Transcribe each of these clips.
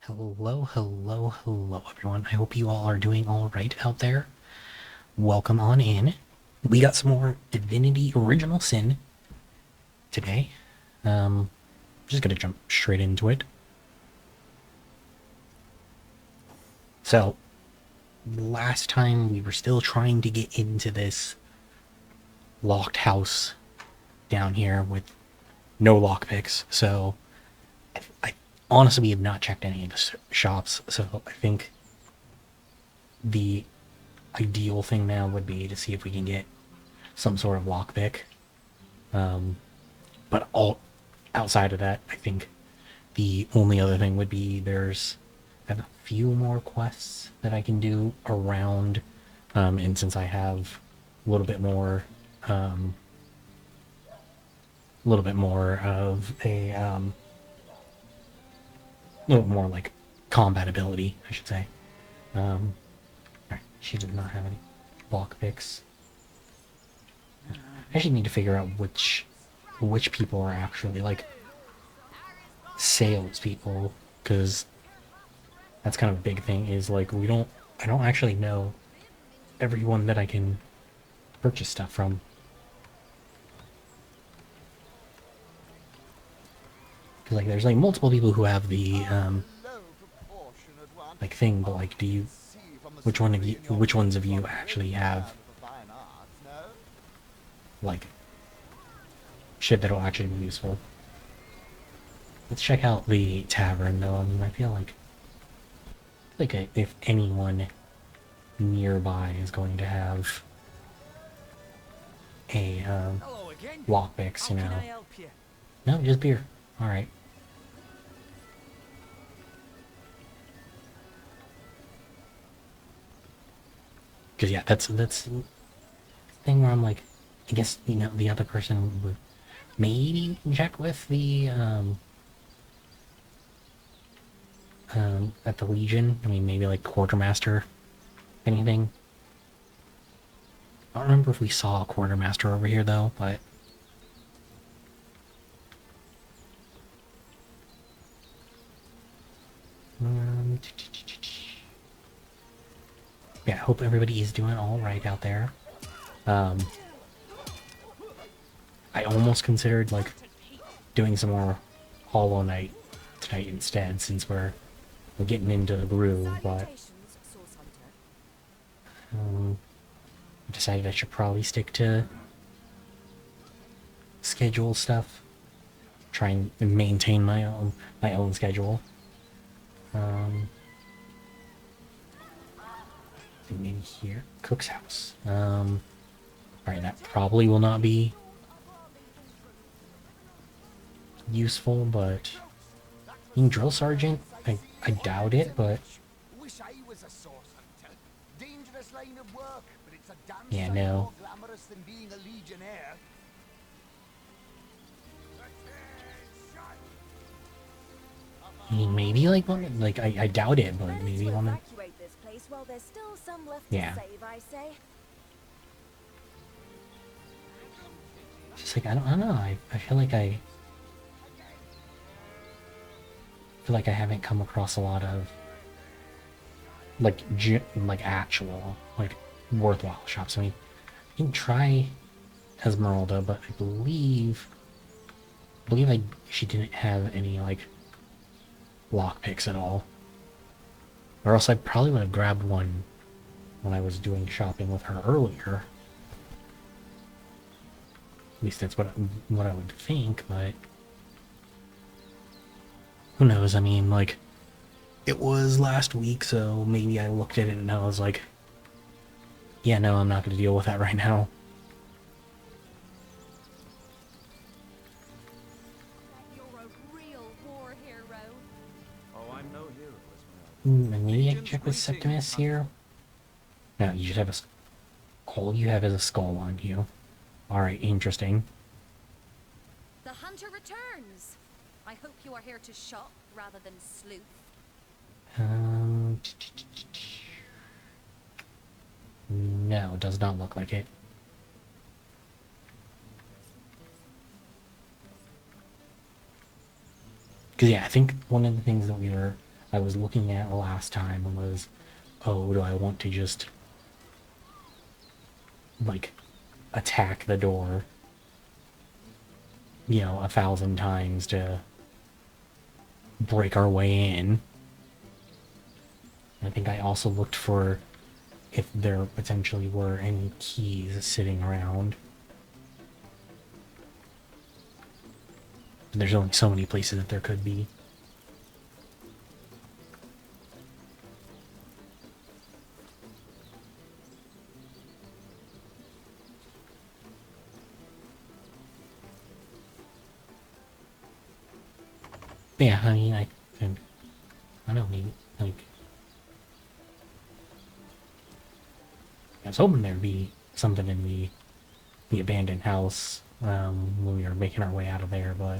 Hello, hello, hello, everyone. I hope you all are doing all right out there. Welcome on in. We got some more Divinity Original Sin today. Just gonna jump straight into it. So, last time we were still trying to get into this locked house down here with no lockpicks. So, I honestly we have not checked any of the shops. So I think the ideal thing now would be to see if we can get some sort of lockpick. But all outside of that, I think the only other thing would be I have a few more quests that I can do around, and since I have a little bit more of a little more like combat ability, I should say. Right, she did not have any block picks. I actually need to figure out which people are actually like salespeople, because that's kind of a big thing. Is like I don't actually know everyone that I can purchase stuff from. Because like there's like multiple people who have the like thing, but like which ones of you actually have like shit that'll actually be useful? Let's check out the tavern though. I mean, I feel like if anyone nearby is going to have a lockpicks, you know. No, just beer. All right. Because yeah, that's the thing where I'm like, I guess you know the other person would maybe check with the at the Legion. I mean, maybe like quartermaster, anything. I don't remember if we saw a quartermaster over here though, but yeah, I hope everybody is doing all right out there. I almost considered like doing some more Hollow Knight tonight instead, since we're getting into the groove, but I decided I should probably stick to schedule stuff. Try and maintain my own schedule. Maybe here, Cook's house. Alright, that probably will not be useful, but being drill sergeant, I doubt it, but yeah, no. I mean, maybe like one, like I doubt it, but maybe one of, yeah. Just like I don't know. I feel like I haven't come across a lot of like like actual like worthwhile shops. I mean, you can try Esmeralda, but I believe she didn't have any like lockpicks at all. Or else I probably would have grabbed one when I was doing shopping with her earlier. At least that's what I would think, but who knows? I mean, like, it was last week, so maybe I looked at it and I was like, yeah, no, I'm not going to deal with that right now. Maybe I can check with Septimus here. No, you just have all you have is a skull on you. Alright, interesting. The hunter returns. I hope you are here to shop rather than sleuth. No, it does not look like it. Because yeah, I think one of the things that we were I was looking at last time was, oh, do I want to just, like, attack the door, 1,000 times to break our way in? I think I also looked for if there potentially were any keys sitting around. There's only so many places that there could be. But yeah, I mean, I don't need, like, I was hoping there'd be something in the abandoned house when we were making our way out of there, but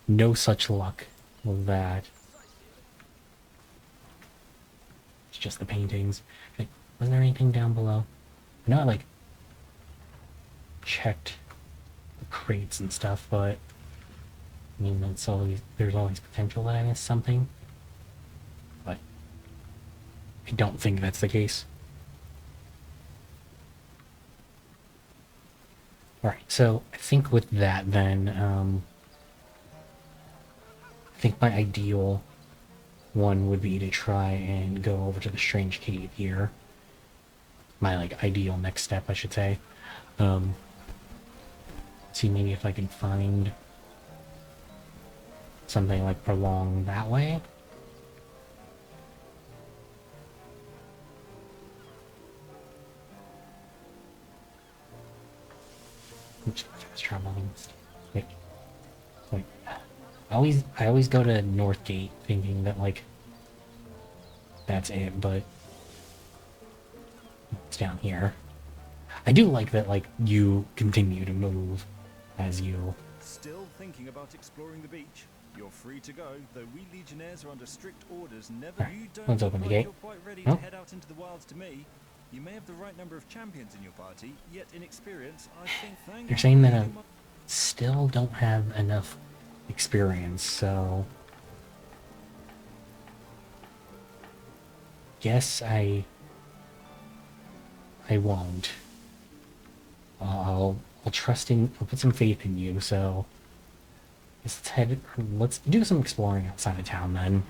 no such luck with that. It's just the paintings. Like, was there anything down below? I know I, like, checked the crates and stuff, but I mean, there's always potential that I missed something, but I don't think that's the case. Alright, so I think with that then, I think my ideal one would be to try and go over to the strange cave here. My, like, ideal next step, I should say. See maybe if I can find something, like, prolonged that way. Which fast traveling. Like, I always go to Northgate thinking that, like, that's it, but it's down here. I do like that, like, you continue to move as you... Still thinking about exploring the beach? You're free to go, though we Legionnaires are under strict orders. Never. Right, You don't let's look open the like gate. you're quite ready Oh. to head out into the wilds to me. You may have the right number of champions in your party, yet in experience, I think You're saying that I still don't have enough experience, so... Guess I won't. I'll trust in... I'll put some faith in you, so... Let's do some exploring outside of town, then.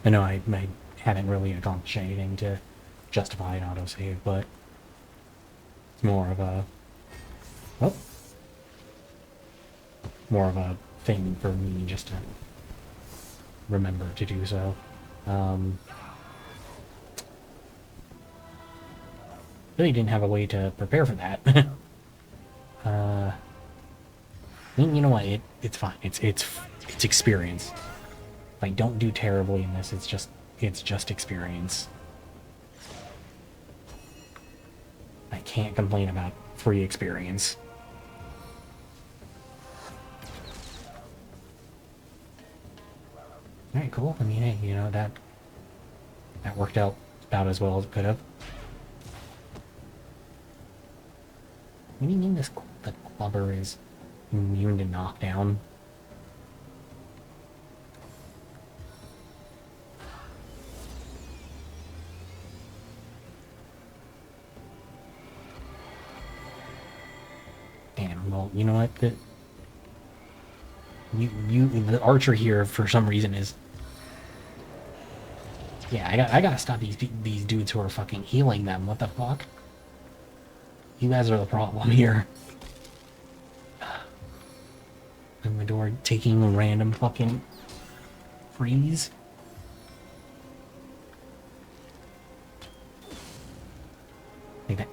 I know I haven't really accomplished anything to justify an autosave, but... It's more of a... Oh. More of a thing for me just to remember to do so. Really didn't have a way to prepare for that. I mean, you know what? It's fine. It's experience. If I don't do terribly in this, it's just experience. I can't complain about free experience. Alright, cool. I mean, hey, that worked out about as well as it could have. What do you mean the clubber is immune to knockdown? Damn, well, you know what? The archer here for some reason is... Yeah, I gotta stop these dudes who are fucking healing them. What the fuck? You guys are the problem here. And my door taking a random fucking freeze. Like that.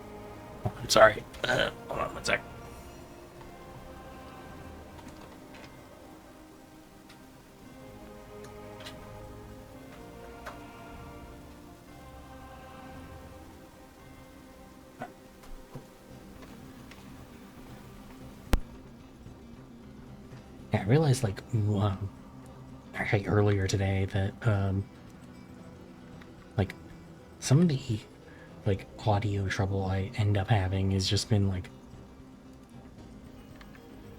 Oh, I'm sorry. Hold on one sec. Yeah, I realized, like, actually earlier today that, like, some of the, like, audio trouble I end up having has just been, like,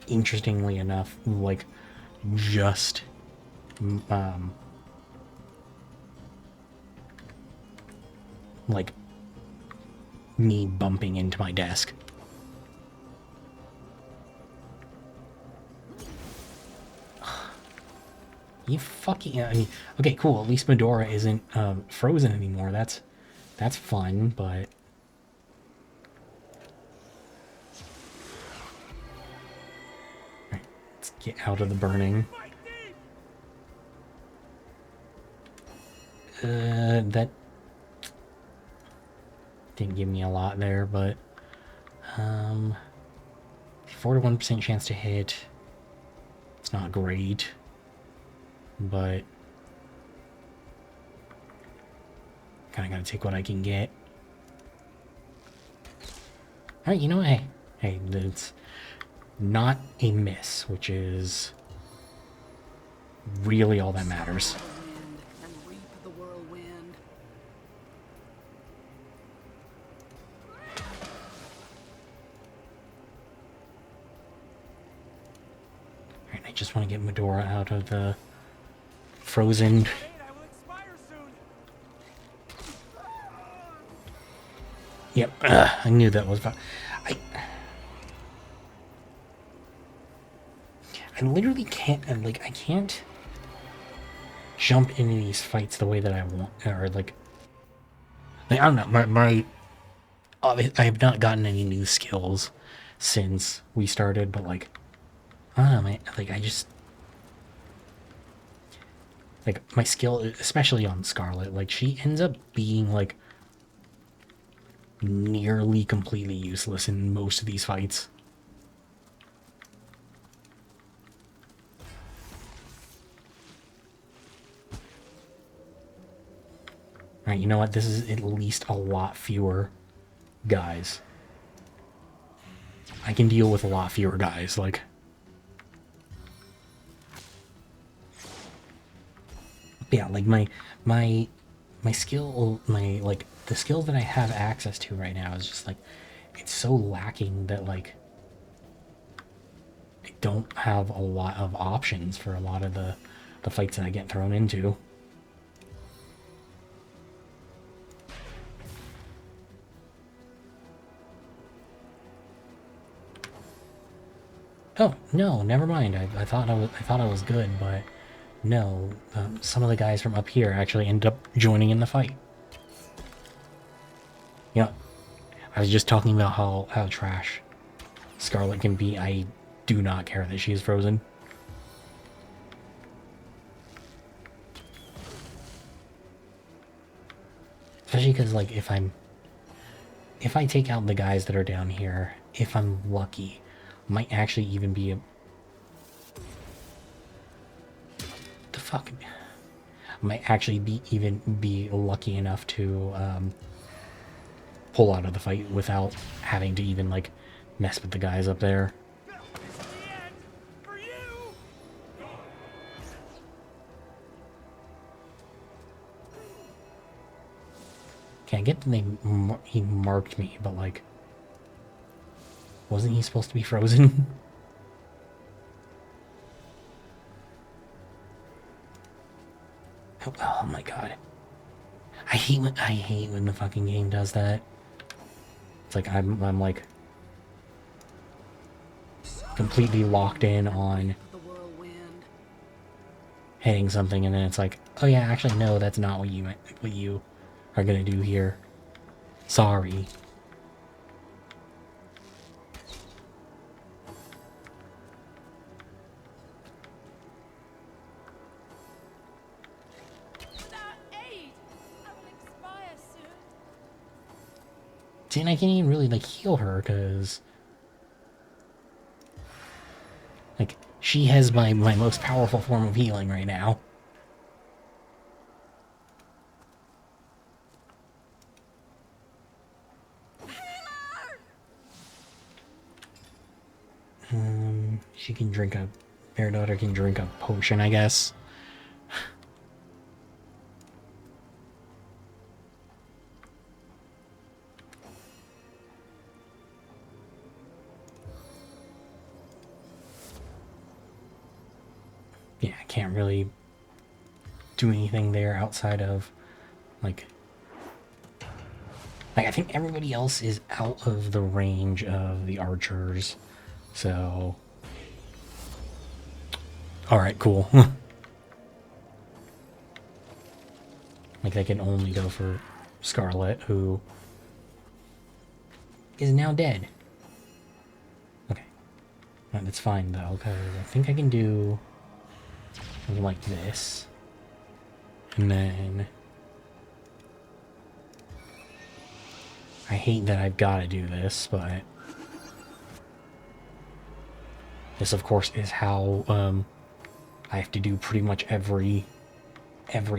interestingly enough, like, just, like, me bumping into my desk. You fucking, I mean, okay, cool, at least Medora isn't, frozen anymore, that's fun, but... Alright, let's get out of the burning. That didn't give me a lot there, but, 41% chance to hit. It's not great, but kind of gotta take what I can get. Alright, you know what? Hey, it's not a miss, which is really all that matters. And reap the whirlwind. Alright, I just want to get Medora out of the frozen. Yep, I knew that was... I literally can't, like, I can't jump into these fights the way that I want, or, like I don't know, I have not gotten any new skills since we started, but, like, I don't know, man, like, I just... Like, my skill, especially on Scarlet, like, she ends up being, like, nearly completely useless in most of these fights. Alright, you know what? This is at least a lot fewer guys. I can deal with a lot fewer guys, like... Yeah, like, my skill, like, the skill that I have access to right now is just, like, it's so lacking that, like, I don't have a lot of options for a lot of the fights that I get thrown into. Oh, no, never mind. I thought I was good, but no. Some of the guys from up here actually ended up joining in the fight. Yeah, I was just talking about how trash Scarlet can be. I do not care that she is frozen. Especially because, like, if I take out the guys that are down here, if I'm lucky, might actually even be a... The fuck? Might actually be lucky enough to pull out of the fight without having to even, like, mess with the guys up there. Okay, I get that he marked me, but, like, wasn't he supposed to be frozen? Oh my god. I hate when the fucking game does that. It's like I'm like completely locked in on hitting something, and then it's like, oh yeah, actually no, that's not what you are gonna do here. Sorry. See, and I can't even really, like, heal her, because... Like, she has my most powerful form of healing right now. She can drink a... Their daughter can drink a potion, I guess. yeah, I can't really do anything there outside of, like I think everybody else is out of the range of the archers. So, all right, cool. Like they can only go for Scarlet, who is now dead. Okay, that's fine though, because I think I can do something like this, and then I hate that I've got to do this, but this, of course, is how I have to do pretty much every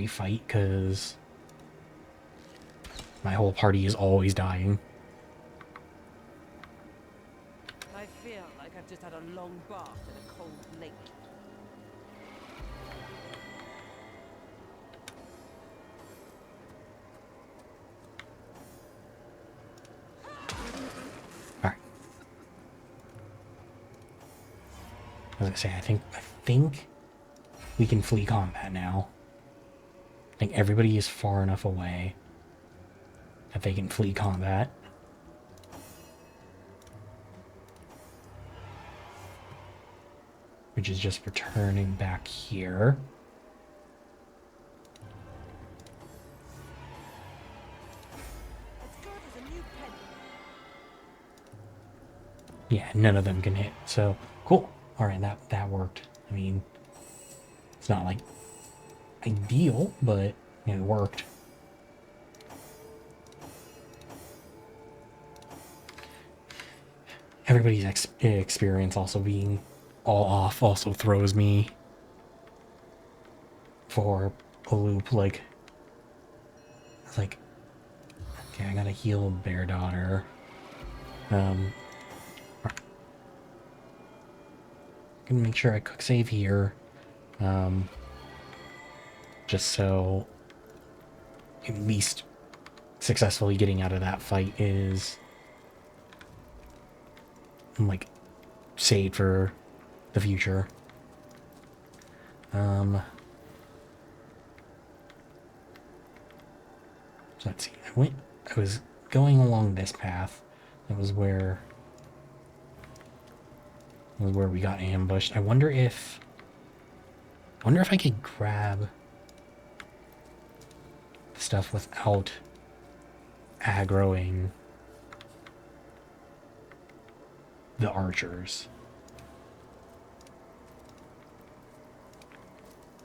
fight, because my whole party is always dying. I feel like I've just had a long bath in a cold lake. Alright. As I say, I think we can flee combat now. I think everybody is far enough away that they can flee combat. Which is just returning back here. As good as a new penny. Yeah, none of them can hit. So, cool. Alright, that worked. I mean, it's not like ideal, but it worked. Everybody's experience also being all off also throws me for a loop. Like, it's like, okay, I gotta heal Bear Daughter. Gonna make sure I quick save here. Just so at least successfully getting out of that fight is like saved for the future. So let's see. I was going along this path. That was where we got ambushed. I wonder if I could grab stuff without aggroing the archers.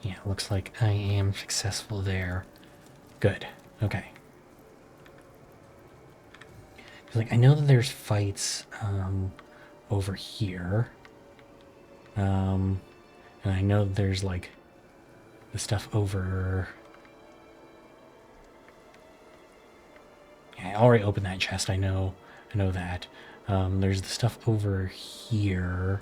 Yeah, looks like I am successful there. Good. Okay. Like, I know that there's fights over here. And I know that there's like the stuff over. Yeah, I already opened that chest. I know that. There's the stuff over here.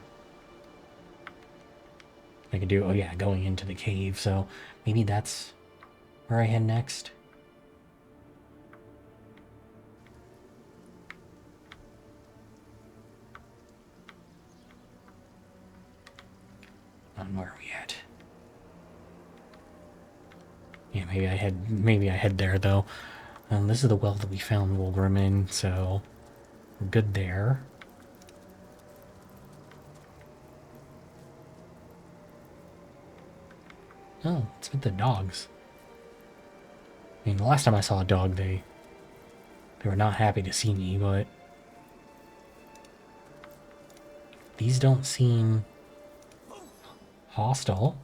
I could do, oh yeah, going into the cave, so maybe that's where I head next. Where are we at? Yeah, maybe I head there though. This is the well that we found Wolgrim in, so we're good there. Oh, it's with the dogs. I mean, the last time I saw a dog, they were not happy to see me, but these don't seem hostile.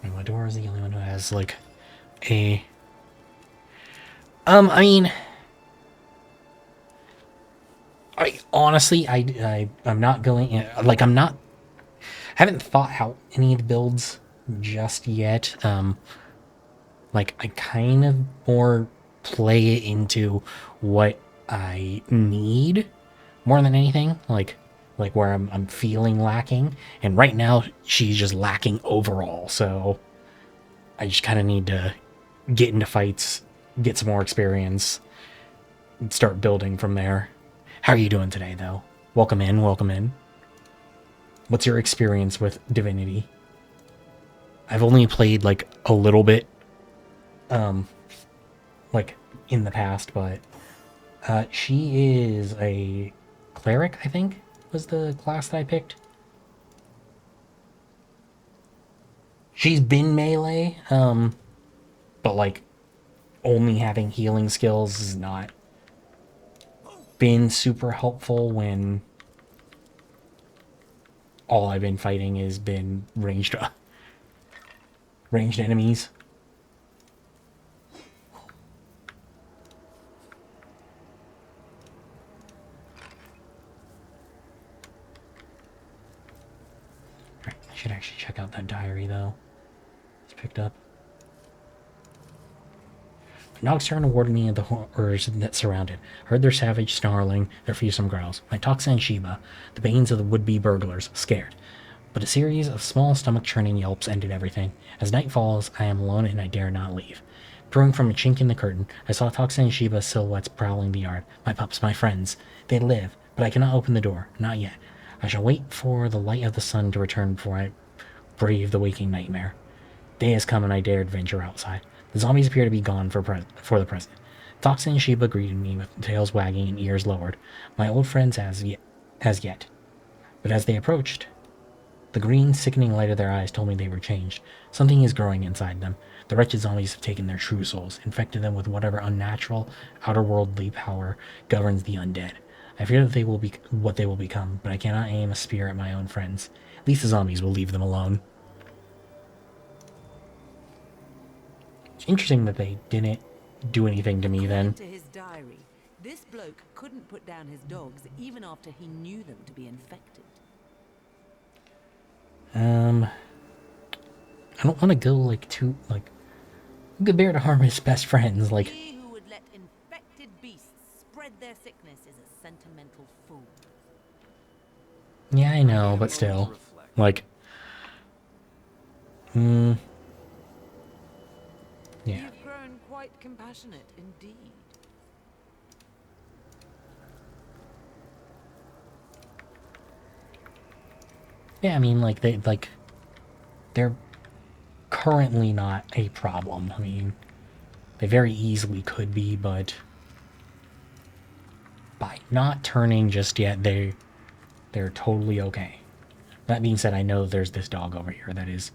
And Ladora is the only one who has, like, a... I mean... honestly, I'm not going... Like, I'm not... haven't thought out any of the builds just yet. Like, I kind of more play it into what I need more than anything. Like where I'm feeling lacking. And right now, she's just lacking overall. So I just kind of need to get into fights, get some more experience, and start building from there. How are you doing today, though? Welcome in, welcome in. What's your experience with Divinity? I've only played like a little bit, like in the past, but she is a cleric, I think, was the class that I picked. She's been melee, but like only having healing skills has not been super helpful when all I've been fighting has been ranged enemies. Alright, I should actually check out that diary though. It's picked up. Nogstern awarded me the horrors that surrounded. Heard their savage snarling, their fearsome growls. My Toxa and Sheba, the banes of the would-be burglars, scared. But a series of small stomach-churning yelps ended everything. As night falls, I am alone and I dare not leave. Peering from a chink in the curtain, I saw Toxa and Sheba's silhouettes prowling the yard. My pups, my friends. They live, but I cannot open the door. Not yet. I shall wait for the light of the sun to return before I brave the waking nightmare. Day has come and I dared venture outside. The zombies appear to be gone for the present. Toxa and Sheba greeted me with tails wagging and ears lowered, my old friends as yet. But as they approached, the green, sickening light of their eyes told me they were changed. Something is growing inside them. The wretched zombies have taken their true souls, infected them with whatever unnatural, outer-worldly power governs the undead. I fear that they will be what they will become, but I cannot aim a spear at my own friends. At least the zombies will leave them alone. Interesting that they didn't do anything to me then. To his diary, this bloke couldn't put down his dogs even after he knew them to be infected. I don't want to go like too like good bear to harm his best friends. Like He who would let infected beasts spread their sickness is a sentimental fool. yeah, I know, but still, like, yeah. You've grown quite compassionate indeed. Yeah, I mean, like they're currently not a problem. I mean, they very easily could be, but by not turning just yet, they're totally okay. That being said, I know there's this dog over here that is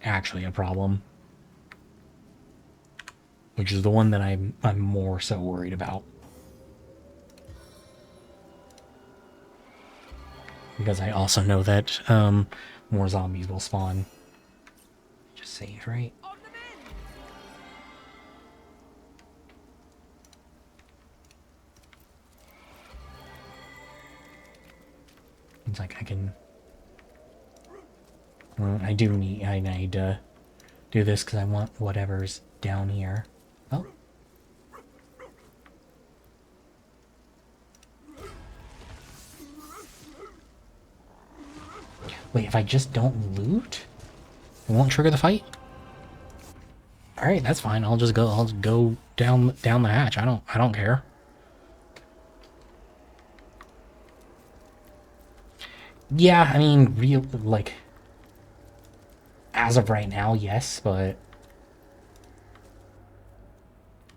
actually a problem, which is the one that I'm more so worried about. Because I also know that more zombies will spawn. Just save, right? It's like I can... Well, I need to do this because I want whatever's down here. Oh. Wait, if I just don't loot, it won't trigger the fight? Alright, that's fine. I'll just go down the hatch. I don't care. Yeah, I mean, like, as of right now, yes, but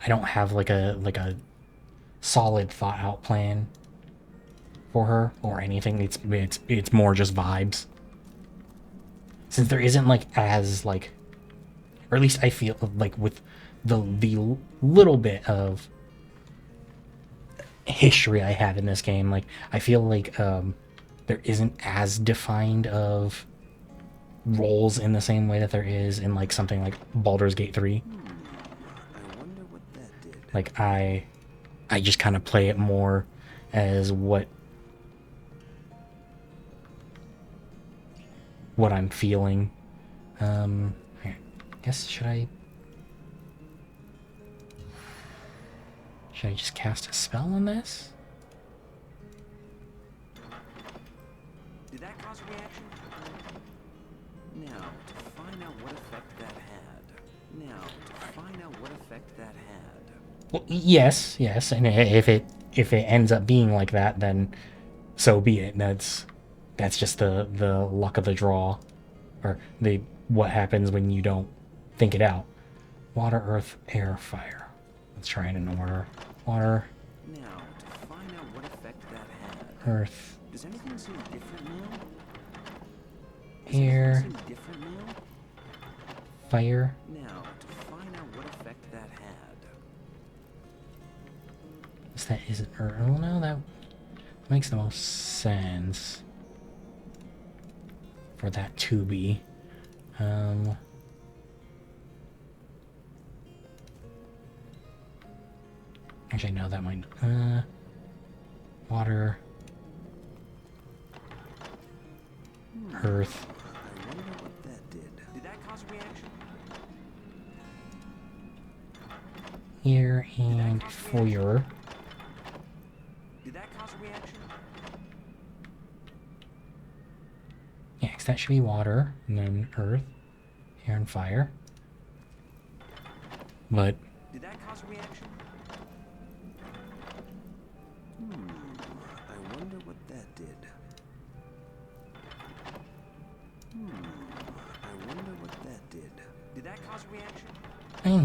I don't have like a solid thought out plan for her or anything. It's more just vibes. Since there isn't like as like, or at least I feel like with the little bit of history I have in this game, like I feel like there isn't as defined of roles in the same way that there is in like something like Baldur's Gate 3. I wonder what that did. Like I just kind of play it more as what I'm feeling. I guess should I just cast a spell on this? Did that cause a reaction? Now, to find out what effect that had. Well, yes, and if it ends up being like that, then so be it. that's just the luck of the draw, or the what happens when you don't think it out. Water, earth, air, fire. Let's try it in order. Water, Now, to find out what effect that had. earth, Does anything seem different now? air, Seem different now? fire. Now, to find out what effect that had. Guess that isn't earth. Oh no, that makes the most sense for that to be. Actually, no, that might. Water, earth. I wonder what that did. Did that cause a reaction? Here and fire. Did that cause a reaction? Yeah, 'cause that should be water, and then earth, air, and fire. But Did that cause a reaction? I wonder what that did. I wonder what that did. Did that cause a reaction?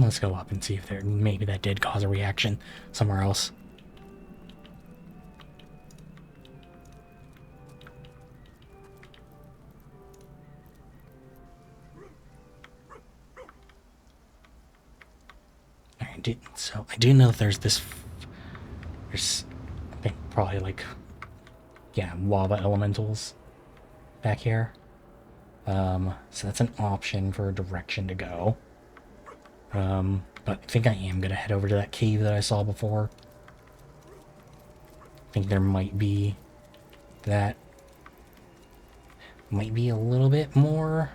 let's go up and see if there maybe that did cause a reaction somewhere else. So I do know that there's I think probably like, yeah, lava elementals back here. So that's an option for a direction to go. But I think I am gonna head over to that cave that I saw before. I think there might be that. Might be a little bit more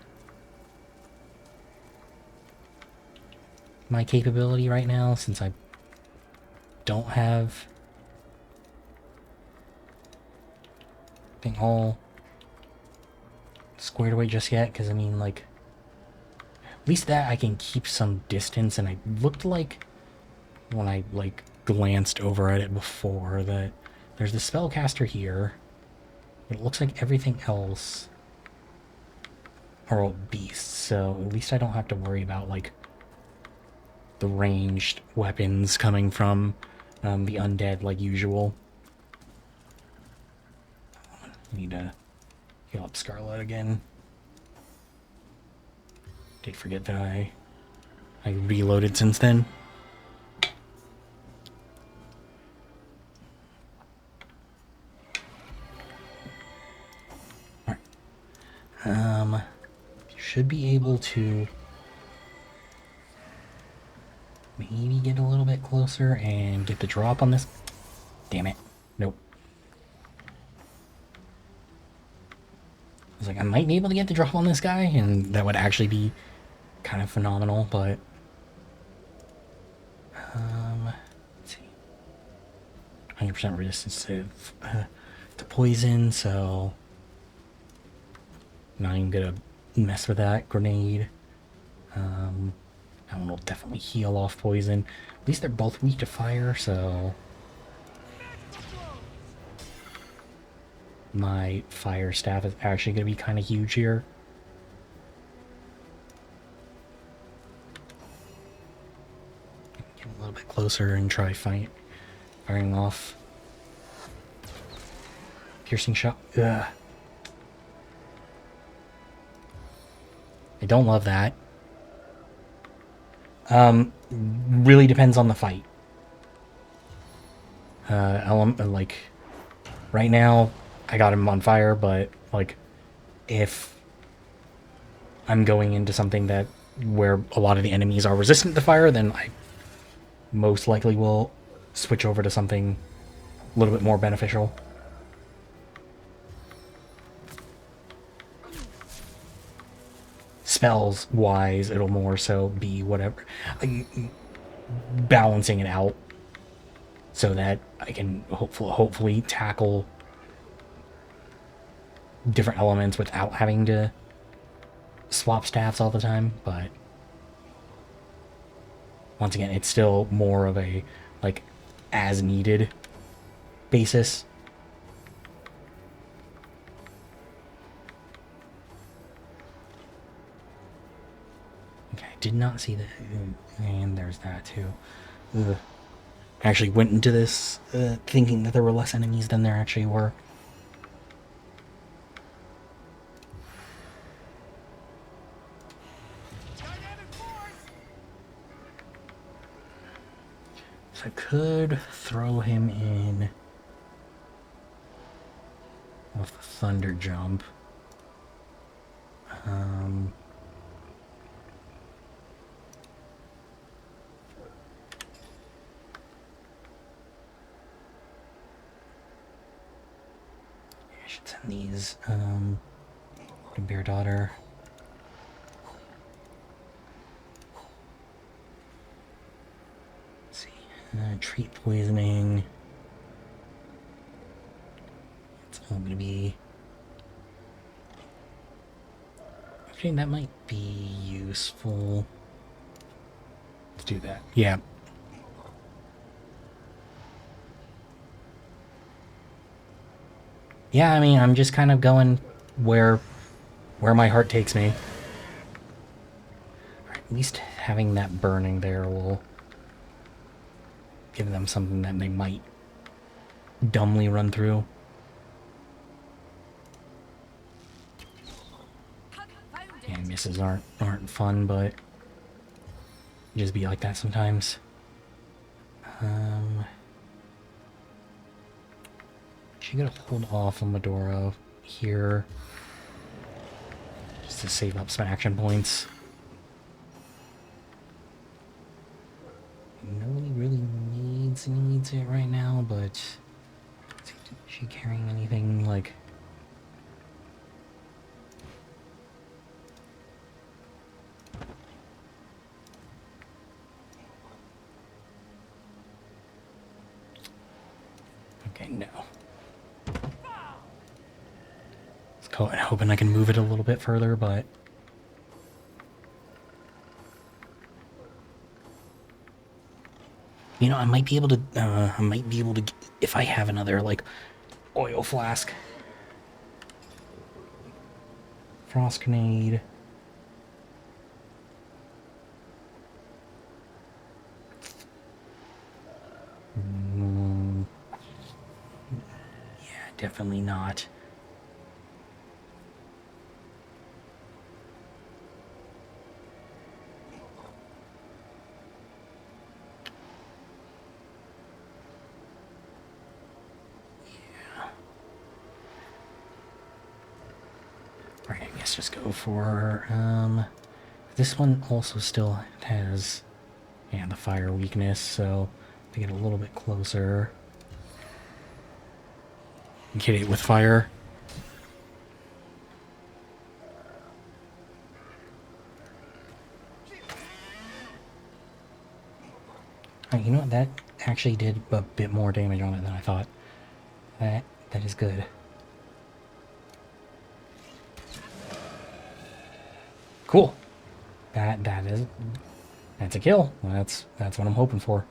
my capability right now, since I don't have thing all squared away just yet, because I mean, like, at least that I can keep some distance, and I looked like when I like glanced over at it before that there's the spellcaster here. It looks like everything else are all beasts, so at least I don't have to worry about like the ranged weapons coming from the undead like usual. Need to heal up Scarlet again. Did forget that I reloaded since then. Alright. Should be able to maybe get a little bit closer and get the drop on this. Damn it. Nope. I was like, I might be able to get the drop on this guy, and that would actually be kind of phenomenal, but let's see. 100% resistance to poison, so not even gonna mess with that grenade. That one will definitely heal off poison. At least they're both weak to fire, so my fire staff is actually going to be kind of huge here. Get a little bit closer and try firing off. Piercing shot. Ugh. I don't love that. Really depends on the fight. Like, right now, I got him on fire, but, like, if I'm going into something where a lot of the enemies are resistant to fire, then I most likely will switch over to something a little bit more beneficial. Spells wise, it'll more so be whatever, balancing it out so that I can hopefully tackle different elements without having to swap staffs all the time. But once again, it's still more of a like as needed basis. did not see that. And there's that too. Ugh. I actually went into this thinking that there were less enemies than there actually were. So I could throw him in off the thunder jump. I should send these to Bear Daughter. Let's see. Treat poisoning. It's all gonna be. Actually, that might be useful. Let's do that. Yeah. Yeah, I mean, I'm just kind of going where my heart takes me. At least having that burning there will give them something that they might dumbly run through. Yeah, misses aren't fun, but just be like that sometimes. She gonna hold off on Medora here just to save up some action points. Nobody really needs it right now, but is she carrying anything like? Okay, no. Hoping I can move it a little bit further, but you know, I might be able to. If I have another like oil flask, frost grenade. Yeah, definitely not. Alright, I guess just go for, this one also still has, yeah, the fire weakness, so to get a little bit closer. Get it with fire. Alright, you know what, that actually did a bit more damage on it than I thought. That is good. Cool. That's a kill. That's what I'm hoping for.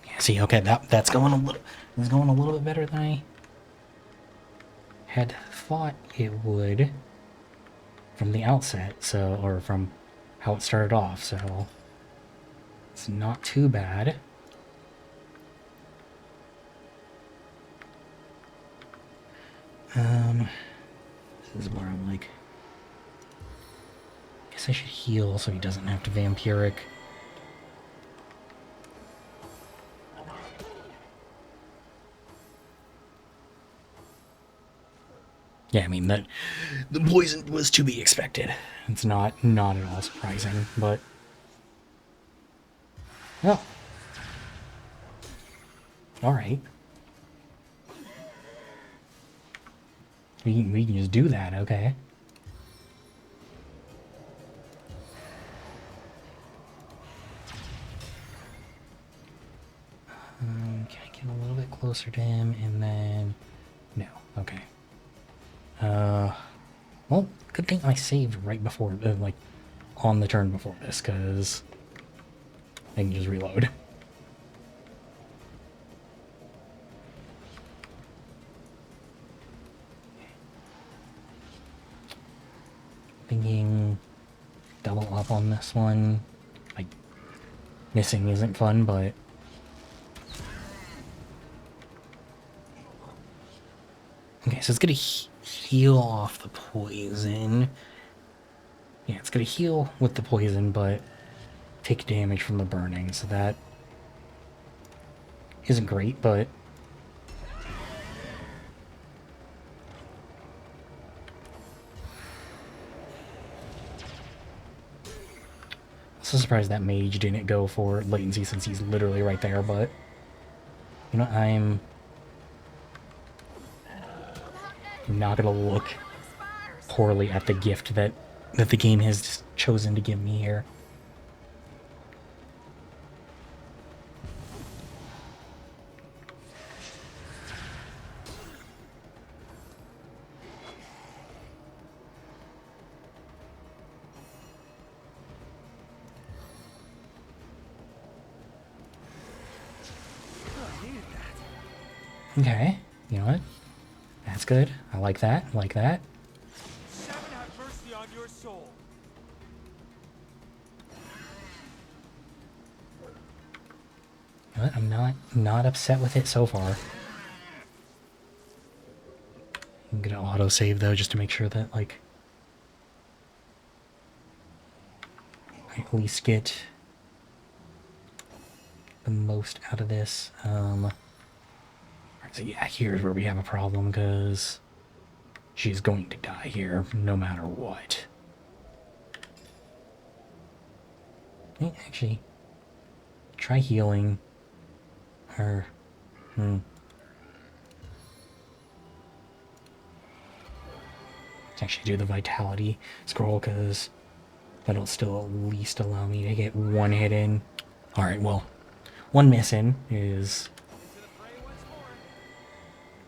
Yeah, see, okay, that's going a little bit better than I had thought it would from the outset, so, or from how it started off, so it's not too bad. This is where I'm like, I guess I should heal so he doesn't have to vampiric. Yeah, I mean, the poison was to be expected. It's not at all surprising, but oh, all right. We can just do that, okay? Can I get a little bit closer to him and then no, okay. Well, good thing I saved right before, like, on the turn before this, because I can just reload. thinking double up on this one. Like, missing isn't fun, but... Okay, so it's gonna heal off the poison. Yeah, it's gonna heal with the poison, but take damage from the burning, so that isn't great, but... I'm so surprised that mage didn't go for latency since he's literally right there, but... You know, I'm not gonna look poorly at the gift that the game has chosen to give me here. Okay, you know what? That's good. I like that. I like that. Seven have mercy on your soul. You know what? I'm not upset with it so far. I'm gonna autosave though, just to make sure that like I at least get the most out of this. So yeah, here's where we have a problem, because she's going to die here, no matter what. Hey, actually, try healing her. Let's actually do the vitality scroll, because that'll still at least allow me to get one hit in. Alright, well, one miss in is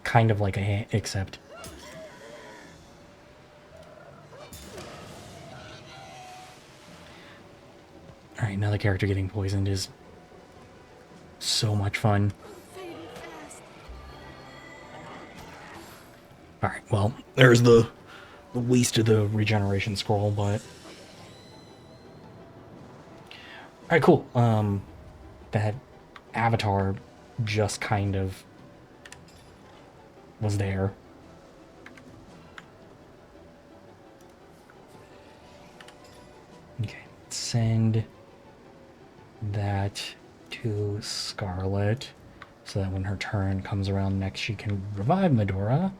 kind of like a hit, except... Alright, now the character getting poisoned is so much fun. Alright, well, there's the least of the regeneration scroll, but... Alright, cool. That avatar just kind of was there. Okay, send that to Scarlet so that when her turn comes around next, she can revive Medora.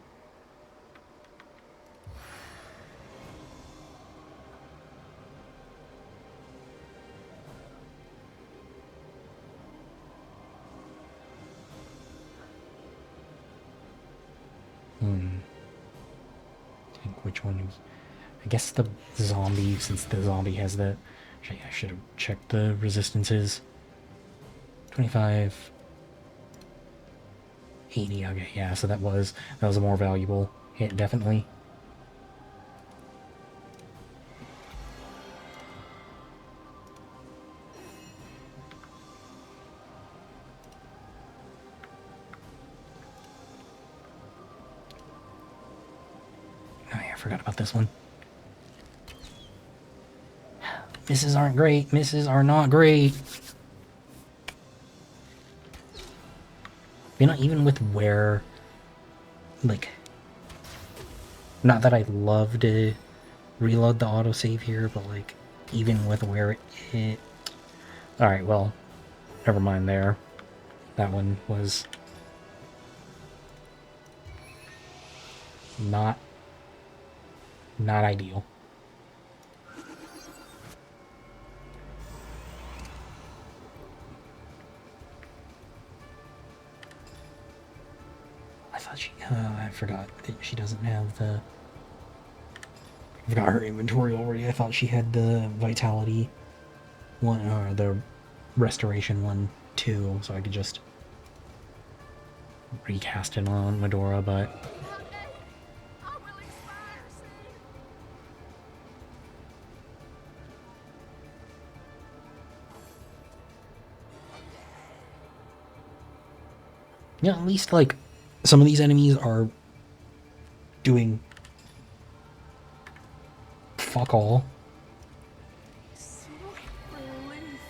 I think which one is... I guess the zombie, since the zombie has the... Actually, I should have checked the resistances. 25... 80, okay, yeah, so that was a more valuable hit, definitely. Oh yeah, I forgot about this one. Misses aren't great. Misses are not great. You know, even with where, like, not that I love to reload the autosave here, but like, even with where it hit... Alright, well, never mind there. That one was not ideal. I thought she... I forgot that she doesn't have the... I forgot her inventory already. I thought she had the vitality one, or the restoration one too, so I could just recast it on Medora, but... Yeah, at least, like, some of these enemies are doing fuck all. Sweet relief.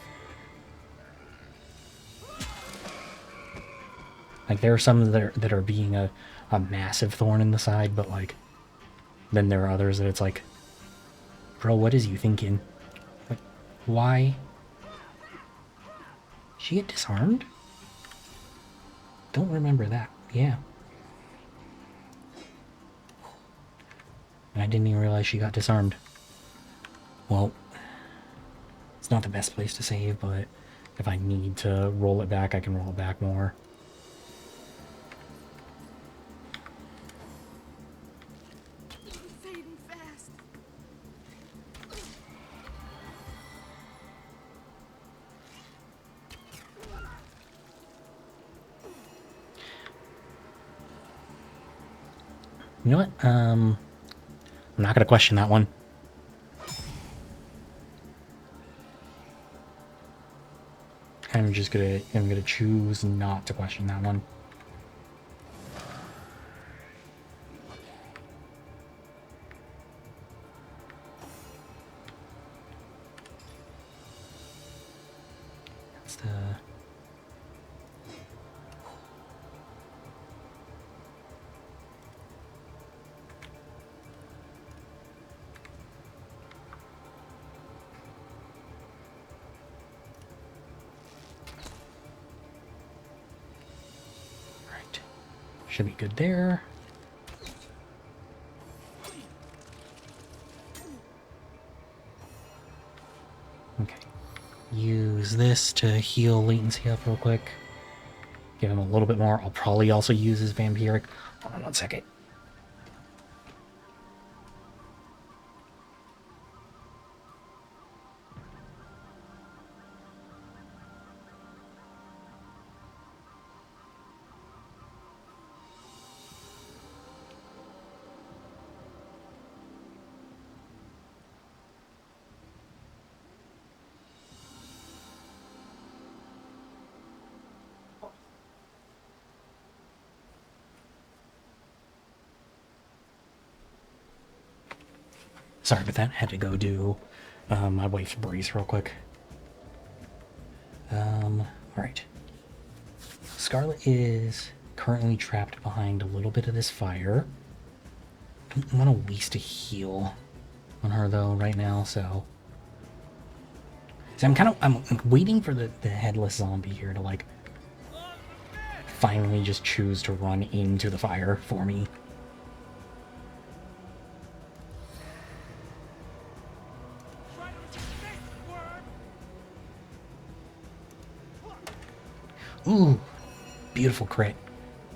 Like, there are some that are being a massive thorn in the side, but, like, then there are others that it's like, bro, what is you thinking? Like, why? She get disarmed? Don't remember that. Yeah. I didn't even realize she got disarmed. Well, it's not the best place to save, but if I need to roll it back, I can roll it back more. Fading fast. You know what? I'm not gonna question that one. I'm gonna choose not to question that one. That's the... Right. Should be good there. Okay. Use this to heal latency up real quick. Give him a little bit more. I'll probably also use his vampiric. Hold on one second. Sorry about that. Had to go do my wife's brace real quick. Alright. Scarlet is currently trapped behind a little bit of this fire. Don't want to waste a heal on her though right now, so I'm waiting for the headless zombie here to like finally just choose to run into the fire for me. Ooh, beautiful crit.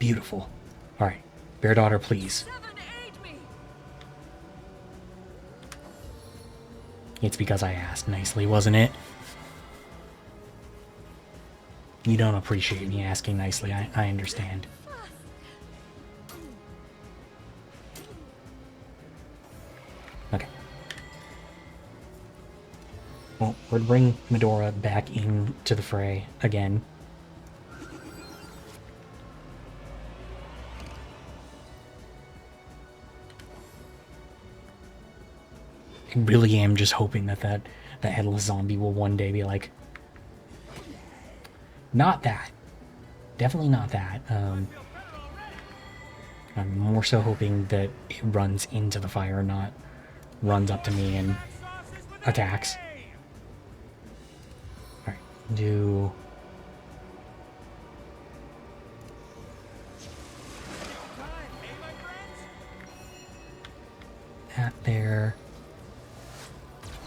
Beautiful. Alright, Bear Daughter, please. It's because I asked nicely, wasn't it? You don't appreciate me asking nicely, I understand. Okay. Well, we're gonna bring Medora back into the fray again. I really am just hoping that headless zombie will one day be like, not that. Definitely not that. I'm more so hoping that it runs into the fire, not runs up to me and attacks. Alright, do... that there.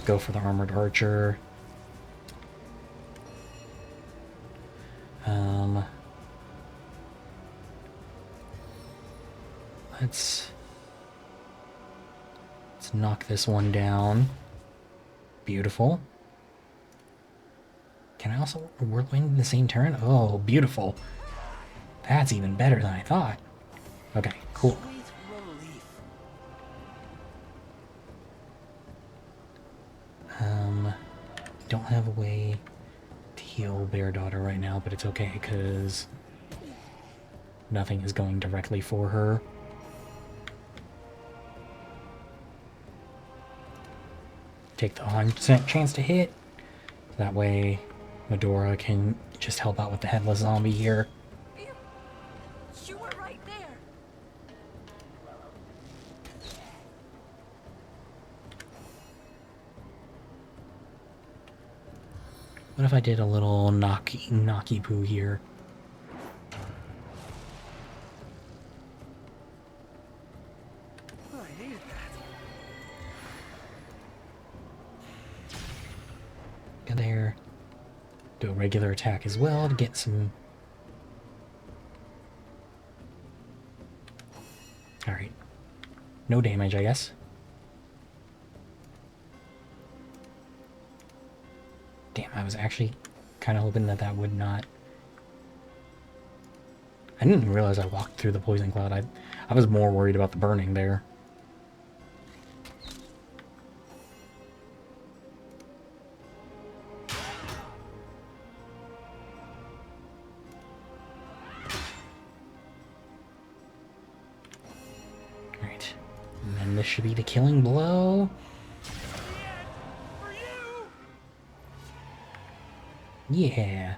Go for the armored archer. Let's knock this one down. Beautiful. Can I also whirlwind in the same turn? Oh, beautiful. That's even better than I thought. Okay, cool. Don't have a way to heal Bear Daughter right now, but it's okay because nothing is going directly for her. take the 100% chance to hit. That way, Medora can just help out with the headless zombie here. You were right there. What if I did a little knocky poo here? I needed that. Go there. Do a regular attack as well to get some... Alright. No damage, I guess. Damn, I was actually kind of hoping that that would not... I didn't even realize I walked through the poison cloud. I was more worried about the burning there. Alright. And then this should be the killing blow. For you! Yeah.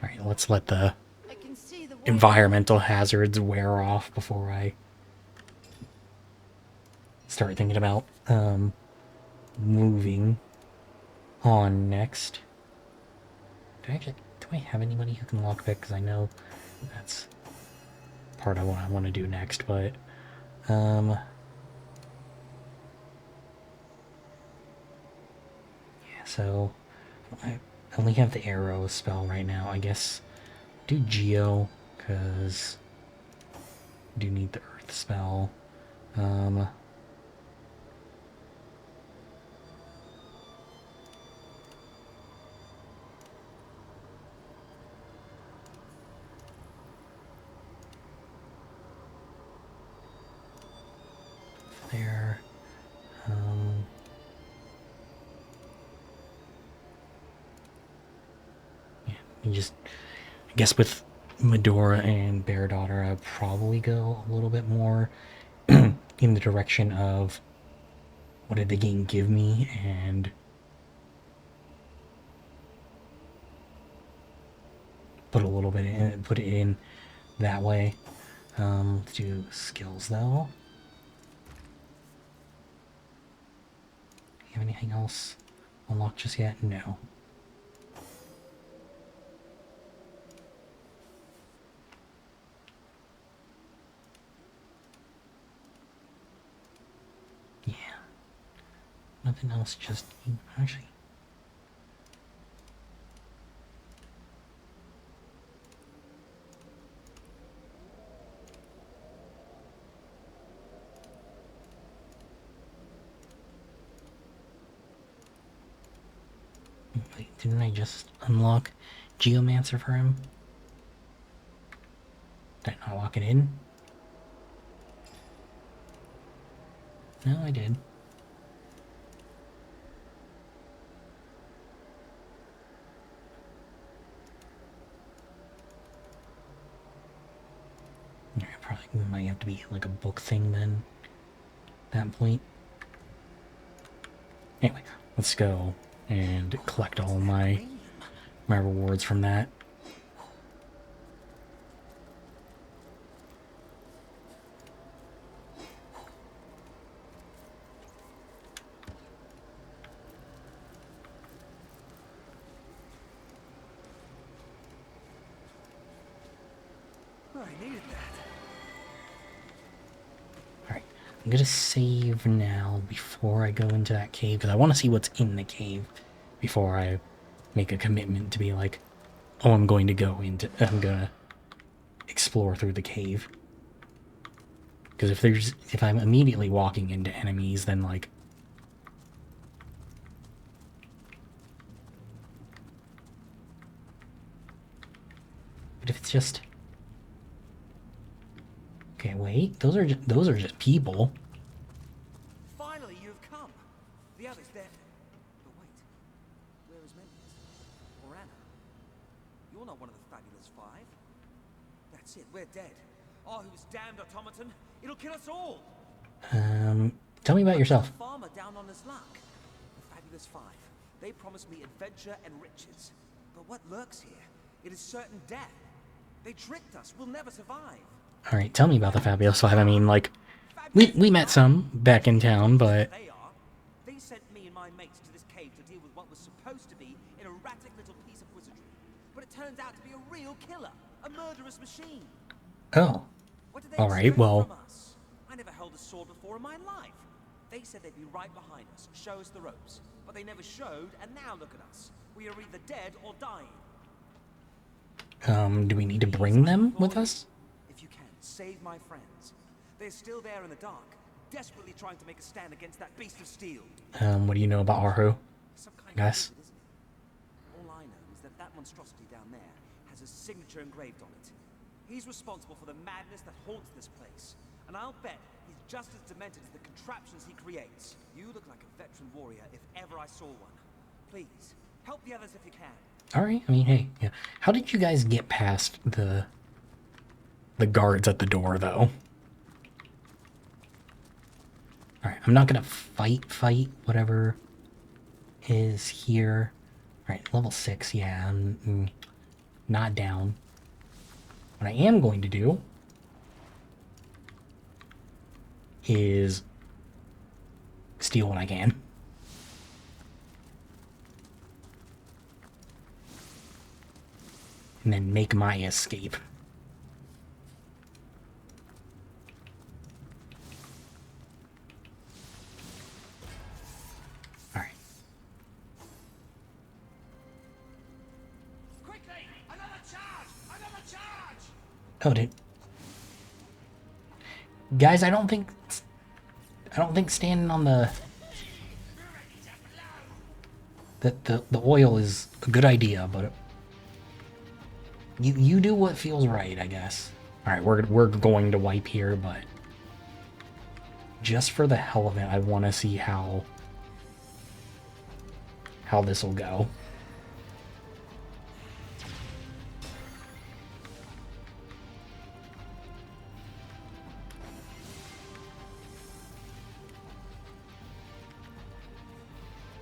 Alright, let's let the I can see the environmental hazards wear off before I start thinking about moving on next. Do I have anybody who can lockpick? Because I know that's part of what I want to do next, but yeah, so I only have the arrow spell right now. I guess do Geo, because I do need the earth spell. There. Yeah, you just... I guess with Medora and Bear Daughter, I'd probably go a little bit more in the direction of what did the game give me, and put a little bit in, put it in that way. Let's do skills though. Do you have anything else unlocked just yet? No. Yeah. Nothing else, just... Actually... Wait, didn't I just unlock Geomancer for him? Did I not lock it in? No, I did. Yeah, probably might have to be like a book thing then. At that point. Anyway, let's go and collect all my rewards from that. I needed that. Alright, I'm gonna save now before I go into that cave, because I want to see what's in the cave before I make a commitment to be like, oh, I'm gonna explore through the cave. Because if I'm immediately walking into enemies, then like... But if it's just... Okay, wait, those are just people. Finally, you've come. The others, they're... But wait. Where is Memphis? Or Anna? You're not one of the fabulous five. That's it, we're dead. Oh, who's damned automaton? It'll kill us all! Tell me about yourself. The farmer down on his luck. The Fabulous Five. They promised me adventure and riches. But what lurks here? It is certain death. They tricked us. We'll never survive. All right, tell me about the Fabulous Five. I mean, like, we met some back in town, but They are. They sent me and my mates to this cave to deal with what was supposed to be an erratic little piece of wizardry. But it turns out to be a real killer. A murderous machine. oh, What did they all right. expect Well, from us? I never held a sword before in my life. They said they'd be right behind us, show us the ropes. But they never showed, and now look at us. We are either dead or dying. do we need to bring them with us? If you can, save my friends. They're still there in the dark, desperately trying to make a stand against that beast of steel. What do you know about Arhu? Some kind Guys? of wizard, isn't it? All I know is that that monstrosity down there has a signature engraved on it. He's responsible for the madness that haunts this place. And I'll bet he's just as demented as the contraptions he creates. You look like a veteran warrior if ever I saw one. Please, help the others if you can. All right. I mean, hey, yeah. How did you guys get past the guards at the door, though? All right. I'm not gonna fight whatever is here. All right. Level 6. Yeah. I'm not down. What I am going to do is steal what I can. And then make my escape. Alright. Quickly! Another charge! Another charge! Oh, dude. Guys, I don't think standing on the oil is a good idea, but you do what feels right, I guess. All right, we're going to wipe here, but just for the hell of it, I want to see how this will go.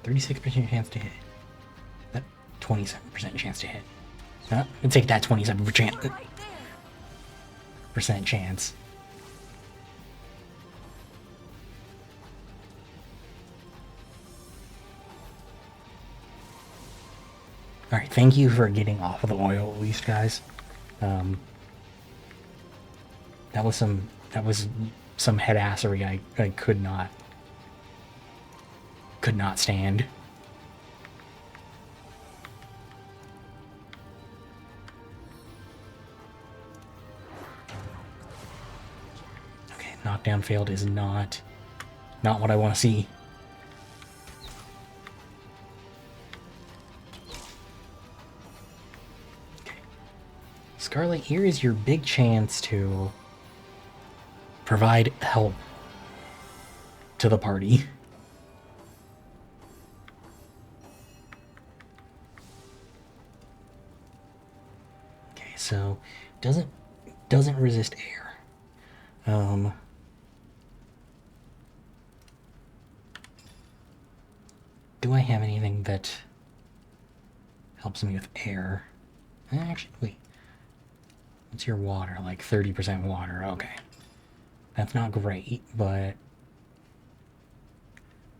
%, chance to hit. That 27% chance to hit. I'll take that 27% chance. Alright, thank you for getting off of the oil at least, guys. That was some head assery I could not stand. Okay, knockdown failed is not what I want to see. Okay. Scarlet, here is your big chance to provide help to the party. So doesn't resist air. Do I have anything that helps me with air? Actually, wait. What's your water? Like 30% water. Okay. That's not great, but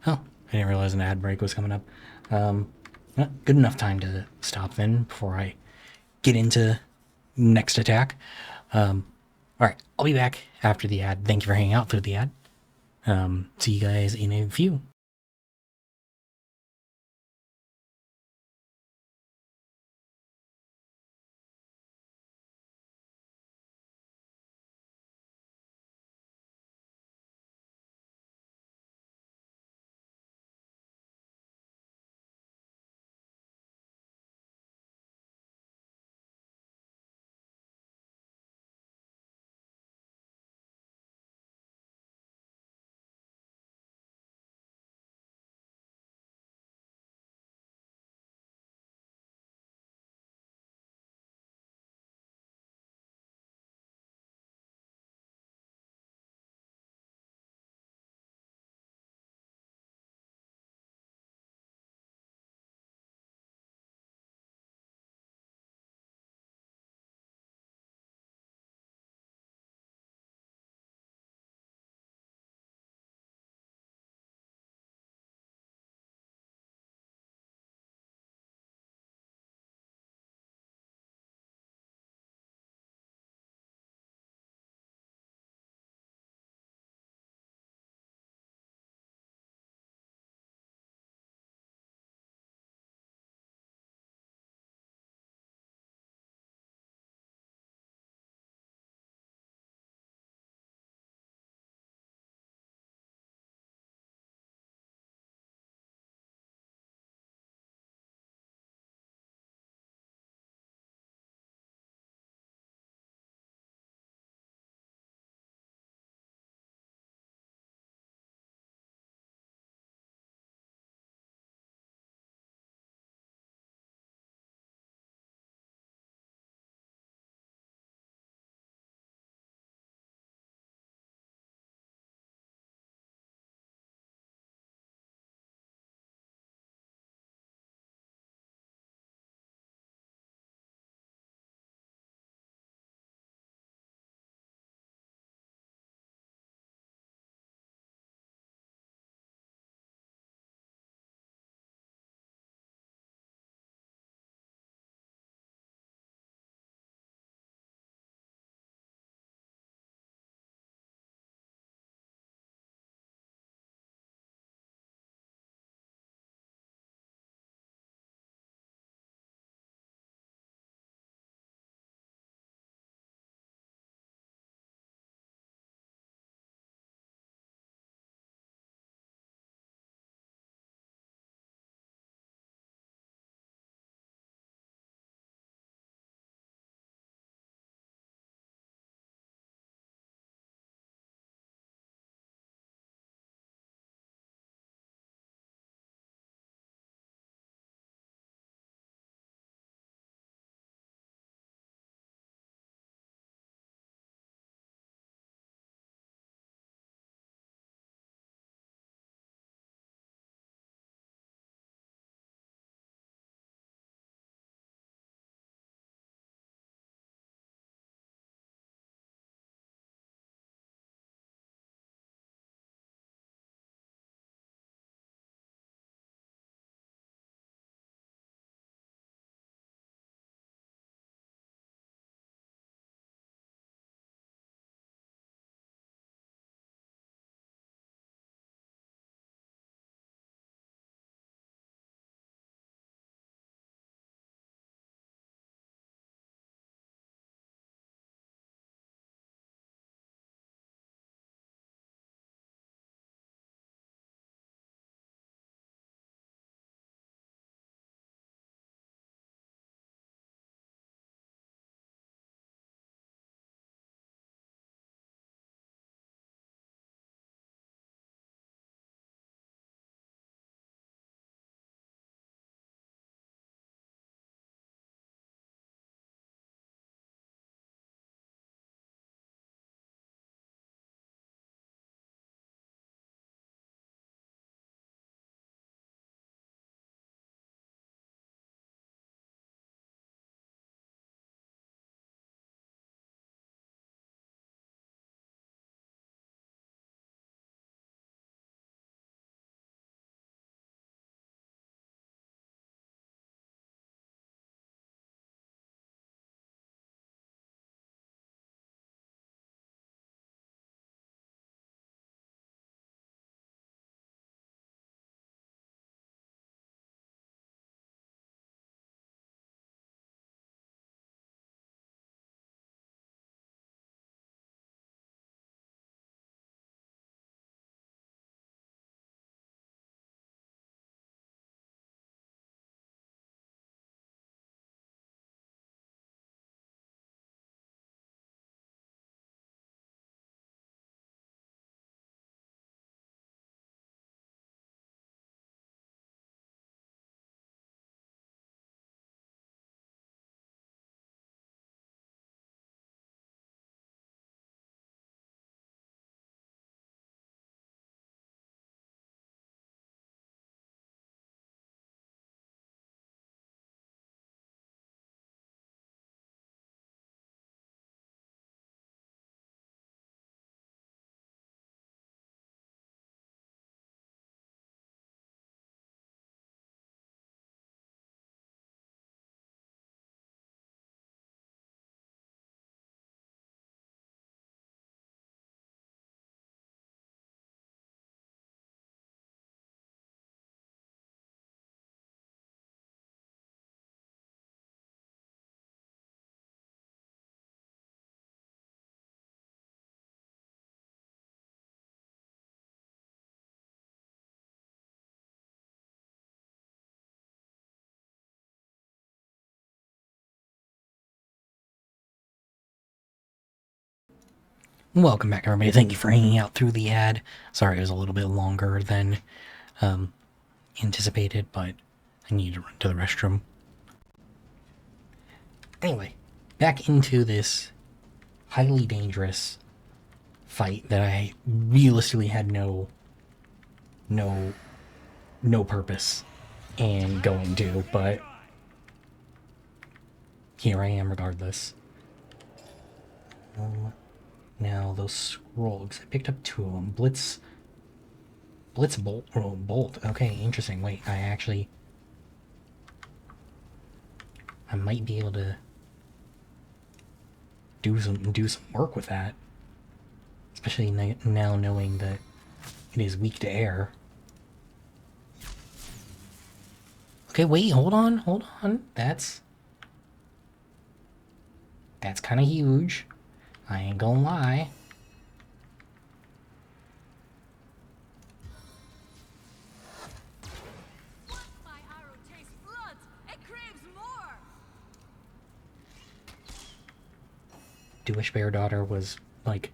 oh, I didn't realize an ad break was coming up. Good enough time to stop then before I get into next attack. Alright, I'll be back after the ad. Thank you for hanging out through the ad. See you guys in a few. Welcome back, everybody. Thank you for hanging out through the ad. Sorry it was a little bit longer than anticipated, but I need to run to the restroom. Anyway, back into this highly dangerous fight that I realistically had no purpose in going to, but here I am regardless. Now those scrolls, I picked up 2 of them. Blitz bolt. Oh, bolt. Okay, interesting. Wait, I might be able to do some work with that, especially now knowing that it is weak to air. Okay, wait, hold on. That's kind of huge. I ain't gonna lie. My arrow tastes blood. It craves more. Do wish Bear Daughter was, like,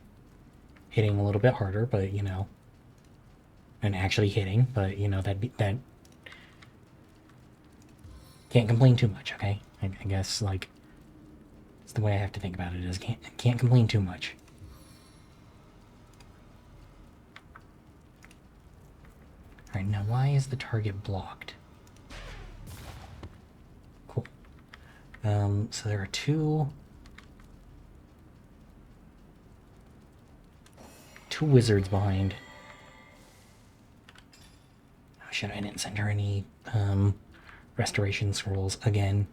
hitting a little bit harder, but, you know, and actually hitting, but, you know, that can't complain too much, okay? I guess, like, it's the way I have to think about it, is can't complain too much. Alright, now why is the target blocked? Cool. So there are two wizards behind. Oh shit, I didn't send her any restoration scrolls again.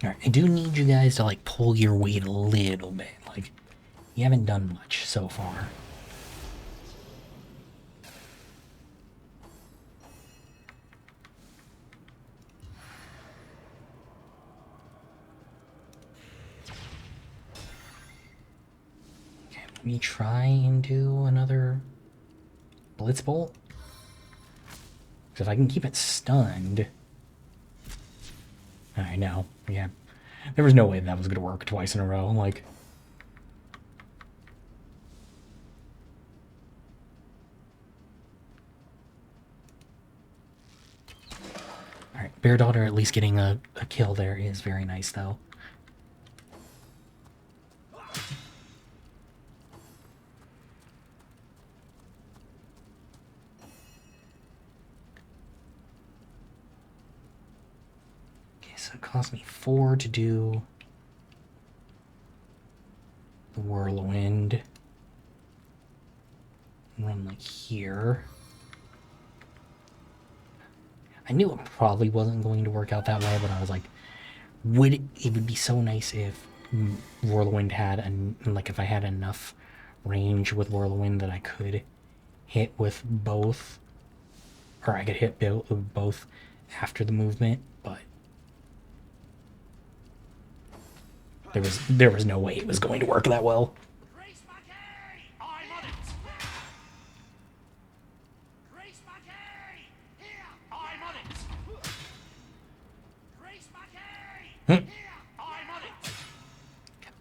Alright, I do need you guys to, like, pull your weight a little bit. Like, you haven't done much so far. Okay, let me try and do another Blitz Bolt. Because if I can keep it stunned... I know, yeah. There was no way that was going to work twice in a row, like... Alright, Bear Daughter at least getting a kill there is very nice, though. So it cost me 4 to do the whirlwind. Run like here. I knew it probably wasn't going to work out that way, but I was like, it would be so nice if whirlwind had, like, if I had enough range with whirlwind that I could hit with both, or I could hit both after the movement, but there was no way it was going to work that well.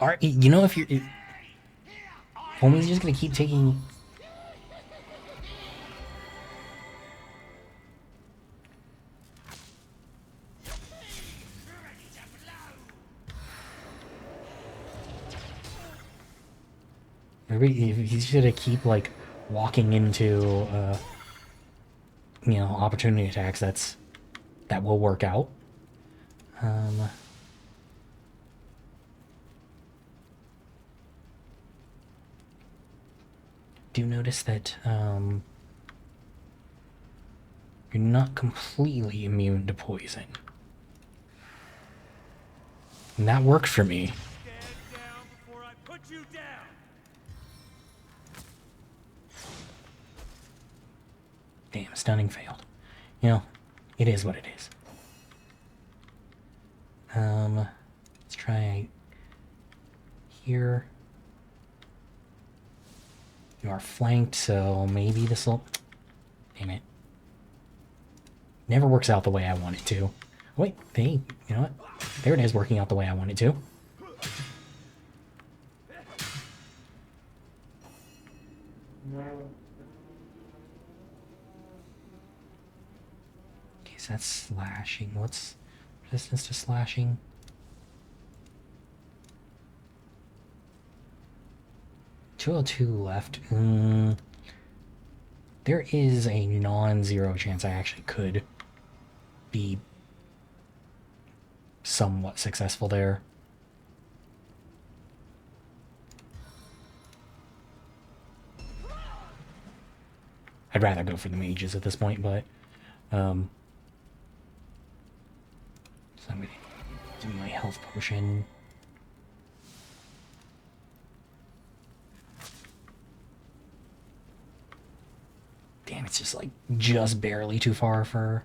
Alright, you know, if homie's just gonna keep taking... Maybe he's just gonna keep, like, walking into, you know, opportunity attacks. That will work out. Do notice that, you're not completely immune to poison. And that worked for me. Stand down before I put you down. Damn, stunning failed. You know, it is what it is. Let's try here. You are flanked, so maybe this'll... Damn it. Never works out the way I want it to. Wait, you know what? There it is, working out the way I want it to. Okay, so that's slashing. What's resistance to slashing? $202 left. There is a non-zero chance I actually could be somewhat successful there. I'd rather go for the mages at this point, but so I'm gonna do my health potion. Damn, it's just like just barely too far for.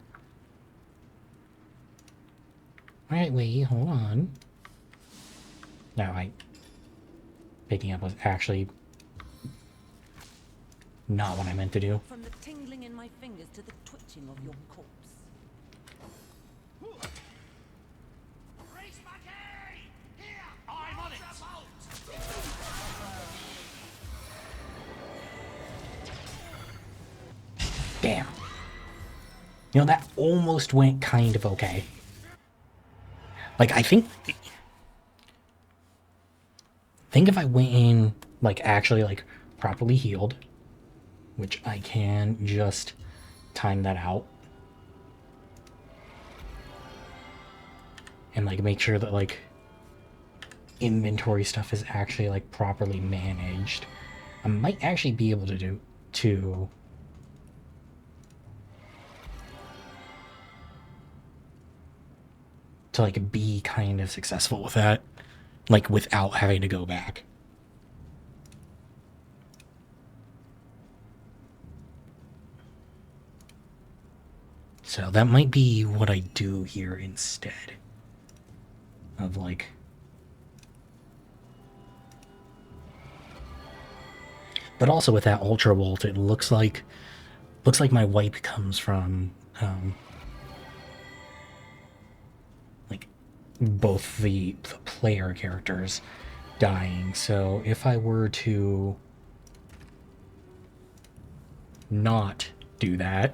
Alright, wait, hold on. No, picking up was actually not what I meant to do. From the tingling in my fingers to the twitching of your corpse. I'm on it! Damn. You know, that almost went kind of okay. Like, I think if I went in, like, actually, like, properly healed, which I can just time that out. And, like, make sure that, like, inventory stuff is actually, like, properly managed. I might actually be able to do, to like be kind of successful with that, like without having to go back. So that might be what I do here instead of like. But also with that Ultra Bolt, it looks like my wipe comes from like both the player characters dying. So if I were to not do that,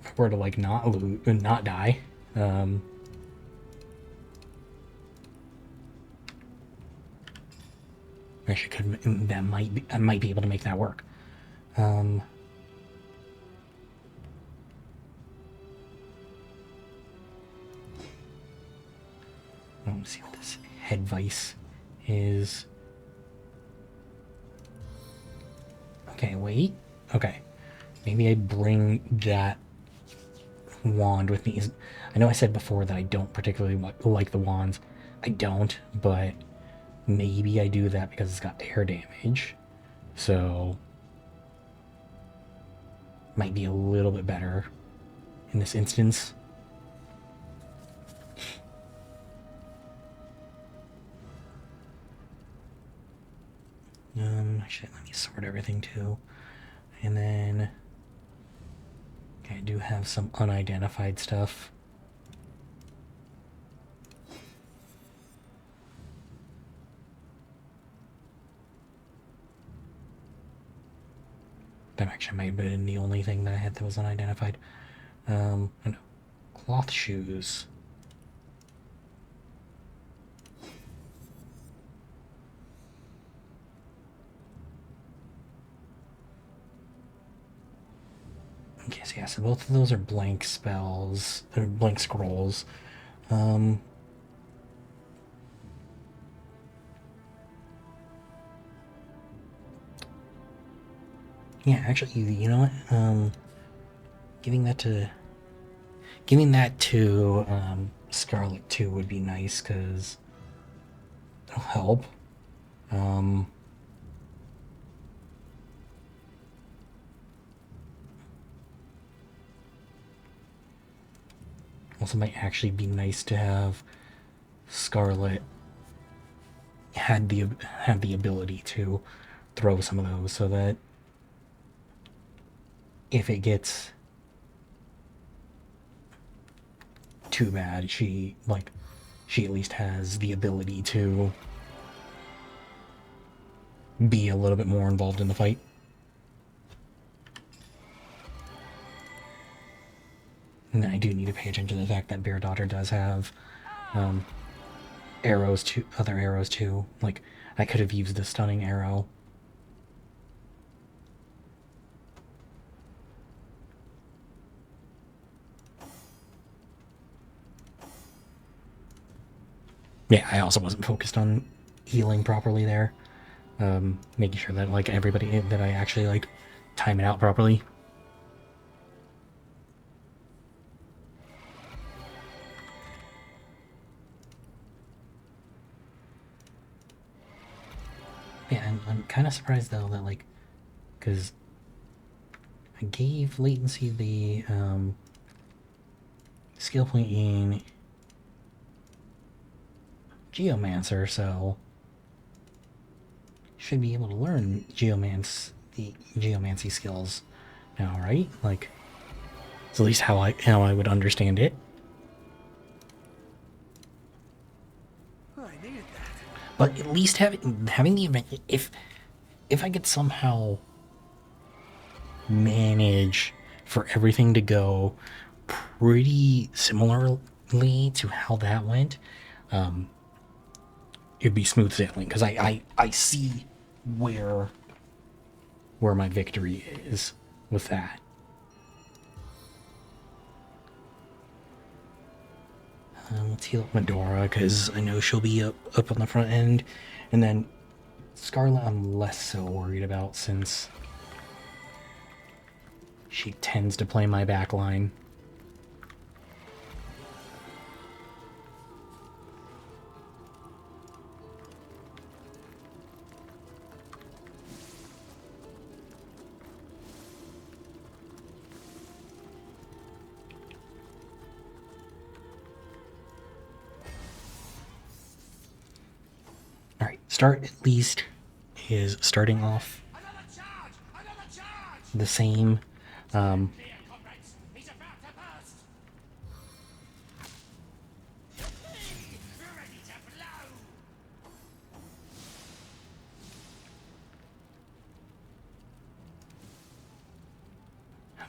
if I were to like not die, actually could I might be able to make that work. Let's see what this head vice is. Okay, wait. Okay. Maybe I bring that wand with me. I know I said before that I don't particularly like the wands. I don't, but maybe I do that because it's got air damage. So might be a little bit better in this instance. Actually, let me sort everything too. And then, okay, I do have some unidentified stuff. That actually might have been the only thing that I had that was unidentified. No. Cloth shoes. Okay, so yeah, so both of those are blank spells, or blank scrolls. Yeah, actually, you know what? Giving that to Scarlet too would be nice, because it'll help. Also might actually be nice to have Scarlet have the ability to throw some of those, so that if it gets too bad. She at least has the ability to be a little bit more involved in the fight. And I do need to pay attention to the fact that Bear Daughter does have arrows too, other arrows too. Like, I could have used the stunning arrow. Yeah, I also wasn't focused on healing properly there. Making sure that, like, everybody, that I actually, like, time it out properly. Yeah, I'm kind of surprised, though, that, like, because I gave Latency the, skill point in Geomancer, so should be able to learn the geomancy skills now, right? Like, it's at least how I would understand it. Oh, I needed that. But at least having the event, if I could somehow manage for everything to go pretty similarly to how that went, it'd be smooth sailing, because I see where my victory is with that. Let's heal up Medora, because I know she'll be up on the front end. And then Scarlet I'm less so worried about, since she tends to play my back line. Alright, start at least is starting off the same. How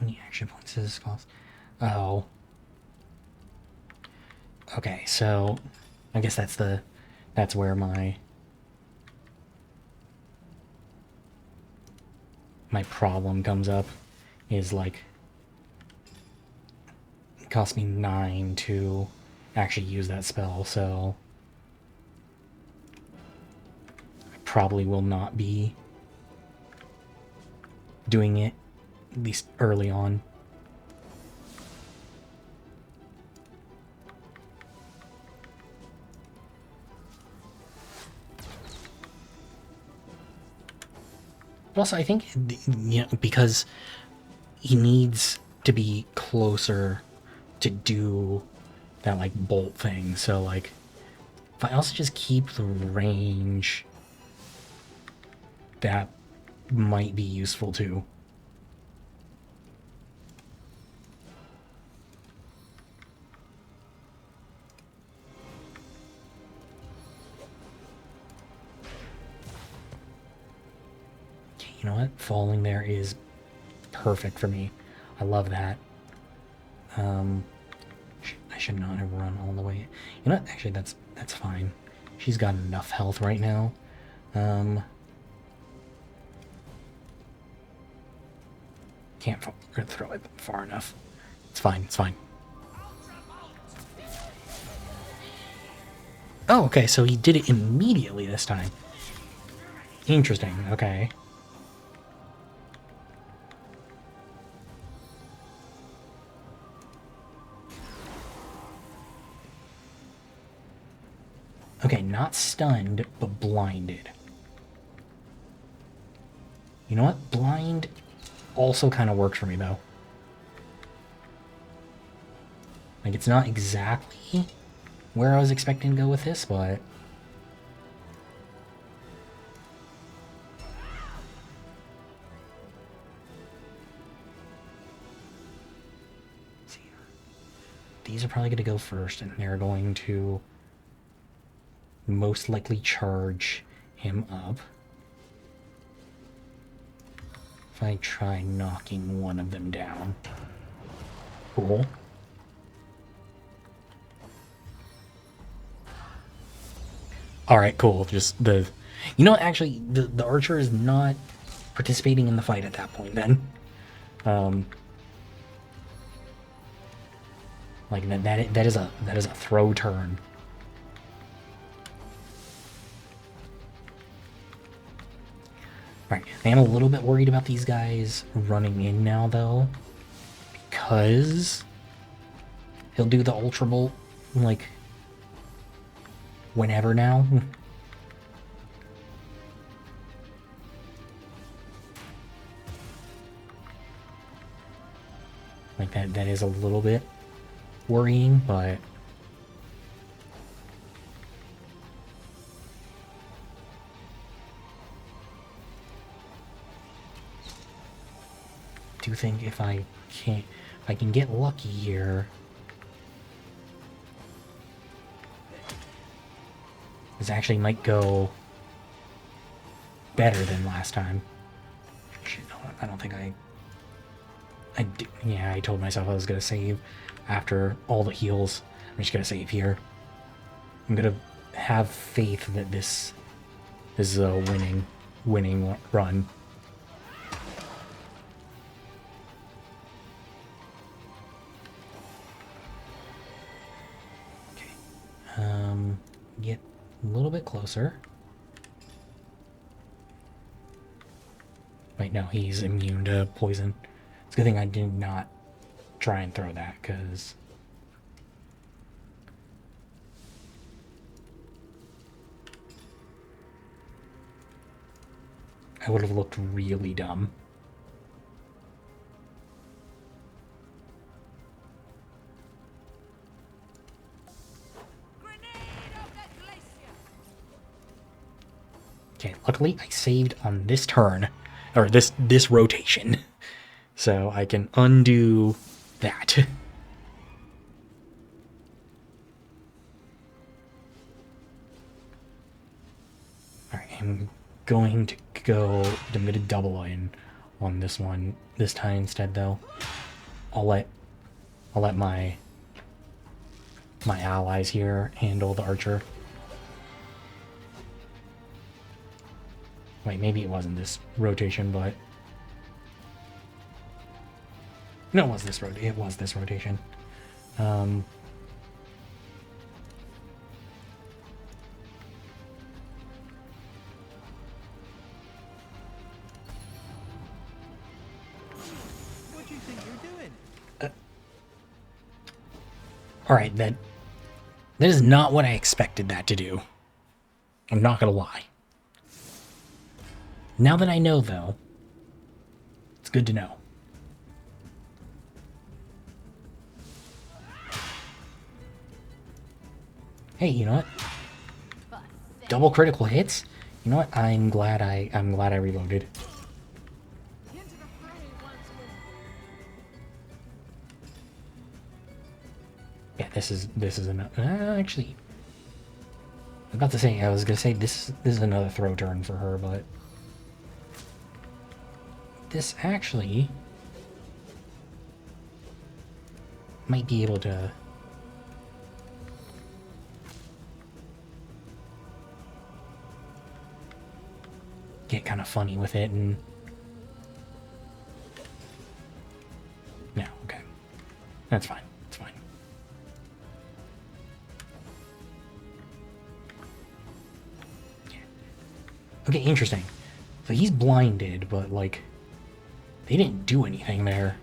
many action points does this cost? Oh. Okay, so I guess that's where my problem comes up, is like, it cost me 9 to actually use that spell, so I probably will not be doing it, at least early on. But also, I think, you know, because he needs to be closer to do that, like, bolt thing. So, like, if I also just keep the range, that might be useful too. You know what? Falling there is perfect for me. I love that. I should not have run all the way. You know what? Actually, that's fine. She's got enough health right now. Can't throw it far enough. It's fine. It's fine. Oh, okay. So he did it immediately this time. Interesting. Okay. Okay, not stunned, but blinded. You know what? Blind also kind of works for me, though. Like, it's not exactly where I was expecting to go with this, but... these are probably going to go first, and they're going to most likely charge him up. If I try knocking one of them down. Cool. Alright, cool. Just the... You know, actually, the archer is not participating in the fight at that point, then. Like, that is a throw turn. Right, I am a little bit worried about these guys running in now, though, because he'll do the Ultra Bolt, like, whenever now. Like, that is a little bit worrying, but... I do think if I can get lucky here, this actually might go better than last time. Shit, I don't think yeah, I told myself I was gonna save after all the heals. I'm just gonna save here. I'm gonna have faith that this is a winning run. Get a little bit closer. Wait, no, he's immune to poison. It's a good thing I did not try and throw that, because... I would have looked really dumb. Okay, luckily I saved on this turn, or this rotation, so I can undo that. Alright, I'm going to double in on this one this time instead, though. I'll let my allies here handle the archer. Wait, maybe it wasn't this rotation, but... No, it was this rotation. What do you think you're doing? Alright, that is not what I expected that to do. I'm not gonna lie. Now that I know, though, it's good to know. Hey, you know what? Double critical hits? You know what? I'm glad I reloaded. Into the fray once more. Yeah, this is enough. Actually, I was gonna say this is another throw turn for her, but this actually might be able to get kind of funny with it. And no, okay, that's fine. It's fine. Yeah. Okay, interesting. So he's blinded, but like they didn't do anything there.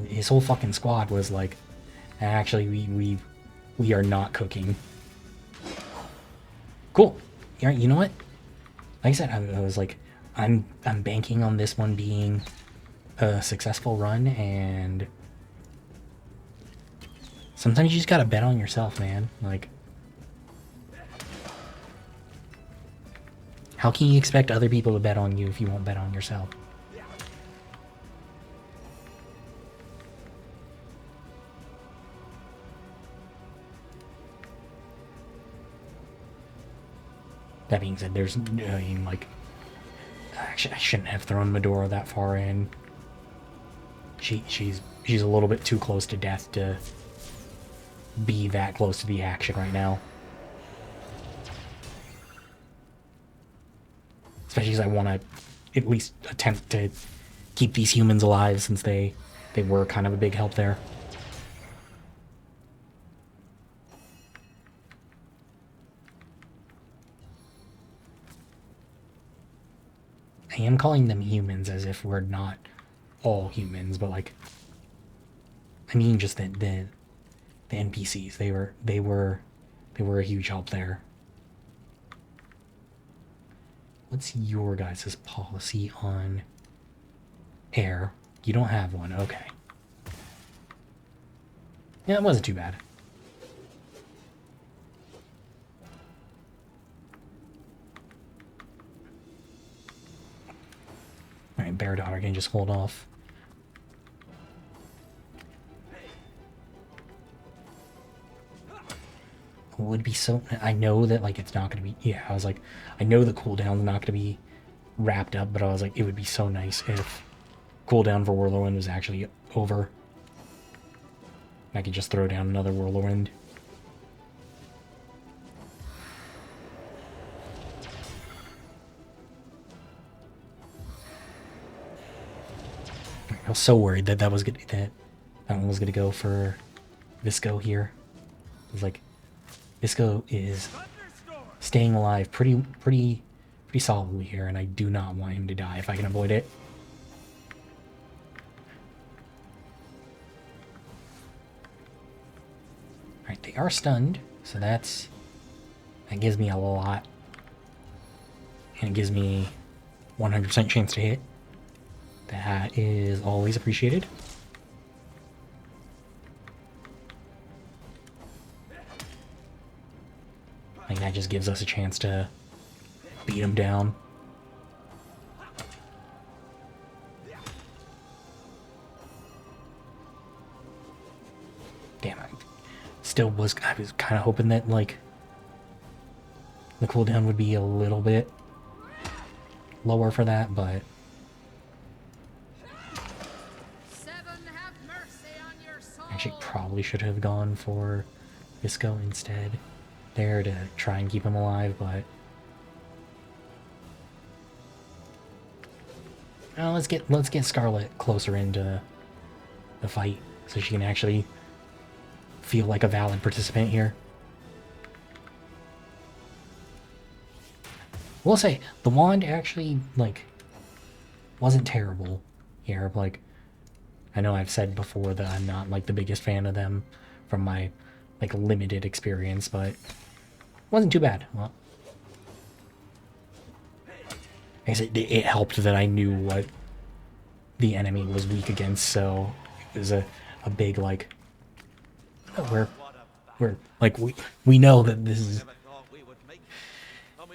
His whole fucking squad was like, actually, we are not cooking. Cool. Yeah, you know what? Like I said, I was like, I'm banking on this one being a successful run, and sometimes you just gotta bet on yourself, man. Like, how can you expect other people to bet on you if you won't bet on yourself? That being said, there's, I mean, like, actually, I shouldn't have thrown Medora that far in. She's a little bit too close to death to be that close to the action right now. Especially because I want to at least attempt to keep these humans alive, since they were kind of a big help there. I am calling them humans as if we're not all humans, but like, I mean, just the NPCs. They were a huge help there. What's your guys' policy on air? You don't have one, okay. Yeah, it wasn't too bad. Alright, Bear Daughter can just hold off. Would be so... I know that, like, it's not gonna be... Yeah, I was like, I know the cooldown's not gonna be wrapped up, but I was like, it would be so nice if cooldown for Whirlwind was actually over. I could just throw down another Whirlwind. I was so worried that that one was gonna go for Visco here. I was like, Visco is staying alive pretty solidly here, and I do not want him to die if I can avoid it. Alright, they are stunned, so that gives me a lot. And it gives me 100% chance to hit. That is always appreciated. I think that just gives us a chance to beat him down. Damn it. I was kind of hoping that, like, the cooldown would be a little bit lower for that, but... Actually, probably should have gone for Visco instead there to try and keep him alive, but... let's get Scarlet closer into the fight so she can actually feel like a valid participant here. We'll say the wand actually, like, wasn't terrible here. Like, I know I've said before that I'm not, like, the biggest fan of them from my, like, limited experience, but it wasn't too bad. Well, I guess it helped that I knew what the enemy was weak against, so it was a big, like, we're like, we know that this is... I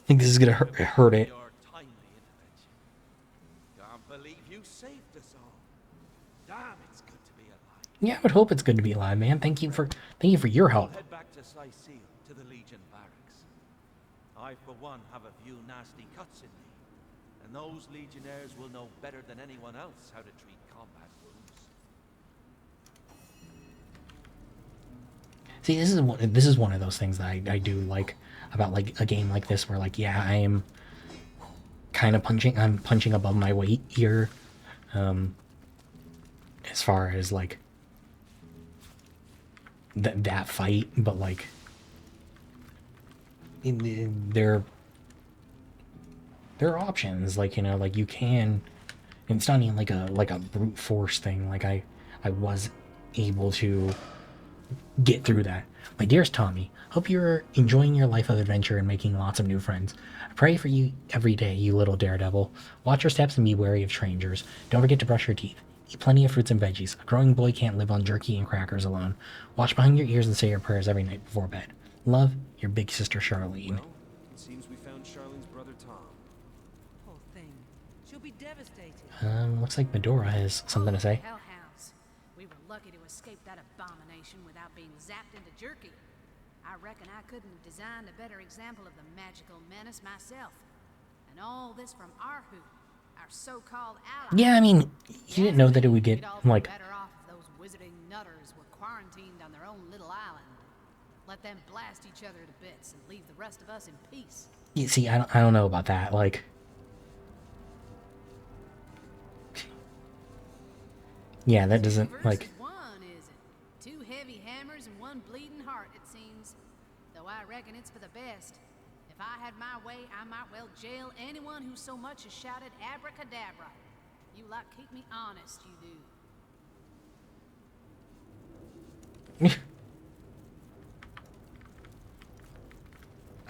think this is gonna hurt it. Yeah, I would hope it's good to be alive, man. Thank you for your help. Head back to Cyseal, to the Legion barracks. I, for one, have a few nasty cuts in me, and those Legionnaires will know better than anyone else how to treat combat wounds. See, this is one of those things that I do like about, like, a game like this, where, like, yeah, I am kind of I'm punching above my weight here, as far as, like, that fight, but, like, there are options, like, you know, like, you can, and it's not even like a brute force thing. Like, I was able to get through that. My dearest Tommy, hope you're enjoying your life of adventure and making lots of new friends. I pray for you every day, you little daredevil. Watch your steps and be wary of strangers. Don't forget to brush your teeth. Eat plenty of fruits and veggies. A growing boy can't live on jerky and crackers alone. Watch behind your ears and say your prayers every night before bed. Love, your big sister Charlene. Well, it seems we found Charlene's brother Tom. Poor thing. She'll be devastated. Looks like Medora has something to say. Hellhounds. We were lucky to escape that abomination without being zapped into jerky. I reckon I couldn't have designed a better example of the magical menace myself. And all this from our who, our so-called ally. Yeah, I mean, you didn't know that it would get, We'd all be like... better off if those wizarding nutters were quarantined on their own little island. Let them blast each other to bits and leave the rest of us in peace. You see, I don't know about that, like... Yeah, that doesn't, like... Versus one, is it? Two heavy hammers and one bleeding heart, it seems. Though I reckon it's for the best. If I had my way, I might well jail anyone who so much as shouted abracadabra. You like keep me honest, you do.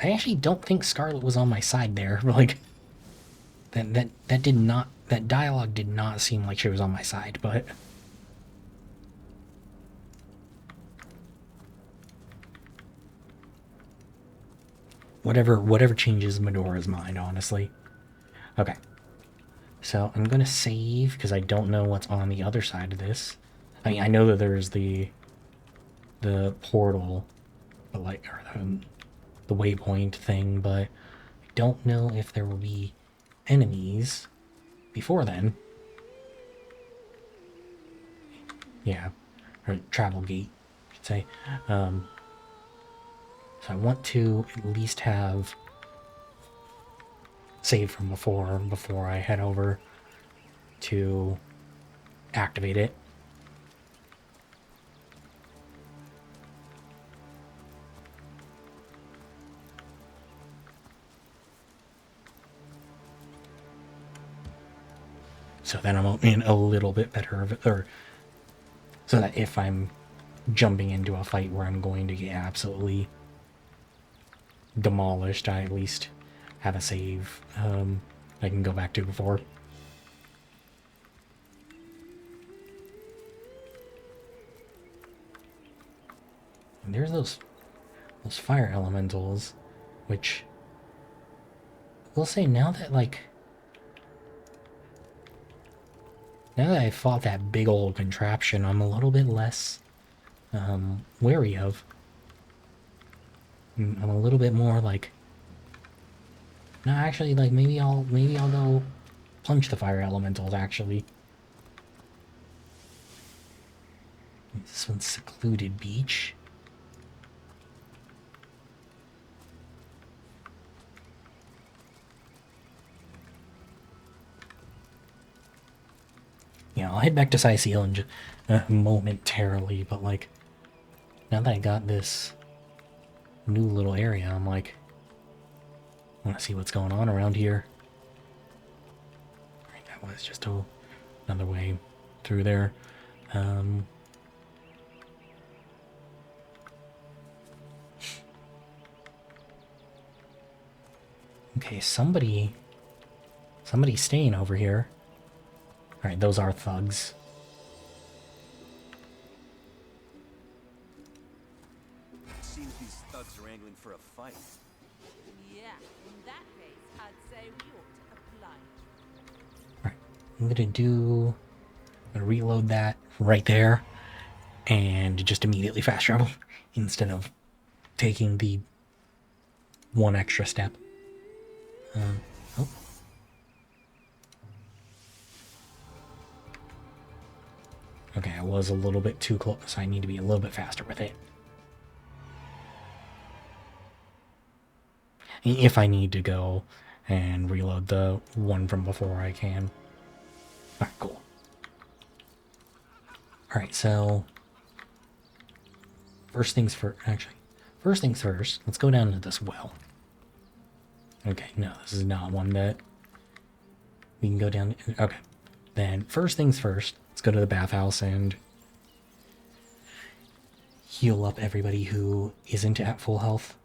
I actually don't think Scarlet was on my side there. Like, that did not... That dialogue did not seem like she was on my side, but... Whatever changes Medora's mind, honestly. Okay. So, I'm gonna save, because I don't know what's on the other side of this. I mean, I know that there's the portal, but like, or the waypoint thing, but I don't know if there will be enemies before then. Yeah. Or travel gate, I should say. So I want to at least have save from before I head over to activate it. So that I'm in a little bit better of it, or so that if I'm jumping into a fight where I'm going to get absolutely demolished, I at least have a save I can go back to before. And there's those fire elementals, which I will say now that I fought that big old contraption, I'm a little bit less wary of. I'm a little bit more like, no, actually, like maybe I'll go punch the fire elementals. Actually, this one's secluded beach. Yeah, I'll head back to Cyseal in just momentarily, but like, now that I got this new little area, I'm like, I want to see what's going on around here. Alright, that was just another way through there. Okay, somebody's staying over here. Alright, those are thugs. Seems these thugs are angling for a fight. Yeah, in that case, I'd say we ought to oblige. Alright, I'm gonna reload that right there and just immediately fast travel instead of taking the one extra step. Oh. Okay, I was a little bit too close, so I need to be a little bit faster with it. If I need to go and reload the one from before, I can. Alright, cool. Alright, so first things first, let's go down to this well. Okay, no, this is not one that we can go down. Okay, then first things first, let's go to the bathhouse and heal up everybody who isn't at full health.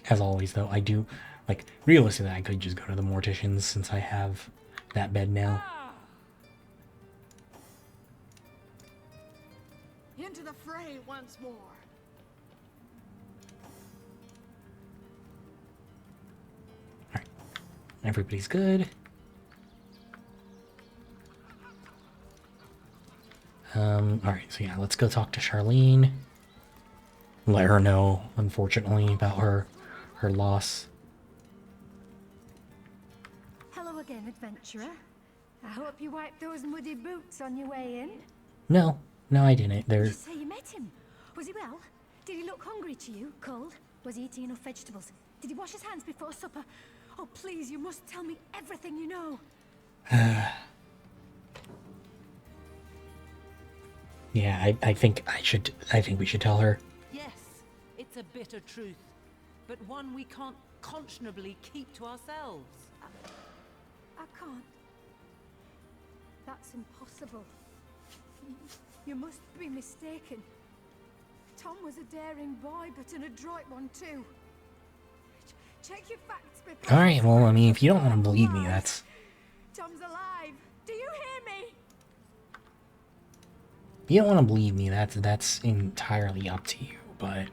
As always, though, I do, like, realistically, I could just go to the morticians since I have that bed now. Into the fray once more. Alright, everybody's good. Alright, so yeah, let's go talk to Charlene. Let her know, unfortunately, about her loss. Hello again, adventurer. I hope you wiped those muddy boots on your way in. No, I didn't. Did you say you met him? Was he well? Did he look hungry to you? Cold? Was he eating enough vegetables? Did he wash his hands before supper? Oh, please, you must tell me everything you know. Yeah, I think we should tell her. Yes, it's a bitter truth, but one we can't conscionably keep to ourselves. I can't. That's impossible. You must be mistaken. Tom was a daring boy, but an adroit one too. Check your facts before... Alright, well, I mean, if you don't want to believe me, that's... Tom's alive. Do you hear me? If you don't want to believe me, that's entirely up to you, but...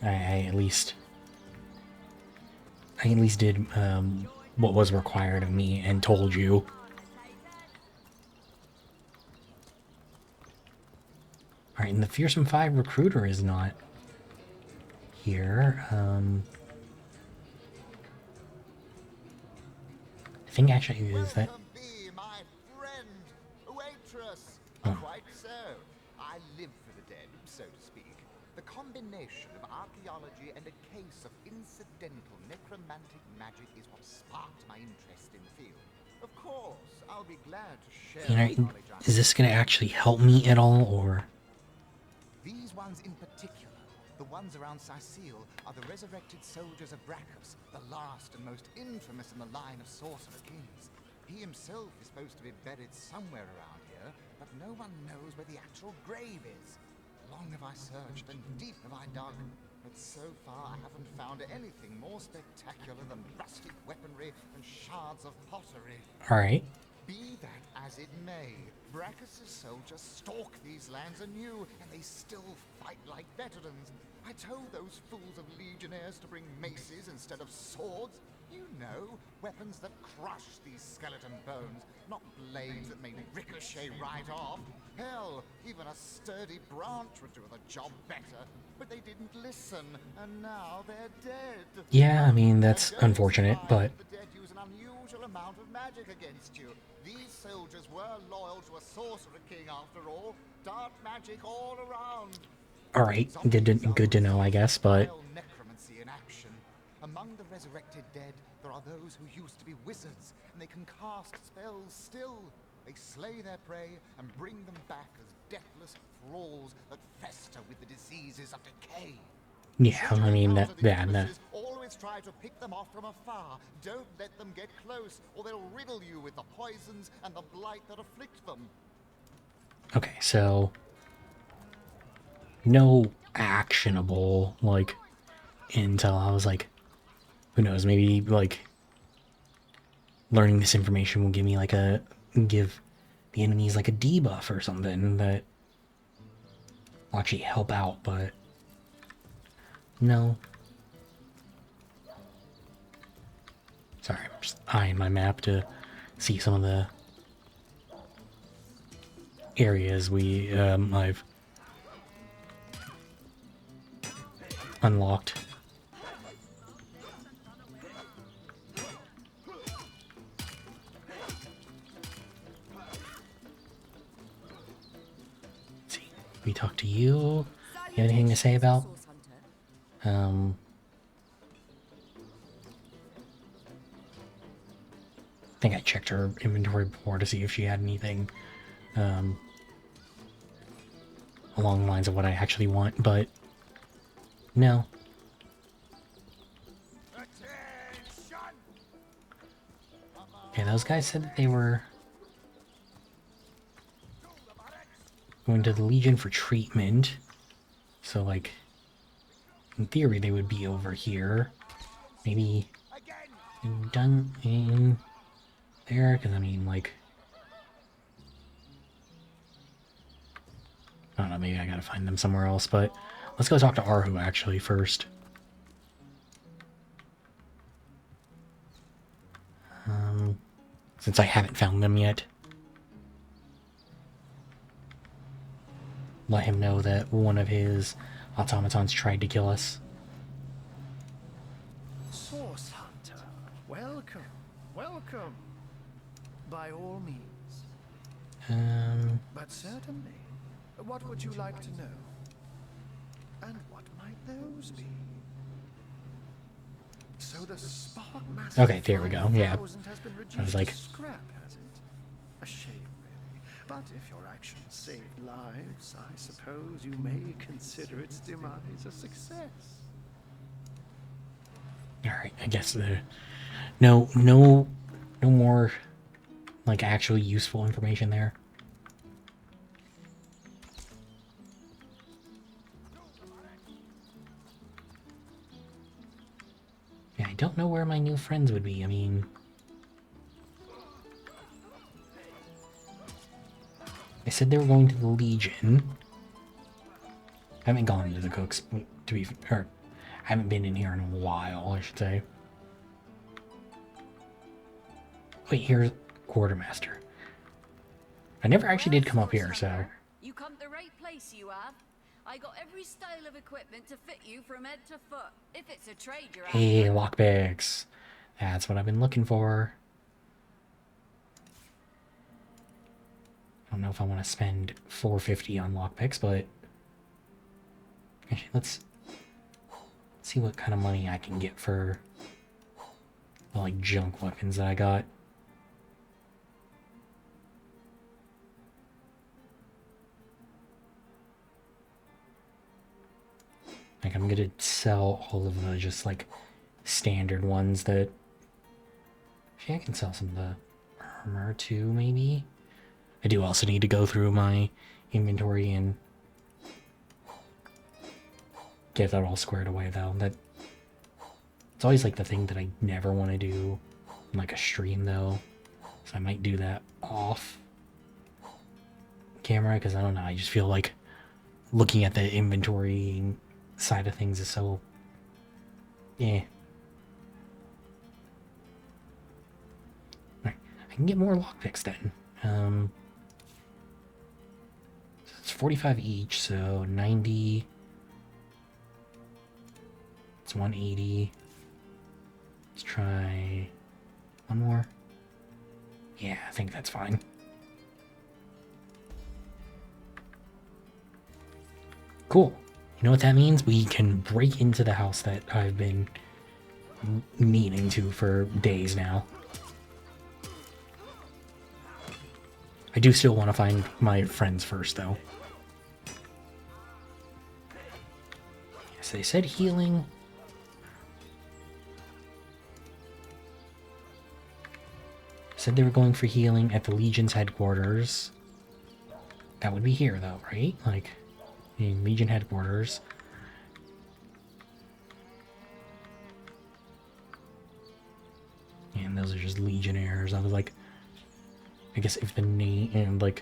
I at least did what was required of me and told you. Alright, and the Fearsome 5 recruiter is not here. I think actually is that... Welcome be, my friend, waitress. Oh. Quite so. I live for the dead, so to speak. The combination of archaeology and a case of incidental necromantic magic is what sparked my interest in the field. Of course, I'll be glad to share You know, the knowledge I is this going to actually help me at all, or... These ones in particular, the ones around Cyseal, are the resurrected soldiers of Brachus, the last and most infamous in the line of sorcerer kings. He himself is supposed to be buried somewhere around here, but no one knows where the actual grave is. Long have I searched and deep have I dug, but so far I haven't found anything more spectacular than rusty weaponry and shards of pottery. Alright. Be that as it may, Brachus' soldiers stalk these lands anew, and they still fight like veterans. I told those fools of legionnaires to bring maces instead of swords. You know, weapons that crush these skeleton bones, not blades that may ricochet right off. Hell, even a sturdy branch would do the job better. But they didn't listen, and now they're dead. Yeah, I mean, that's And don't unfortunate, surprise but... the dead use an unusual amount of magic against you. These soldiers were loyal to a sorcerer king after all. Dark magic all around. Alright, good to know, I guess, but... Vile necromancy in action. Among the resurrected dead, there are those who used to be wizards, and they can cast spells still. They slay their prey and bring them back as deathless thralls that fester with the diseases of decay. Yeah, I mean, that... Always try to pick them off from afar. Don't let them get close, or they'll riddle you with the poisons and the blight that afflict them. Okay, so... No actionable, like, intel. I was like, who knows, maybe, like, learning this information will give me, like, give the enemies, like, a debuff or something that will actually help out, but... No. Sorry, I'm just eyeing my map to see some of the areas I've unlocked. Let's see. We talk to you. You have anything to say about? I think I checked her inventory before to see if she had anything along the lines of what I actually want, but no. Okay, those guys said that they were going to the Legion for treatment, so like in theory they would be over here, maybe done in there, because I mean, like, I don't know, maybe I gotta find them somewhere else, but let's go talk to Arhu actually first. since I haven't found them yet. Let him know that one of his automatons tried to kill us. Source Hunter, welcome, welcome. By all means. But certainly, what would you like to know? And what might those be? So the spark mass. Okay, there we go. Yeah. Has been reduced I was like, to scrap, has it? A shame, really. But if your actions saved lives, I suppose you may consider its demise a success. alright, I guess no more, like, actually useful information there. Yeah, I don't know where my new friends would be. I mean, they said they were going to the Legion. I haven't gone to the Cooks, to be or I haven't been in here in a while, I should say. Wait, here's Quartermaster. I never actually did come up here, so. You come to the right place, you have. I got every style of equipment to fit you from head to foot. If it's a trade you're after. Hey, lockpicks. That's what I've been looking for. I don't know if I want to spend $4.50 on lockpicks, but actually, let's see what kind of money I can get for the, like, junk weapons that I got. Like, I'm gonna sell all of the just, like, standard ones that... Actually, I can sell some of the armor, too, maybe? I do also need to go through my inventory and get that all squared away, though. It's always, like, the thing that I never want to do in, like, a stream, though. So I might do that off camera, because I don't know, I just feel like looking at the inventory side of things is so... yeah. Alright, I can get more lockpicks then. It's 45 each, so 90. It's 180. Let's try one more. Yeah, I think that's fine. Cool. You know what that means? We can break into the house that I've been meaning to for days now. I do still want to find my friends first, though. Yes, they said healing. Said they were going for healing at the Legion's headquarters. That would be here, though, right? Like, in Legion headquarters. And those are just Legionnaires. I was like, I guess if the name, and like,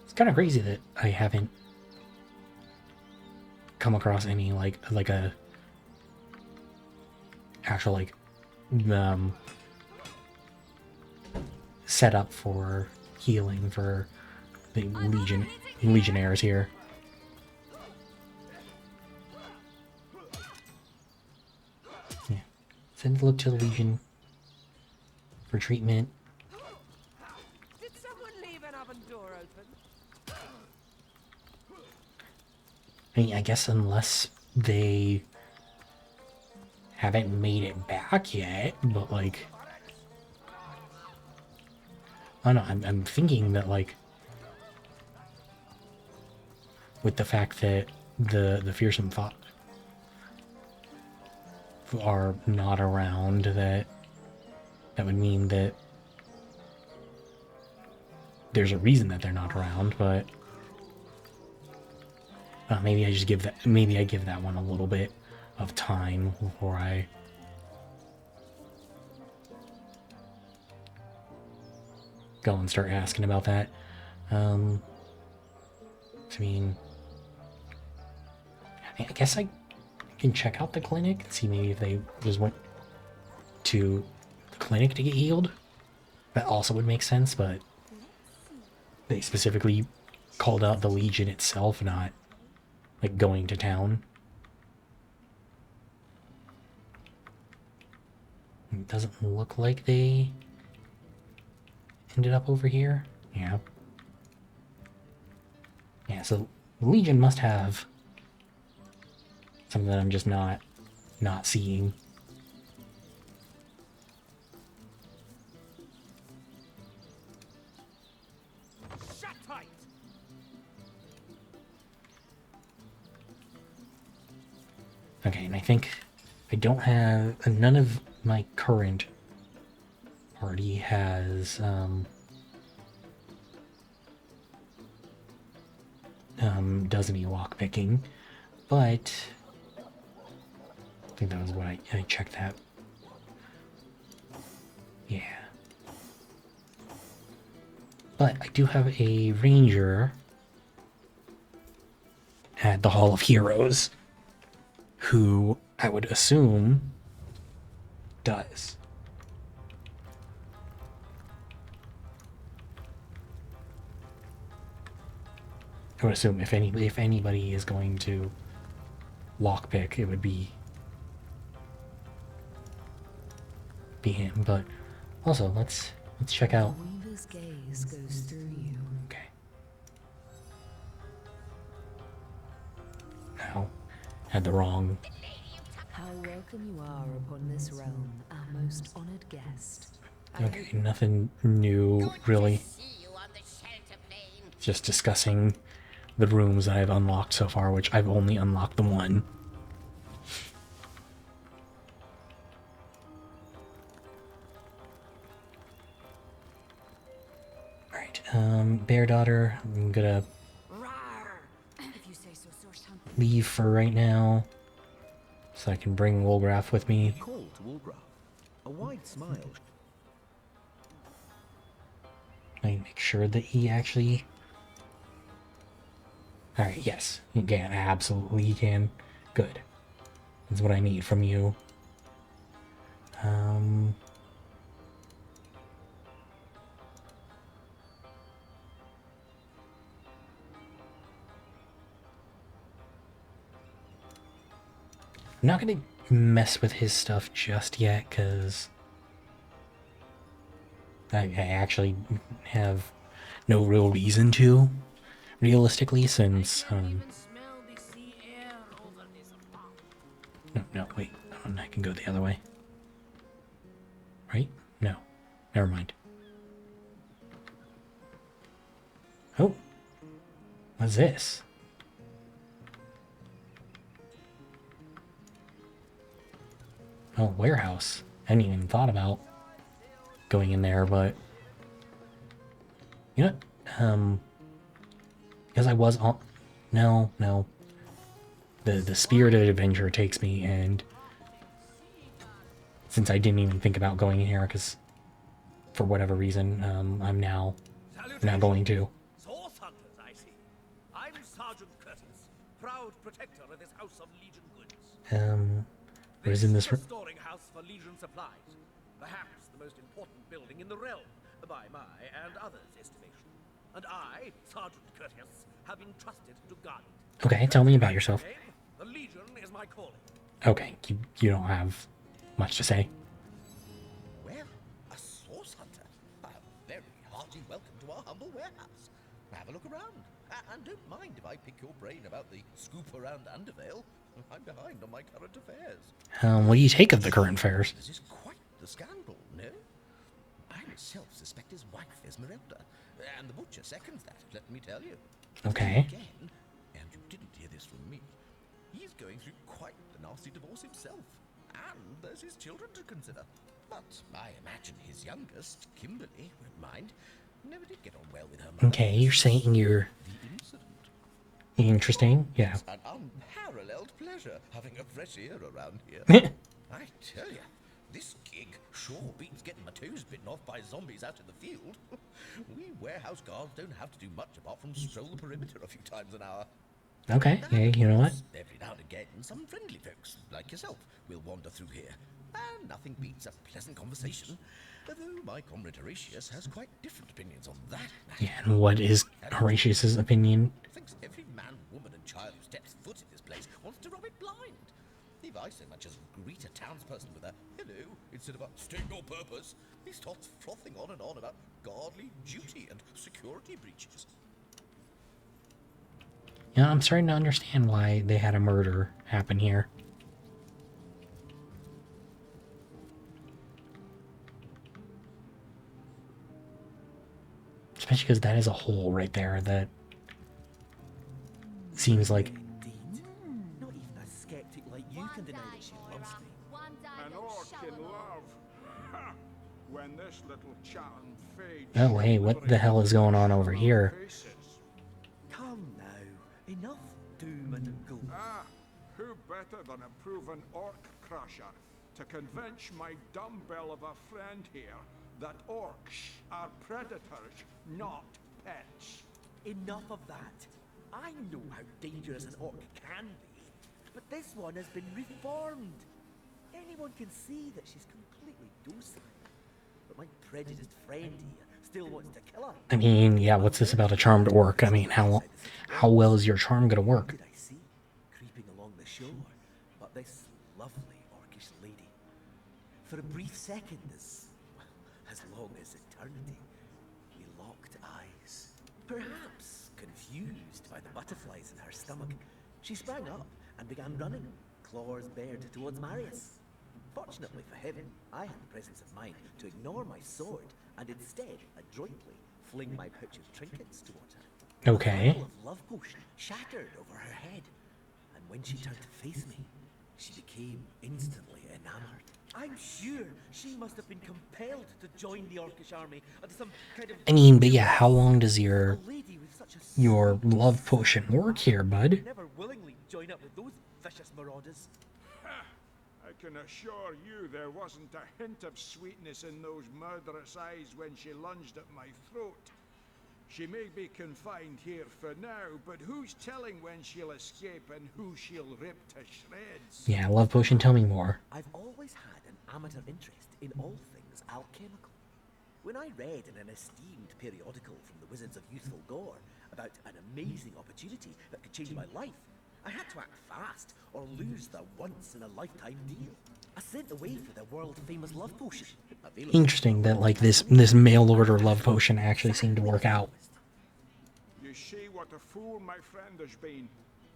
it's kind of crazy that I haven't come across any like a actual like setup for healing for the Legionnaires here. Yeah, send to look to the Legion for treatment. Did someone leave an oven door open? I mean, I guess unless they haven't made it back yet, but like, I don't know, I'm thinking that like, with the fact that the fearsome thought are not around, that would mean that there's a reason that they're not around, but maybe I just give that, maybe I give that one a little bit of time before I go and start asking about that. I mean, I guess I can check out the clinic and see maybe if they just went to the clinic to get healed. That also would make sense, but they specifically called out the Legion itself, not like going to town. It doesn't look like they ended up over here. Yeah. Yeah, so the Legion must have something that I'm just not seeing. Shut tight! Okay, and I think I don't have... none of my current party has does any lockpicking, but I think that was what I checked that. Yeah. But I do have a ranger at the Hall of Heroes who I would assume does. I would assume if anybody is going to lockpick, it would be him. But also, let's check out. Weaver's gaze goes through you. Okay. Now, had the wrong. How welcome you are upon this realm, our most honored guest. Okay, nothing new really. Just discussing the rooms that I've unlocked so far, which I've only unlocked the one. Alright, Bear Daughter, I'm gonna If you say so, Source Hunter. leave for right now, so I can bring Wolgraff with me. Call to Wolgraff. A wide smile. I make sure that he actually... Alright, yes, he can, absolutely he can. Good. That's what I need from you. I'm not gonna mess with his stuff just yet, because I actually have no real reason to, realistically, since, no, wait, I can go the other way. Right? No. Never mind. Oh. What's this? Oh, warehouse. I hadn't even thought about going in there, but... You know what? Because I was on... No. The spirit of adventure takes me, and... Since I didn't even think about going in here, because... For whatever reason, I'm now going to. Source hunters, I see. I'm Sergeant Curtis, proud protector of this House of Legion goods. What is in this room? Storing house for Legion supplies. Perhaps the most important building in the realm, by my and others' estimation. And I, Sergeant Curtis, have been trusted to guard it. Okay, tell me about yourself. The Legion is my calling. Okay, you don't have much to say. Well, a source hunter. A very hearty welcome to our humble warehouse. Have a look around. And don't mind if I pick your brain about the scoop around Undervale. I'm behind on my current affairs. What do you take of the current affairs? This is quite the scandal, no? I myself suspect his wife is Esmeralda, and the butcher seconds that, let me tell you. Okay. Again, and you didn't hear this from me, he's going through quite the nasty divorce himself, and there's his children to consider. But I imagine his youngest, Kimberly, won't mind. Never did get on well with her mother. Okay, you're saying you're... Interesting, yeah. It's an unparalleled pleasure having a fresh ear around here. I tell you, this gig sure beats getting my toes bitten off by zombies out in the field. We warehouse guards don't have to do much apart from stroll the perimeter a few times an hour. Okay, yeah, you know what? Every now and again, some friendly folks, like yourself, will wander through here. And nothing beats a pleasant conversation, though my comrade Horatius has quite different opinions on that matter. Yeah, and what is Horatius's opinion? Thinks every man, woman, and child who steps foot in this place wants to rob it blind. If I so much as greet a townsperson with a hello instead of a state your purpose, he starts frothing on and on about godly duty and security breaches. Yeah, I'm starting to understand why they had a murder happen here. Especially because that is a hole right there that seems like... Indeed. Not even a skeptic like you can deny that she loves me. An orc in love. Ha! When this little Chatham fade. Oh, hey, what the hell is going on over here? Come now. Enough doom and gloom. Ah, who better than a proven orc crusher to convince my dumbbell of a friend here that orcs are predators, not pets? Enough of that. I know how dangerous an orc can be, but this one has been reformed. Anyone can see that she's completely docile. But my prejudiced friend here still wants to kill her. I mean, yeah, what's this about a charmed orc? I mean, how well is your charm gonna work? Did I see creeping along the shore? But this lovely orcish lady. For a brief second, as long as eternity, we locked eyes. Perhaps confused by the butterflies in her stomach, she sprang up and began running, claws bared towards Marius. Fortunately for him, I had the presence of mind to ignore my sword and instead adroitly fling my pouch of trinkets towards her. Okay. A bottle of love potion shattered over her head, and when she turned to face me, she became instantly enamored. I'm sure she must have been compelled to join the Orcish army under some kind of... I mean, but yeah, how long does your A lady with such a love potion work here, bud? never willingly join up with those vicious marauders. I can assure you there wasn't a hint of sweetness in those murderous eyes when she lunged at my throat. She may be confined here for now, but who's telling when she'll escape and who she'll rip to shreds? Yeah, love potion, tell me more. I've always had an amateur interest in all things alchemical. When I read in an esteemed periodical from the Wizards of Youthful Gore about an amazing opportunity that could change my life, I had to act fast or lose the once-in-a-lifetime deal. I sent away for the world-famous love potion. Available. Interesting that, like, this mail order love potion actually seemed to work out. You see what a fool my friend has been,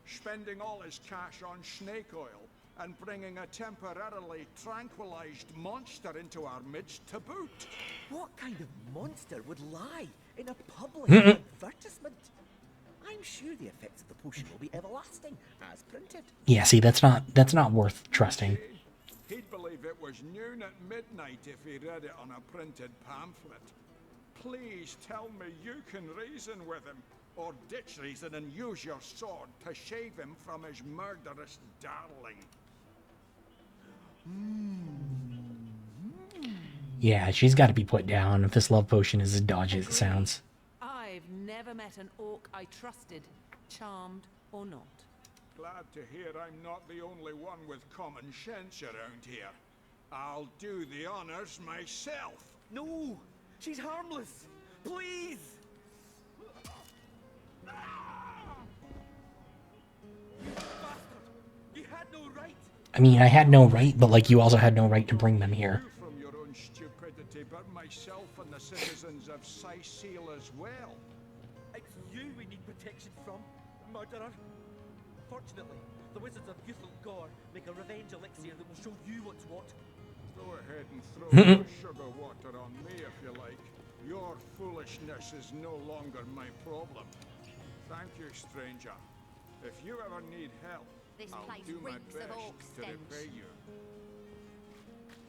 spending all his cash on snake oil and bringing a temporarily tranquilized monster into our midst to boot. What kind of monster would lie in a public advertisement? I'm sure the effects of the potion will be everlasting, as printed. Yeah, see, that's not worth trusting. He'd believe it was noon at midnight if he read it on a printed pamphlet. Please tell me you can reason with him, or ditch reason and use your sword to save him from his murderous darling. Yeah, she's got to be put down if this love potion is as dodgy as it sounds. I've never met an orc I trusted, charmed or not. Glad to hear I'm not the only one with common sense around here. I'll do the honors myself. No! She's harmless! Please! You bastard! You had no right! I mean, I had no right, but, like, you also had no right to bring them here. You from your own stupidity, but myself and the citizens of Cyseal as well. It's you we need protection from, murderer. Fortunately, the Wizards of Youthful Gore make a revenge elixir that will show you what's what. Go ahead and throw your sugar water on me if you like. Your foolishness is no longer my problem. Thank you, stranger. If you ever need help, This I'll place do my reeks of best orc to stench. repay you.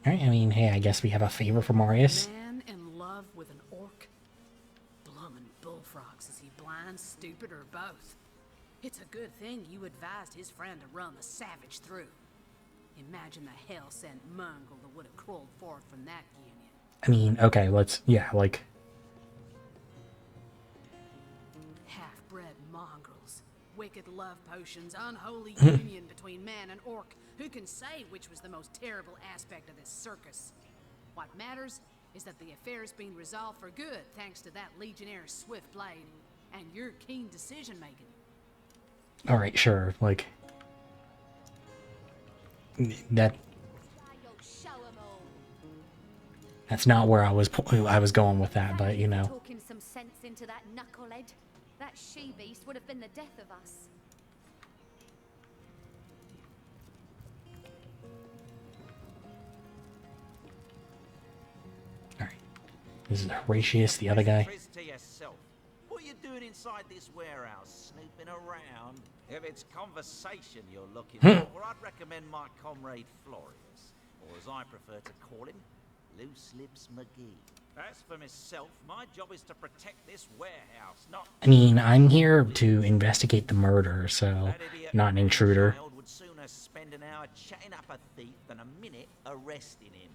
Alright, I mean, hey, I guess we have a favor for Marius. Man in love with an orc? Blummin' bullfrogs, is he blind, stupid, or both? It's a good thing you advised his friend to run the savage through. Imagine the hell-sent mongrel that would have crawled forth from that union. I mean, okay, let's, yeah, like... Half-bred mongrels. wicked love potions, unholy union between man and orc. Who can say which was the most terrible aspect of this circus? What matters is that the affair's been resolved for good thanks to that Legionnaire's swift blade and your keen decision-making. Alright, sure, like... That... That's not where I was going with that, but, you know. Talking some sense into that knucklehead. That she-beast would have been the death of us. Alright. This is Horatius, the other guy. To yourself. What are you doing inside this warehouse? Snooping around? If it's conversation you're looking for, I'd recommend my comrade Florius, or as I prefer to call him, Loose Lips McGee. As for myself, my job is to protect this warehouse, not... I mean, I'm here to investigate the murder, so not an intruder. Would sooner spend an hour chatting up a thief than a minute arresting him.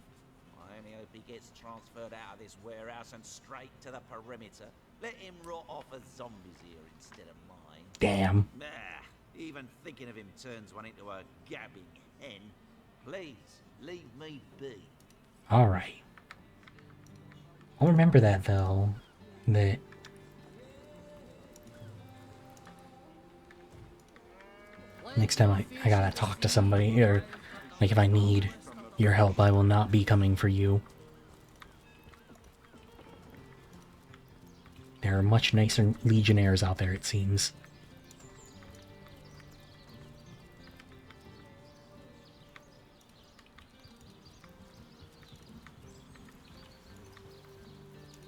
I only hope he gets transferred out of this warehouse and straight to the perimeter. Let him rot off as zombies here instead of mine. Damn. Even thinking of him turns one into a gabbing hen. Please, leave me be. Alright. I'll remember that, though. That... Next time I gotta talk to somebody, or, like, if I need your help, I will not be coming for you. There are much nicer legionnaires out there, it seems.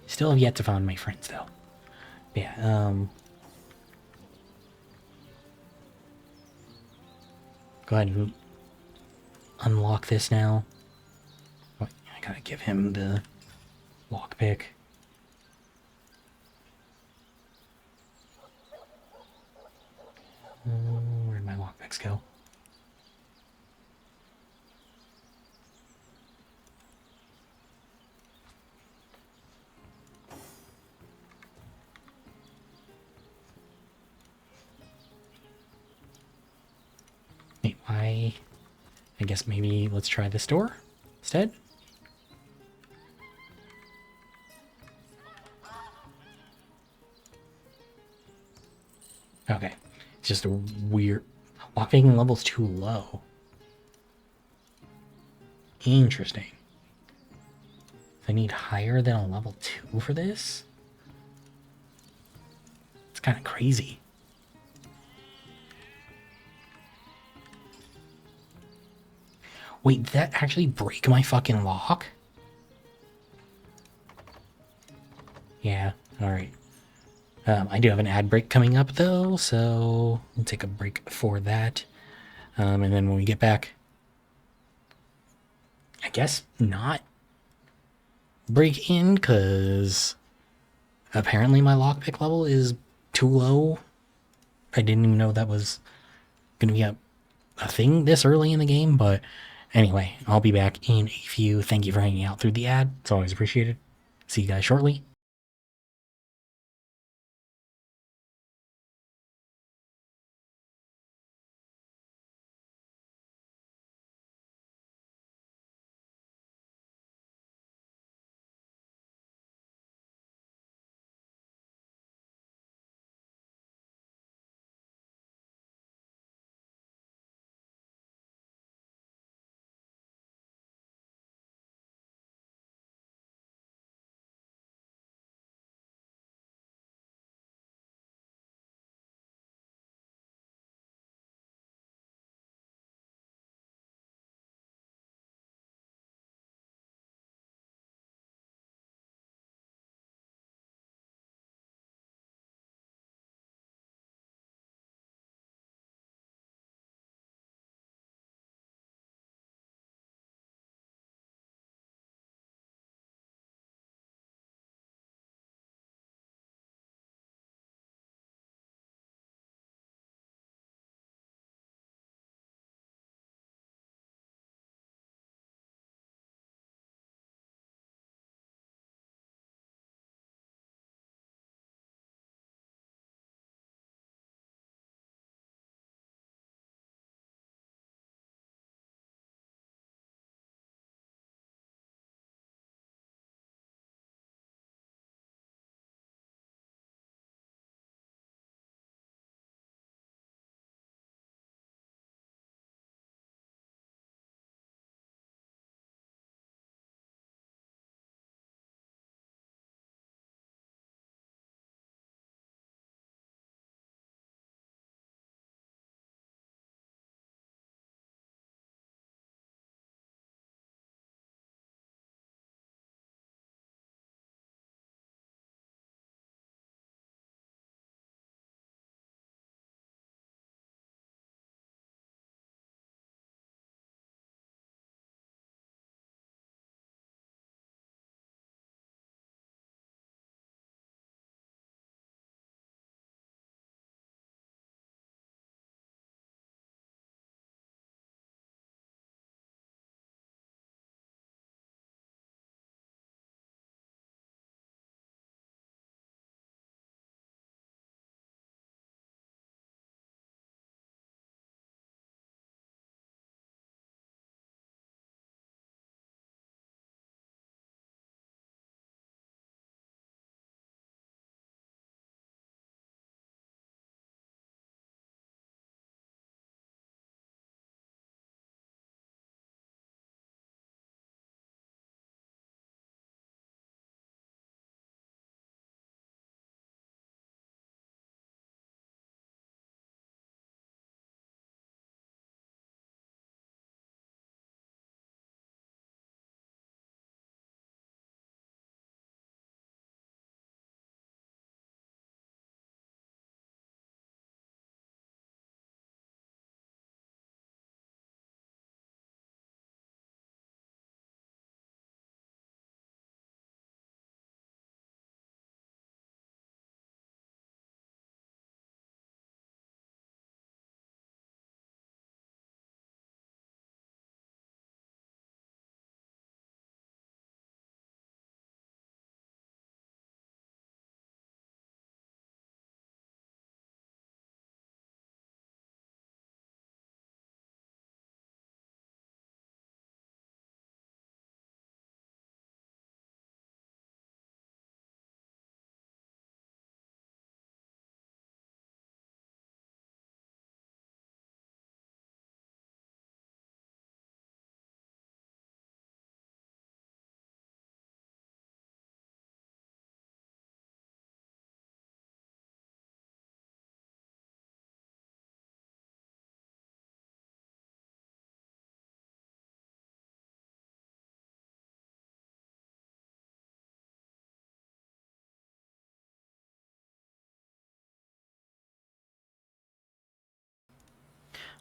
Still have yet to find my friends, though. Yeah, go ahead and unlock this now. Oh, I gotta give him the lockpick. Where'd my lockpicks go? Wait, why? I guess maybe let's try this door instead. Okay, it's just a weird... Lockpicking level's too low. Interesting. I need higher than a level 2 for this? It's kind of crazy. Wait, did that actually break my fucking lock? Yeah, alright. I do have an ad break coming up, though, so we'll take a break for that. And then when we get back, I guess not break in, because apparently my lockpick level is too low. I didn't even know that was going to be a thing this early in the game, but anyway, I'll be back in a few. Thank you for hanging out through the ad. It's always appreciated. See you guys shortly.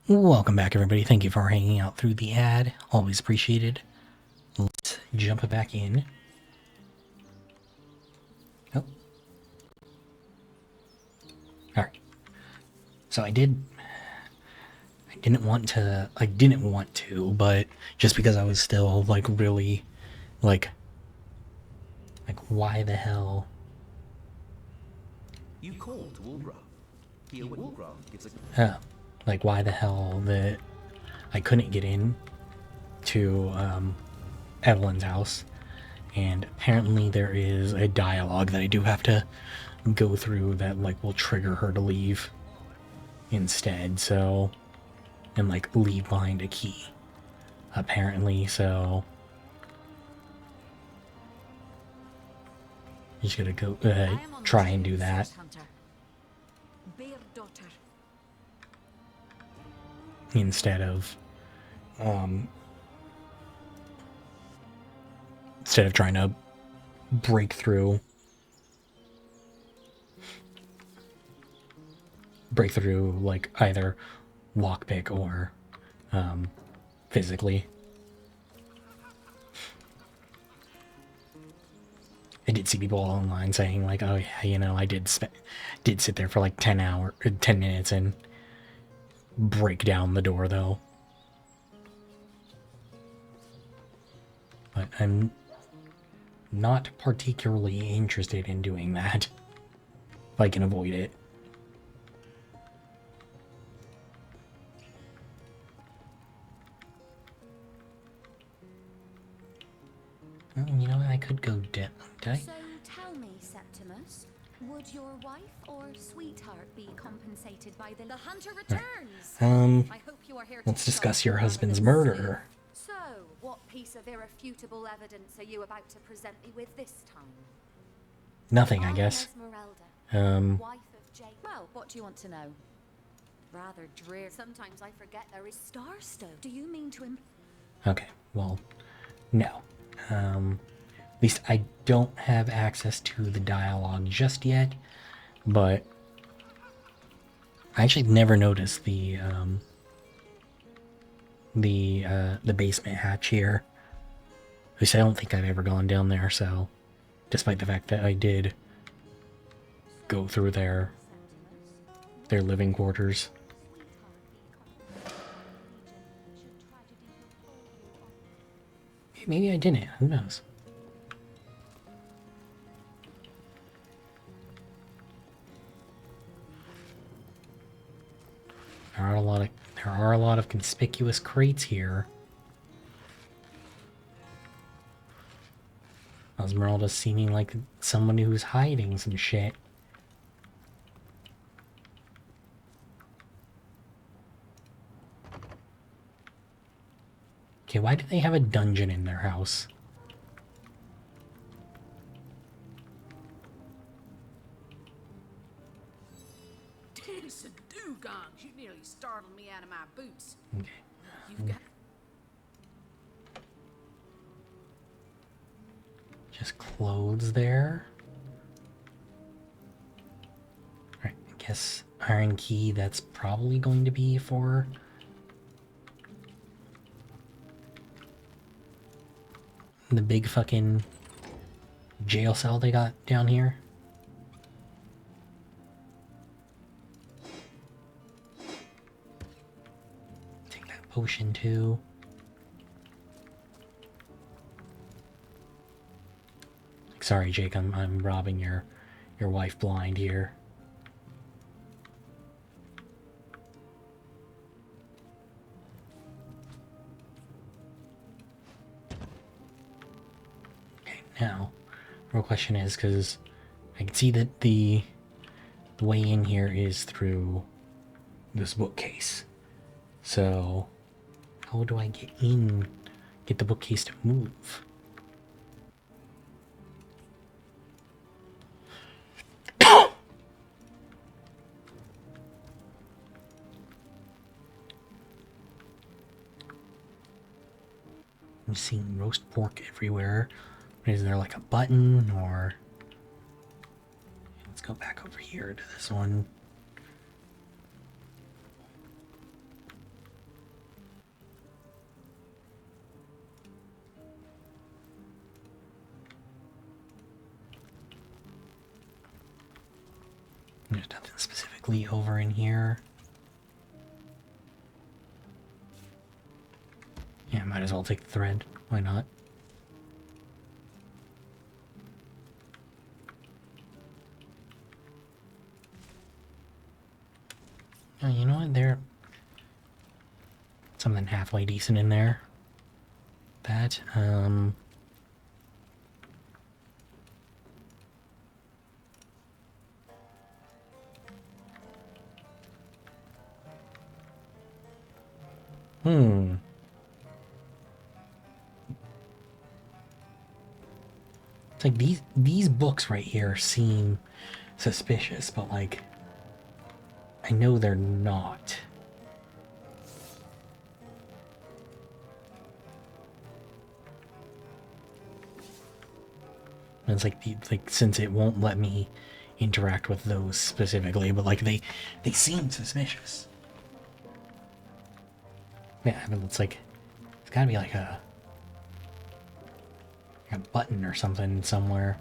Welcome back, everybody. Thank you for hanging out through the ad. Always appreciated. Let's jump back in. Oh. Alright. So I didn't want to, but just because I was still, like, really, like, why the hell? You call to Ulgra. Here when Ulgra gives a... Oh. Like, why the hell that I couldn't get in to, Evelyn's house. And apparently there is a dialogue that I do have to go through that, like, will trigger her to leave instead, so... And, like, leave behind a key. Apparently, so... Just gonna go, try and do that. Instead of trying to break through like either lockpick or physically. I did see people online saying like, oh yeah, you know, I did sit there for like 10 minutes and break down the door though. But I'm not particularly interested in doing that if I can avoid it. Well, you know, I could go down. Did I? So tell me, Septimus, would your wife or sweetheart be compensated by the hunter returns? I hope you are here to Let's discuss stop your rather husband's than murder. save. So, what piece of irrefutable evidence are you about to present me with this time? Nothing, I guess. Esmeralda, wife of Jake. Well, what do you want to know? Rather drear. Sometimes I forget there is Starstone. Do you mean to Okay, well, no. At least I don't have access to the dialogue just yet, but I actually never noticed the basement hatch here. At least I don't think I've ever gone down there, so despite the fact that I did go through their living quarters. Maybe I didn't, who knows? There are a lot of conspicuous crates here. Esmeralda's seeming like somebody who's hiding some shit. Okay, why do they have a dungeon in their house? Dance and dugongs, you nearly startled me out of my boots. Okay. You've got... Just clothes there. Alright, I guess iron key, that's probably going to be for... the big fucking jail cell they got down here. Take that potion too. Sorry, Jake, I'm robbing your wife blind here. Now, real question is, because I can see that the way in here is through this bookcase. So, how do I get the bookcase to move? I'm seeing roast pork everywhere. Is there like a button or... Let's go back over here to this one. briefly over in here. Yeah, might as well take the thread. Why not? Oh, you know what? There... something halfway decent in there. That, It's like these books right here seem suspicious, but like I know they're not. And it's like since it won't let me interact with those specifically, but like they seem suspicious. Yeah, but it's like it's gotta be like a button or something somewhere.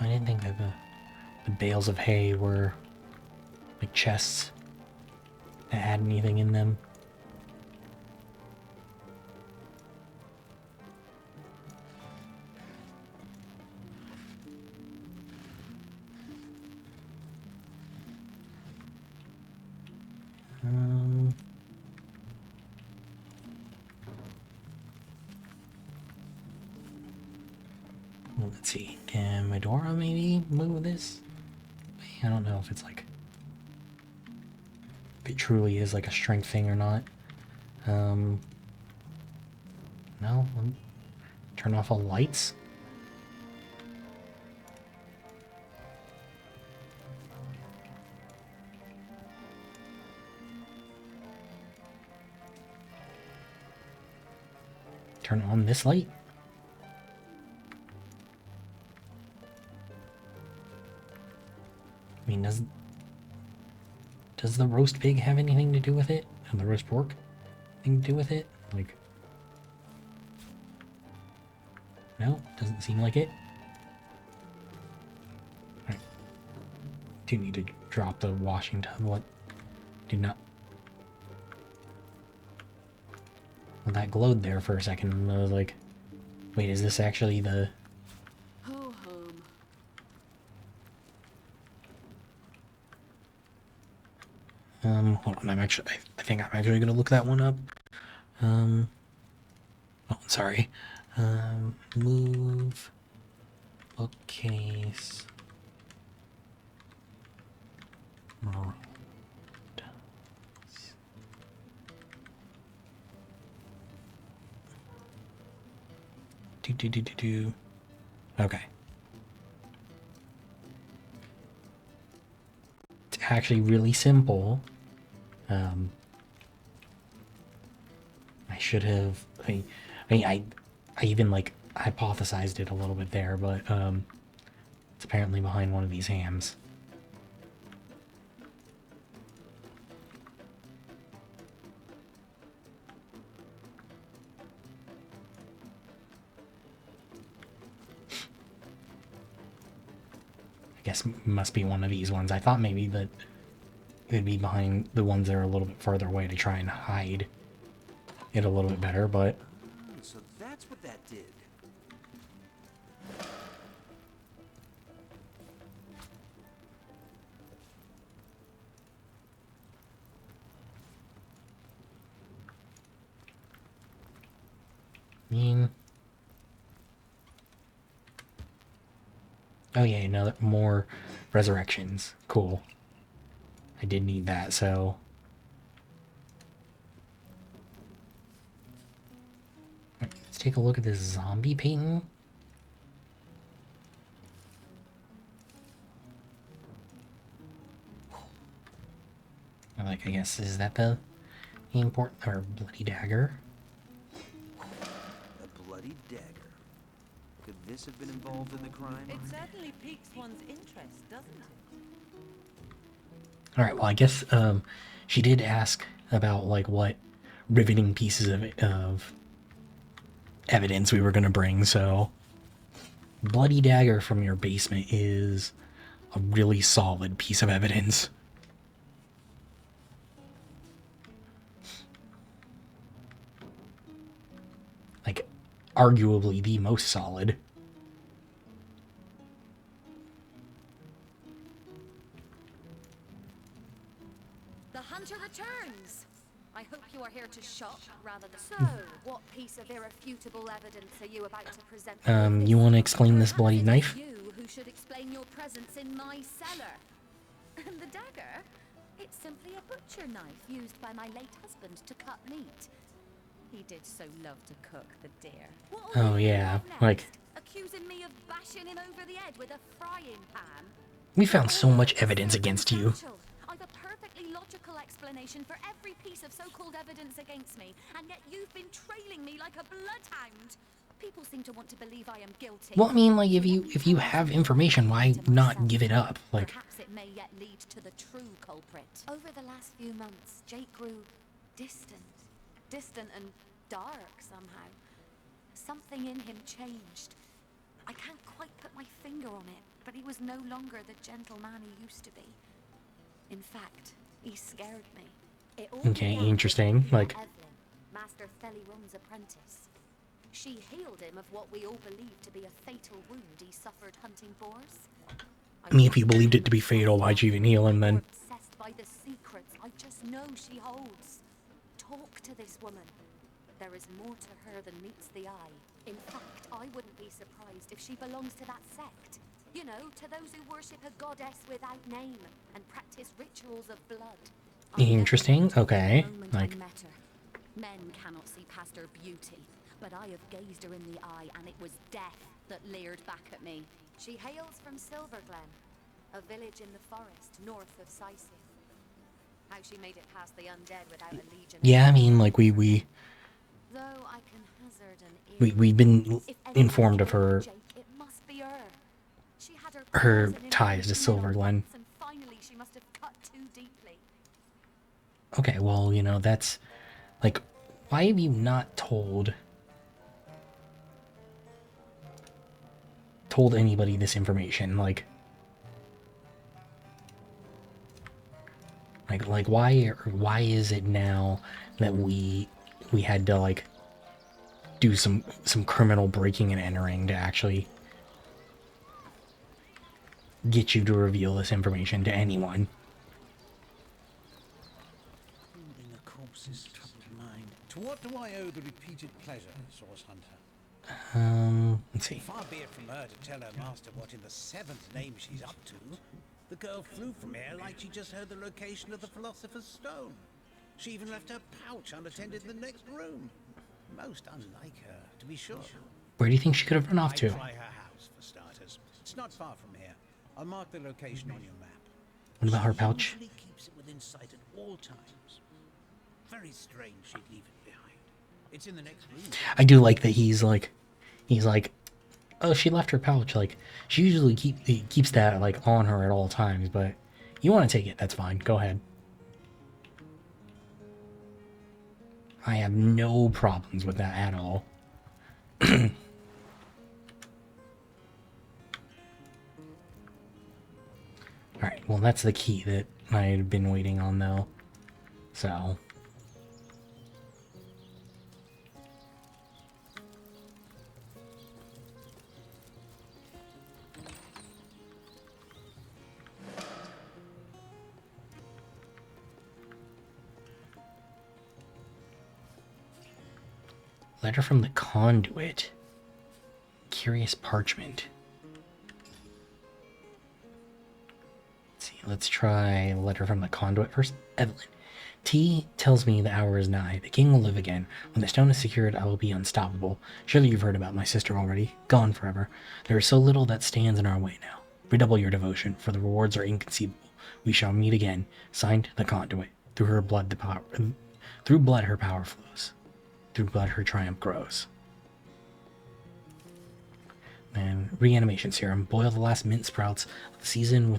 I didn't think that the bales of hay were like chests that had anything in them. Let's see. Can Medora maybe move this? I don't know if it's like... if it truly is like a strength thing or not. No? Turn off all lights? Turn on this light? I mean, does the roast pig have anything to do with it? And the roast pork anything to do with it? Like, no, doesn't seem like it. I do need to drop the washing tub. What? Do not. Well, that glowed there for a second, and I was like, wait, is this actually the... hold on, I think I'm actually gonna look that one up. Oh, sorry. Move bookcase. Okay. It's actually really simple. I should have. I even like hypothesized it a little bit there, but it's apparently behind one of these hams. I guess must be one of these ones. I thought maybe that it would be behind the ones that are a little bit further away to try and hide it a little bit better, but... So that's what that did. I mean... oh yeah, another more resurrections. Cool. I did need that, so... let's take a look at this zombie painting. Like, I guess, is that the important... or bloody dagger? A bloody dagger. Could this have been involved in the crime? It certainly piques one's interest, doesn't it? All right. Well, I guess she did ask about like what riveting pieces of evidence we were gonna bring. So, bloody dagger from your basement is a really solid piece of evidence. Like, arguably the most solid. The hunter returns. I hope you are here to shop rather than. So, what piece of irrefutable evidence are you about to present? You want to explain this bloody Perhaps knife? it is you who should explain your presence in my cellar. And the dagger? It's simply a butcher knife used by my late husband to cut meat. He did so love to cook, the dear. Oh yeah, like Accusing me of bashing him over the head with a frying pan. we found so much evidence against you. I've a perfectly logical explanation for every piece of so-called evidence against me, and yet you've been trailing me like a bloodhound. People seem to want to believe I am guilty. Well, I mean, like if you have information, why not give it up? Like, perhaps it may yet lead to the true culprit. Over the last few months, Jake grew distant and dark somehow. Something in him changed. I can't quite put my finger on it, but he was no longer the gentle man he used to be. In fact, he scared me. It all okay, began interesting. with Like, Evelyn, Master Theliron's apprentice. She healed him of what we all believed to be a fatal wound he suffered hunting boars. I mean, if you believed it to be fatal, why'd you even heal him then? Obsessed by the secrets I just know she holds. Talk to this woman. There is more to her than meets the eye. In fact, I wouldn't be surprised if she belongs to that sect. You know, to those who worship a goddess without name and practice rituals of blood. Interesting. Okay. Like, Men cannot see past her beauty, but I have gazed her in the eye, and it was death that leered back at me. She hails from Silverglen, a village in the forest north of Cyseal. How she made it past the undead without a legion. yeah, I mean, like Though I can hazard an we've been informed of her Jake, it must be her. She had her ties to Silverglen. And finally she must have cut too deeply. Okay, well, you know, that's like, why have you not told anybody this information? Like why is it now that we had to like do some criminal breaking and entering to actually get you to reveal this information to anyone? Holding the corpse's troubled mind. To what do I owe the repeated pleasure, Source Hunter? Let's see. Far be it from her to tell her master what in the seventh name she's up to. The girl flew from here like she just heard the location of the Philosopher's Stone. She even left her pouch unattended in the next room. Most unlike her, to be sure. Where do you think she could have run off to? I'd try her house, for starters. It's not far from here. I'll mark the location on your map. What about her pouch? She usually keeps it within sight at all times. Very strange she'd leave it behind. It's in the next room. I do like that he's like, oh, she left her pouch. Like, she usually keeps that like on her at all times, but you want to take it, that's fine. Go ahead. I have no problems with that at all. Alright, well, that's the key that I had been waiting on, though. So... Letter from the conduit. Curious parchment. Let's see, let's try letter from the conduit first. Evelyn. T tells me the hour is nigh. The king will live again. When the stone is secured, I will be unstoppable. Surely you've heard about my sister already. Gone forever. There is so little that stands in our way now. Redouble your devotion, for the rewards are inconceivable. We shall meet again. Signed, the conduit. Through her blood the power through blood her power flows. Through blood her triumph grows. And reanimation serum. Boil the last mint sprouts of the season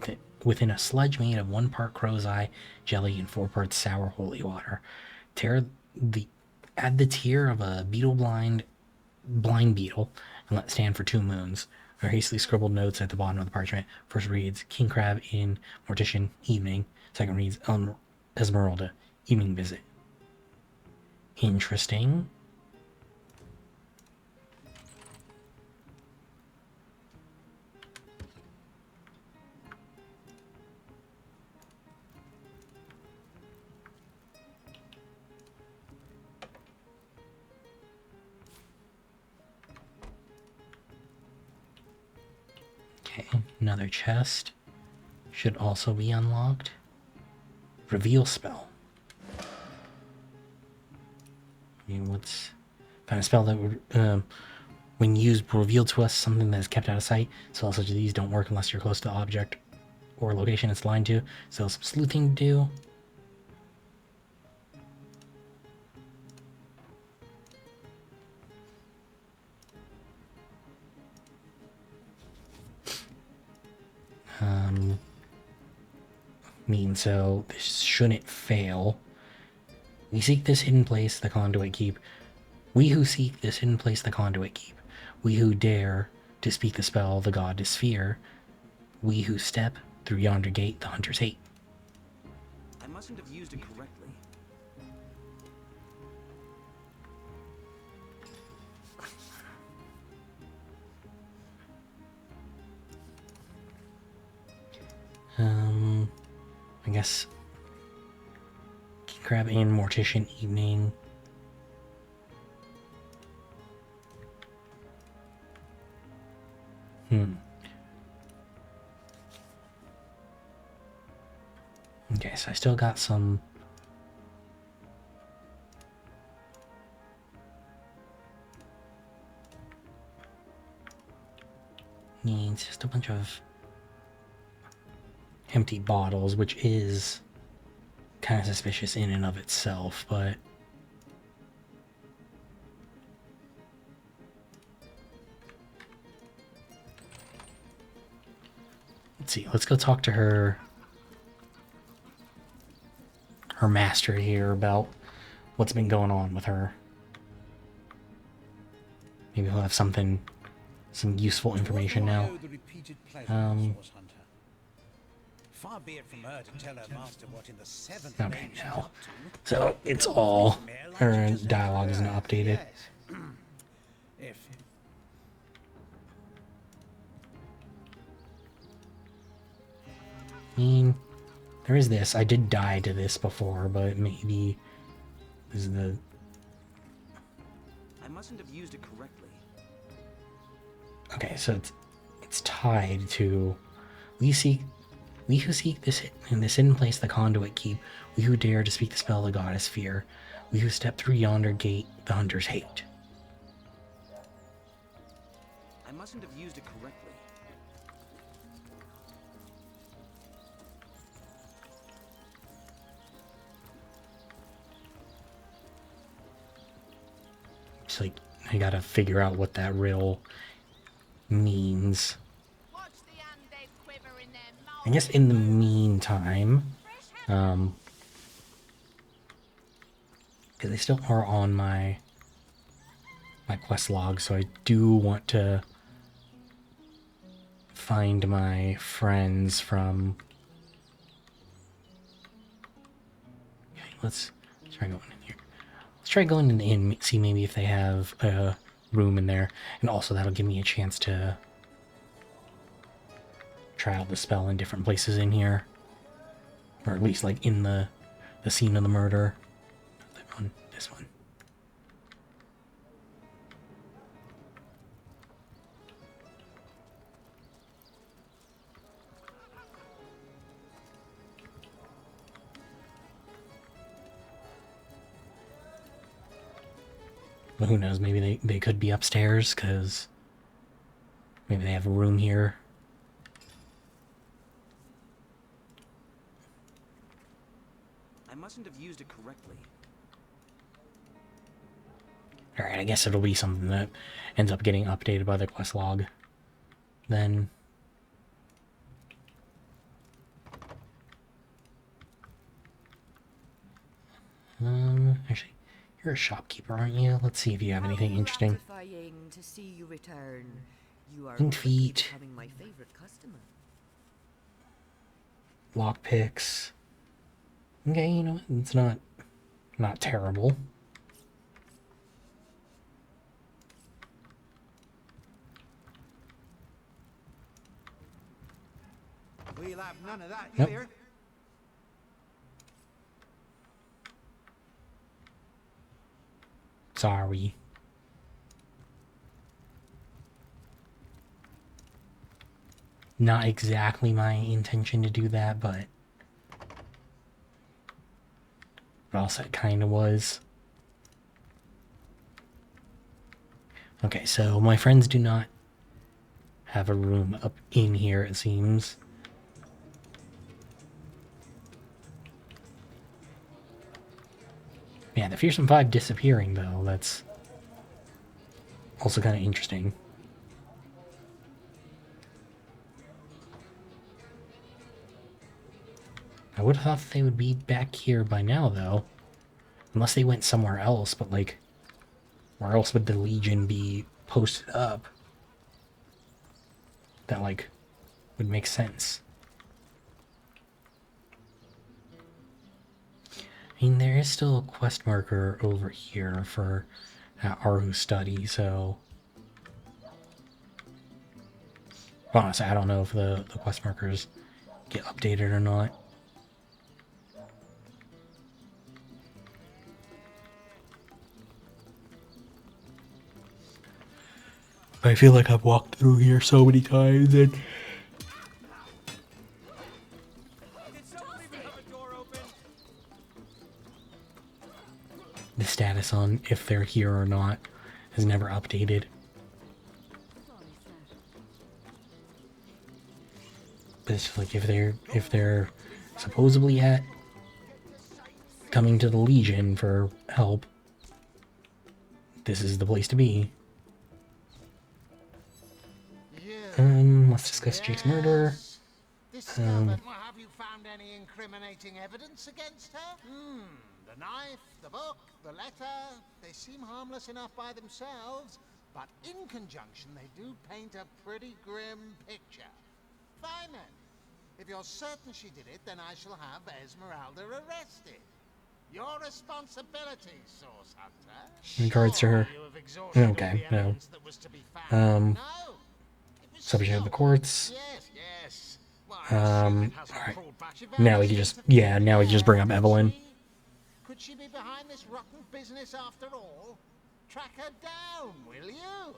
within a sludge made of 1 part crow's eye jelly and 4 parts sour holy water. Add the tear of a blind beetle and let stand for 2 moons. Her hastily scribbled notes at the bottom of the parchment. First reads King Crab in Mortician evening. Second reads Esmeralda evening visit. Interesting. Okay, another chest should also be unlocked. Reveal spell. What's find a spell that would, when used, will reveal to us something that is kept out of sight. Spells such as these don't work unless you're close to the object or location it's aligned to. So some sleuthing to do. So this shouldn't fail. We seek this hidden place the conduit keep. We who seek this hidden place the conduit keep. We who dare to speak the spell the god is fear. We who step through yonder gate the hunters hate. I mustn't have used it correctly. I guess King Crab and Mortician evening. Okay, so I still got some needs, just a bunch of empty bottles, which is kind of suspicious in and of itself, but let's see, let's go talk to her master here about what's been going on with her. Maybe he'll have some useful information now. Far be it from her to tell her master what in the 7th Okay, now. So it's all her dialogue isn't updated. If I mean, there is this. I did die to this before, but maybe this is the... I mustn't have used it correctly. Okay, so it's tied to we who seek this hidden place the conduit keep, we who dare to speak the spell the goddess fear, we who step through yonder gate the hunters hate. I mustn't have used it correctly. It's like I gotta figure out what that real means. I guess in the meantime, because they still are on my quest log, so I do want to find my friends from... Okay, let's try going in here. Let's try going in the inn, see maybe if they have a room in there, and also that'll give me a chance to try out the spell in different places in here, or at least like in the scene of the murder. That one, this one. But who knows, maybe they could be upstairs, because maybe they have a room here. I mustn't have used it correctly. Alright, I guess it'll be something that ends up getting updated by the quest log. Then... Actually, you're a shopkeeper, aren't you? Let's see if you have anything interesting. Gratifying to see you return. You are Winged quickly feet. becoming my favorite customer. Lockpicks. Okay, you know what? It's not terrible. We'll have none of that Nope. here. Sorry. Not exactly my intention to do that, but also it kind of was. Okay, so my friends do not have a room up in here, it seems. Yeah, the Fearsome Five disappearing, though, that's also kind of interesting. I would have thought that they would be back here by now, though. Unless they went somewhere else, but, like, where else would the Legion be posted up? That, like, would make sense. I mean, there is still a quest marker over here for Arhu's study, so... Honestly, I don't know if the quest markers get updated or not. I feel like I've walked through here so many times and... Did someone even have a door open? The status on if they're here or not is never updated. But it's like if they're supposedly coming to the Legion for help, this is the place to be. Let's discuss Jake's murder. Discovered. Well, have you found any incriminating evidence against her? The knife, the book, the letter, they seem harmless enough by themselves, but in conjunction they do paint a pretty grim picture. Fine then. If you're certain she did it, then I shall have Esmeralda arrested. Your responsibility, Source Hunter. In regards to her. You have exhausted all Okay, the no. evidence that was to be found. No. Subject of the courts. Yes, yes. Well, Alright. Now we can just, yeah, now we can just bring up Evelyn. Could she be behind this rotten business after all? Track her down, will you?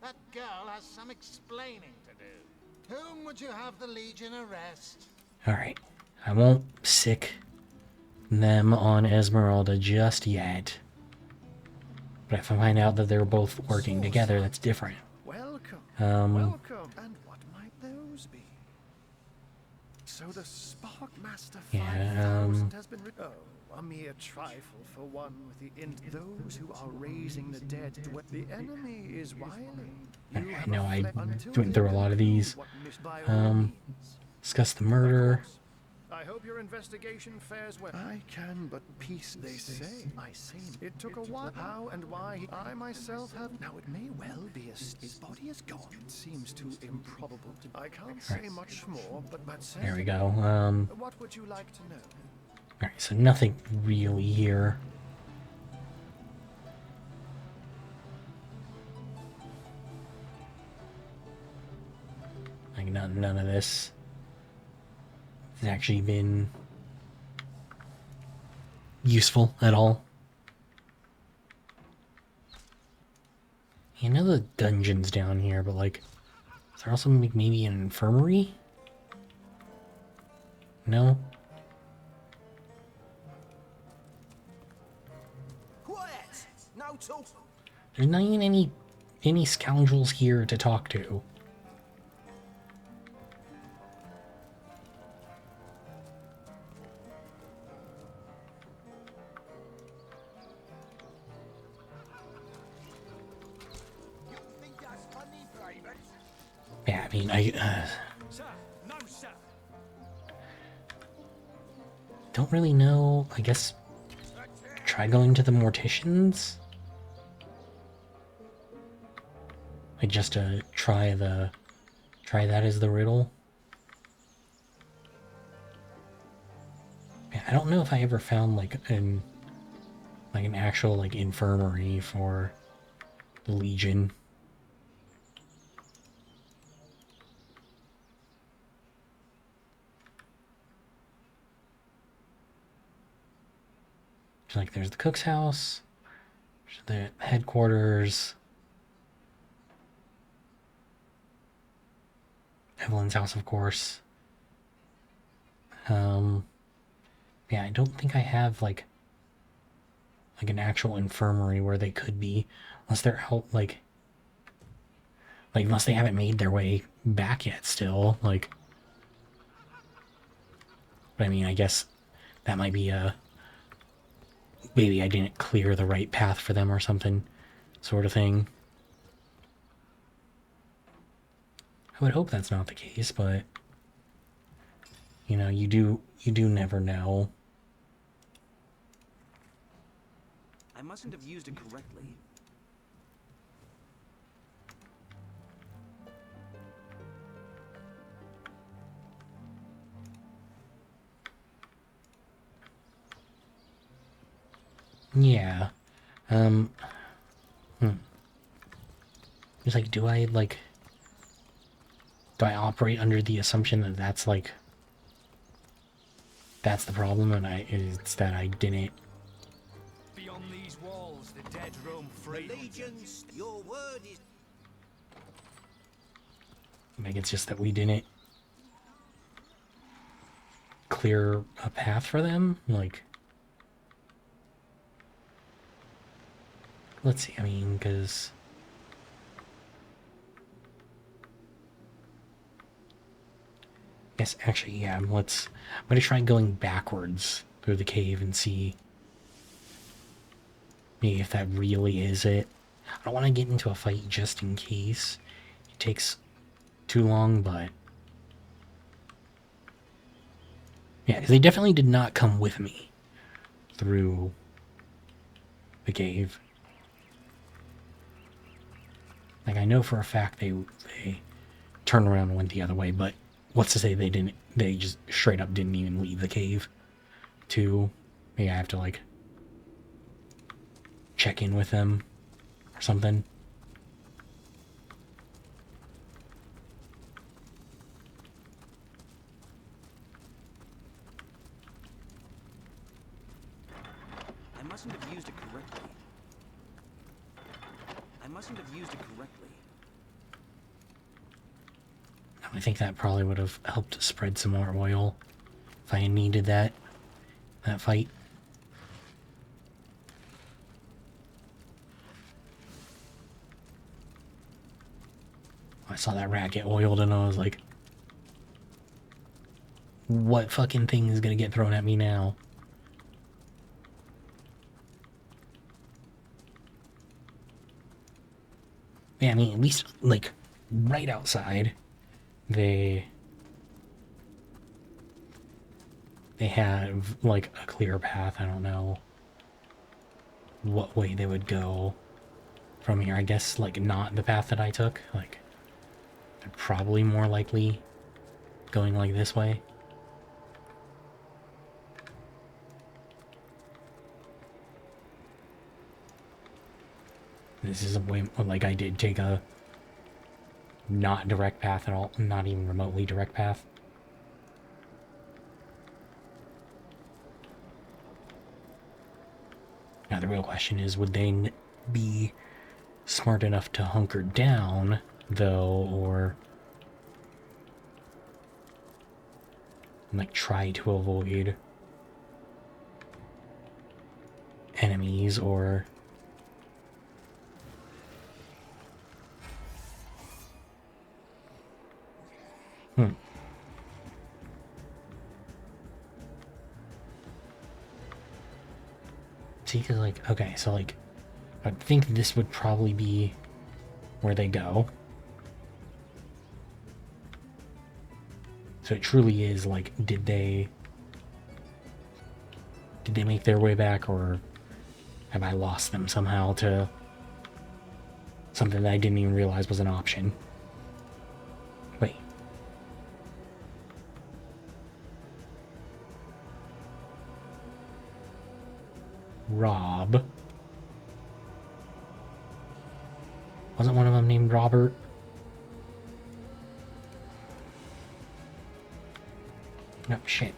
That girl has some explaining to do. Whom would you have the Legion arrest? Alright. I won't sick them on Esmeralda just yet. But if I find out that they're both working together, that's different. Welcome. Welcome. And what might those be? So the Sparkmaster 5000 has been oh, a mere trifle for one with the those who are raising the dead. The enemy is wily. I know I went through a lot of these. Discuss the murder. I hope your investigation fares well. I can but piece, they say. I see. It took a while. How and why I myself have... Now, it may well be his body is gone. It seems too improbable to... I can't say much more, but There we go. what would you like to know? Alright, so nothing really here. Like, none of this has actually been useful at all. I know the dungeon's down here, but like, is there also maybe an infirmary? No? Quiet! No talk. There's not even any scoundrels here to talk to. Yeah, I mean, Sir, no, sir. don't really know. I guess try going to the morticians? Like just to try that as the riddle? Yeah, I don't know if I ever found like an actual like infirmary for the Legion. Like there's the cook's house, there's the headquarters, Evelyn's house, of course. Yeah, I don't think I have like an actual infirmary where they could be, unless they're out like unless they haven't made their way back yet still, like. But I mean, I guess that might be maybe I didn't clear the right path for them or something, sort of thing. I would hope that's not the case, but you know, you do never know. I mustn't have used it correctly. Yeah. It's like, do I operate under the assumption that that's the problem, and it's that I didn't. Beyond these walls, the dead roam free. Allegiance, your word is. Like it's just that we didn't clear a path for them, like. Let's see. I mean, because. Yes, actually, yeah. I'm gonna try going backwards through the cave and see maybe if that really is it. I don't want to get into a fight just in case it takes too long, but yeah, because they definitely did not come with me through the cave. Like I know for a fact they turned around and went the other way, but what's to say they didn't? They just straight up didn't even leave the cave. Too, maybe I have to like check in with them or something. I mustn't have used it correctly. I think that probably would have helped spread some more oil if I needed that fight. I saw that rat get oiled and I was like, what fucking thing is gonna get thrown at me now? Yeah, I mean, at least, like, right outside, they have, like, a clear path. I don't know what way they would go from here. I guess, like, not the path that I took. Like, they're probably more likely going, like, this way. This is a way, like, I did take a not direct path at all, not even remotely direct path. Now the real question is, would they be smart enough to hunker down, though, or like try to avoid enemies, or see, because, like, okay, so, like, I think this would probably be where they go. So it truly is, like, did they make their way back, or Have I lost them somehow to something that I didn't even realize was an option? Wait. Rob. Wasn't one of them named Robert? No, shit.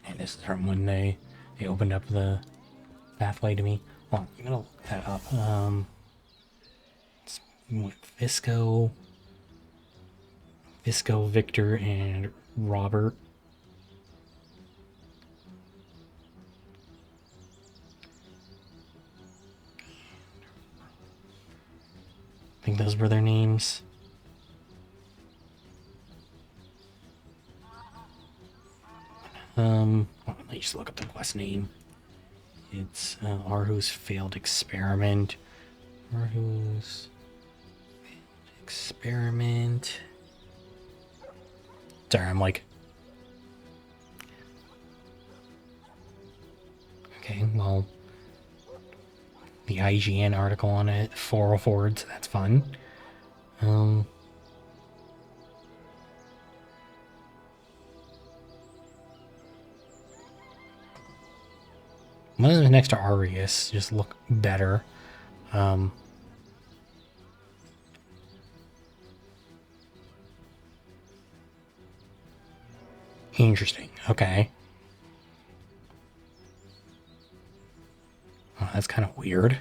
And this is from when they opened up the pathway to me. Well, I'm gonna look that up. It's Visco, Victor, and Robert. I think those were their names. Let me just look up the quest name. It's Arhu's failed experiment. Arhu's failed experiment. Sorry, I'm like... Okay, well... The IGN article on it, 404, so that's fun. One of them next to Arius just look better. Interesting. Okay. Oh, that's kind of weird.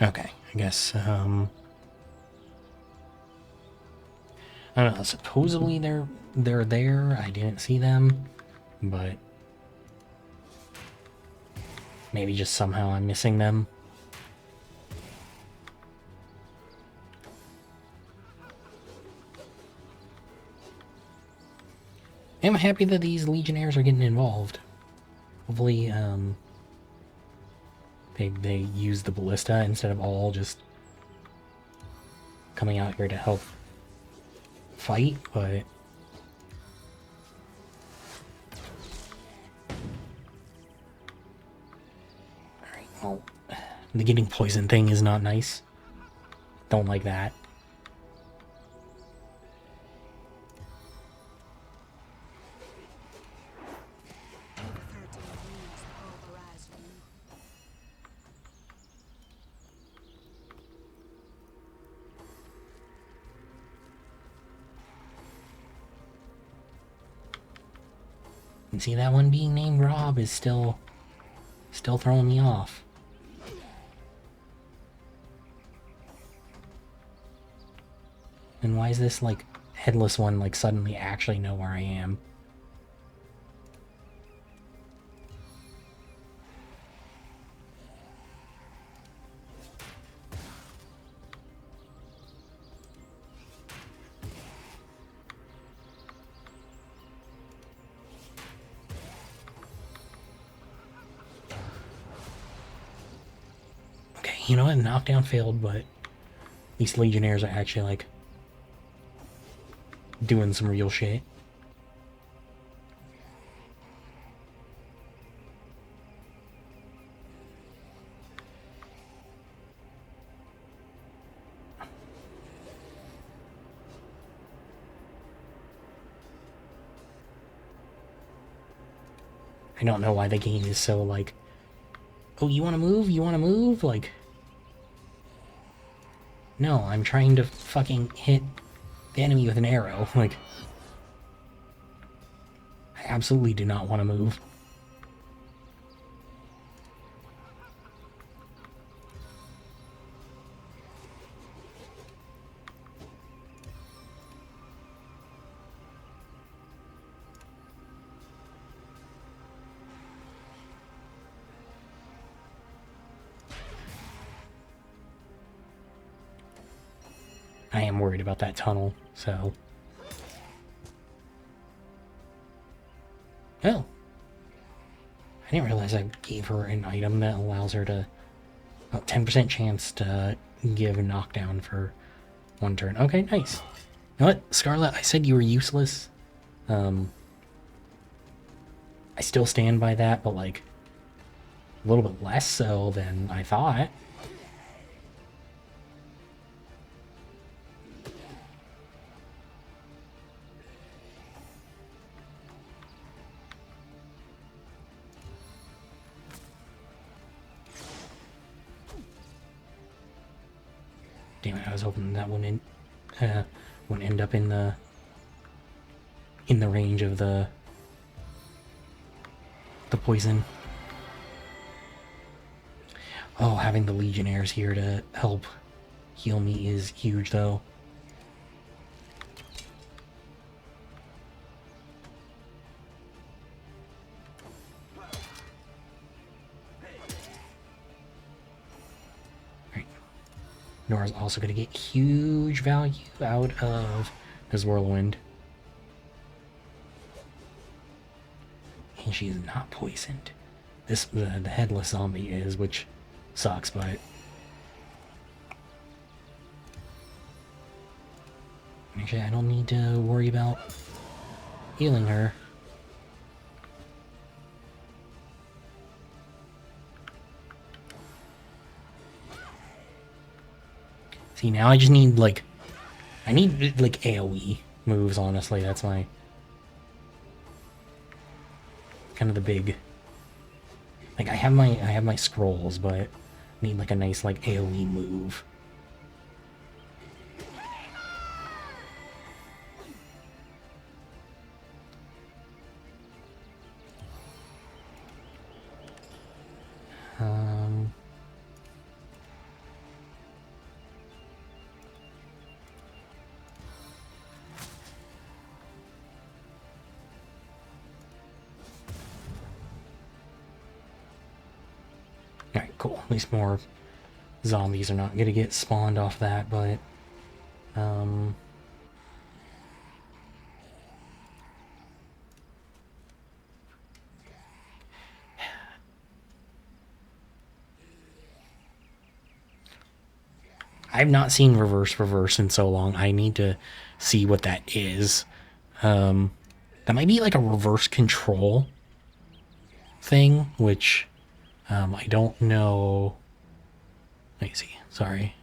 Okay, I guess, I don't know, supposedly they're there. I didn't see them, but maybe just somehow I'm missing them. I'm happy that these Legionnaires are getting involved. Hopefully, they use the ballista instead of all just coming out here to help fight, but... Alright, well, the getting poisoned thing is not nice. Don't like that. And see, that one being named Rob is still throwing me off. And why is this, like, headless one, like, suddenly actually know where I am? Okay, you know what? Knockdown failed, but these Legionnaires are actually, like, doing some real shit. I don't know why the game is so, like, oh, you want to move? You want to move? Like, no, I'm trying to fucking hit the enemy with an arrow. Like, I absolutely do not want to move. I am worried about that tunnel, so... Oh. I didn't realize I gave her an item that allows her to... 10% chance to give a knockdown for 1 turn. Okay, nice. You know what, Scarlet, I said you were useless. I still stand by that, but, like, a little bit less so than I thought. Damn it, I was hoping that wouldn't end up in the range of the poison. Oh, having the Legionnaires here to help heal me is huge, though. Right. Nora's also going to get huge value out of his Whirlwind. And she is not poisoned. The headless zombie is, which sucks, but actually I don't need to worry about healing her. See, now I just need I need like AoE moves, honestly. That's my kind of the big, like, I have my scrolls, but I need like a nice like AoE move. Alright, cool. At least more zombies are not gonna get spawned off that, but I've not seen reverse in so long. I need to see what that is. That might be like a reverse control thing, which I don't know. Let me see. Sorry.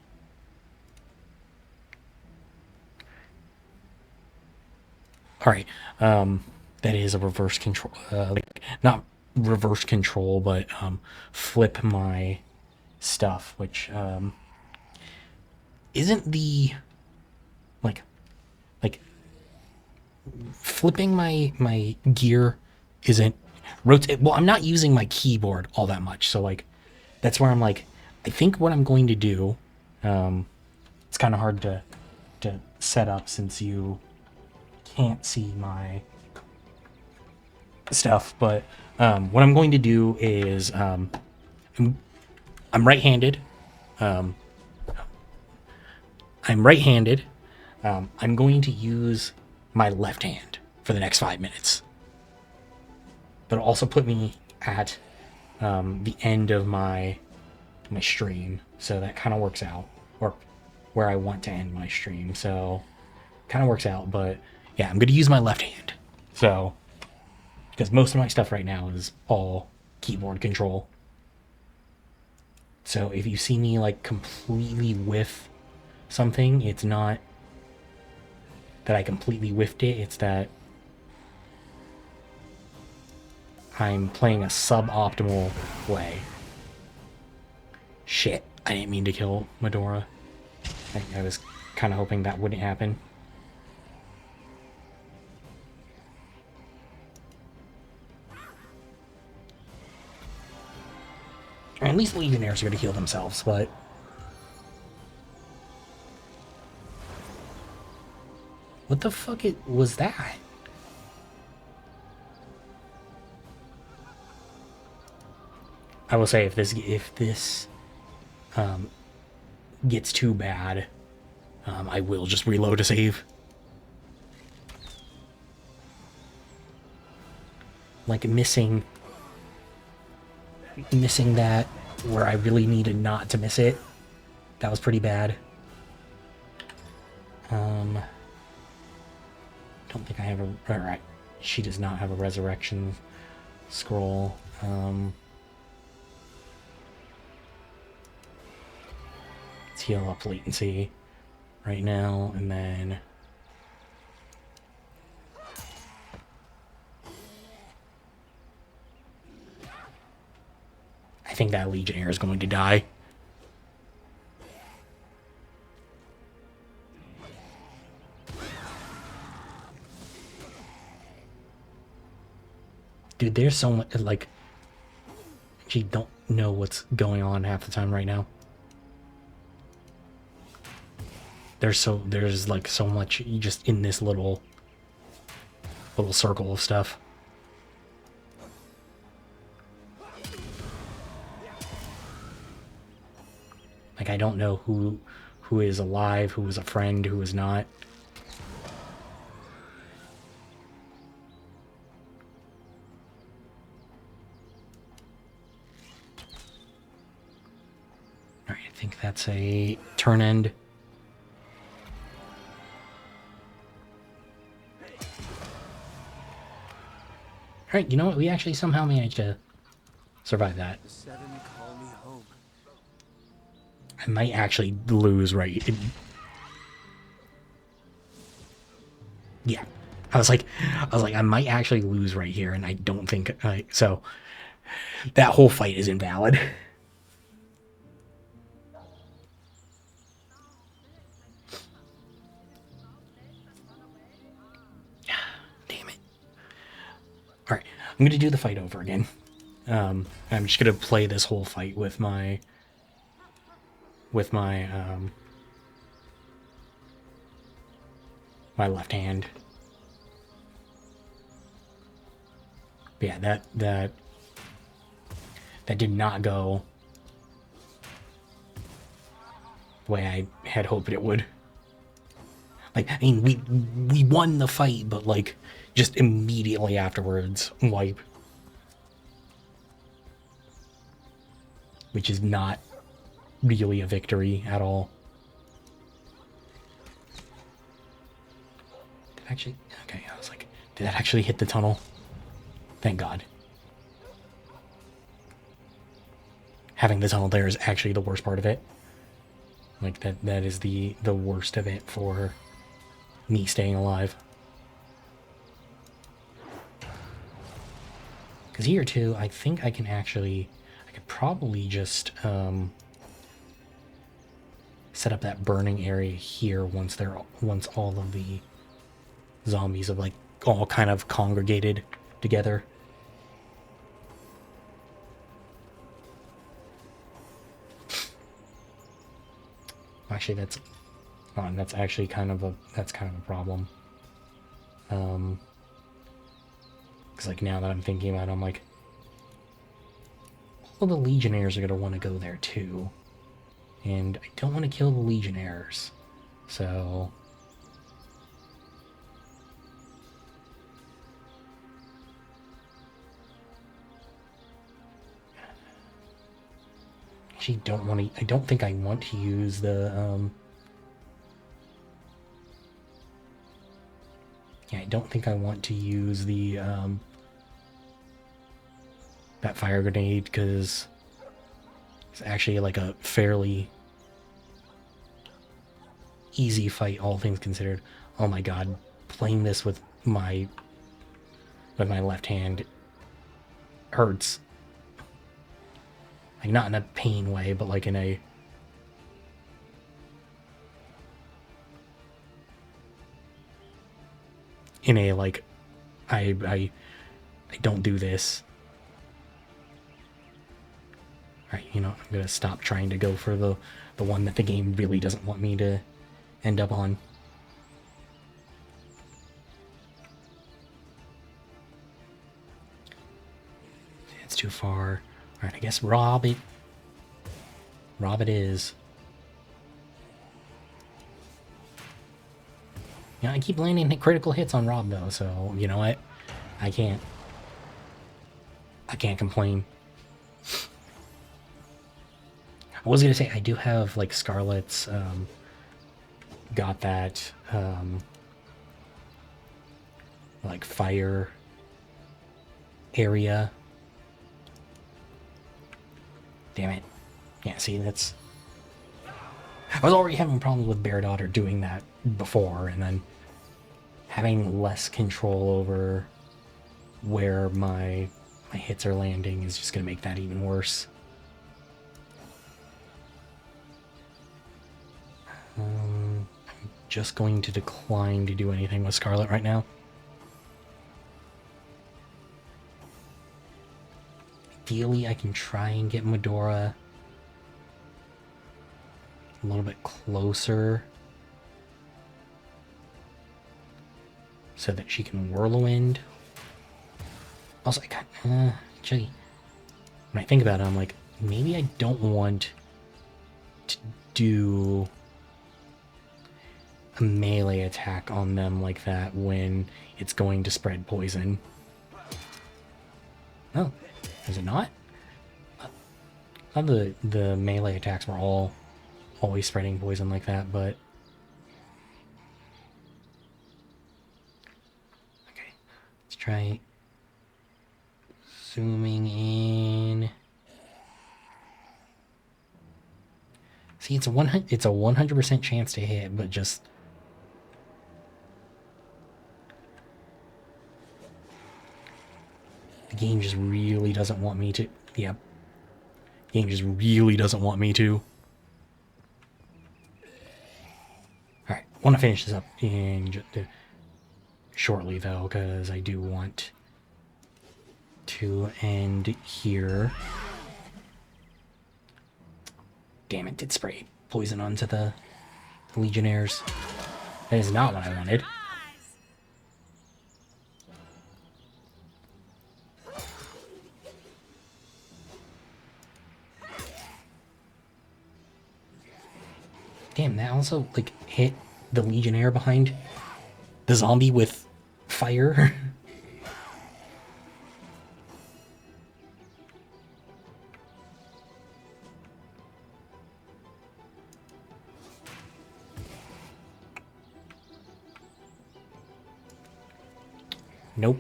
All right. That is a reverse control. Like, not reverse control, but flip my stuff, which isn't the like flipping my gear isn't rotate. Well, I'm not using my keyboard all that much, so like that's where I'm like, I think what I'm going to do, it's kind of hard to set up since you can't see my stuff, but what I'm going to do is I'm right-handed. I'm right-handed. I'm going to use my left hand for the next 5 minutes. But it'll also put me at the end of my stream, so that kind of works out, or where I want to end my stream. So kind of works out, but yeah, I'm going to use my left hand. So because most of my stuff right now is all keyboard control. So if you see me like completely whiff something, it's not that I completely whiffed it, it's that I'm playing a suboptimal way. Shit, I didn't mean to kill Medora. I was kind of hoping that wouldn't happen. Or at least Legionnaires are going to heal themselves, but what the fuck was that? I will say, if this gets too bad, I will just reload a save. Like missing that where I really needed not to miss it. That was pretty bad. Don't think I have a... Alright. She does not have a resurrection scroll. Let's heal up latency right now, and then... I think that Legionnaire is going to die. Dude, there's so much, like, you don't know what's going on half the time right now. There's like so much just in this little circle of stuff. Like, I don't know who is alive, who is a friend, who is not. Alright, I think that's a turn end. Alright, you know what? We actually somehow managed to survive that. The seven call me home. I might actually lose yeah. I was like, I might actually lose right here, and I don't think so that whole fight is invalid. Damn it. Alright, I'm gonna do the fight over again. I'm just gonna play this whole fight with my my left hand. But yeah, that did not go the way I had hoped it would. Like, I mean, we won the fight, but like just immediately afterwards, wipe. Which is not really a victory at all. Actually, okay, I was like, did that actually hit the tunnel? Thank God. Having the tunnel there is actually the worst part of it. Like, that is the worst of it for me staying alive. Because here, too, I think I can actually... I could probably just set up that burning area here once all of the zombies have, like, all kind of congregated together. Actually, that's actually kind of a problem. Because, like, now that I'm thinking about it, I'm like, all the Legionnaires are going to want to go there too. And I don't want to kill the Legionnaires. So... actually don't want to... I don't think I want to use the... yeah, I don't think I want to use the... that fire grenade, because it's actually like a fairly easy fight, all things considered. Oh my God, playing this with my left hand hurts. Like, not in a pain way, but like in a... like, I don't do this. Alright, you know, I'm gonna stop trying to go for the one that the game really doesn't want me to end up on. It's too far. Alright, I guess rob it. Rob it is. You know, I keep landing critical hits on Rob though, so you know what? I can't complain. I was gonna say I do have like Scarlet's got that like fire area. Damn it. Yeah, see, that's... I was already having problems with Bear Daughter doing that before, and then having less control over where my hits are landing is just going to make that even worse. I'm just going to decline to do anything with Scarlet right now. Ideally, I can try and get Medora a little bit closer so that she can Whirlwind. Also, I got, actually, when I think about it, I'm like, maybe I don't want to do a melee attack on them like that when it's going to spread poison. Oh, is it not? I thought the melee attacks were always spreading poison like that, but... Okay, let's try zooming in. See, it's a 100% chance to hit, but just... The game just really doesn't want me to... Yep. The game just really doesn't want me to. Alright, I want to finish this up in shortly, though, because I do want to end here. Damn it, did spray poison onto the Legionnaires. That is not what I wanted. Damn, that also, like, hit the Legionnaire behind the zombie with fire. Nope.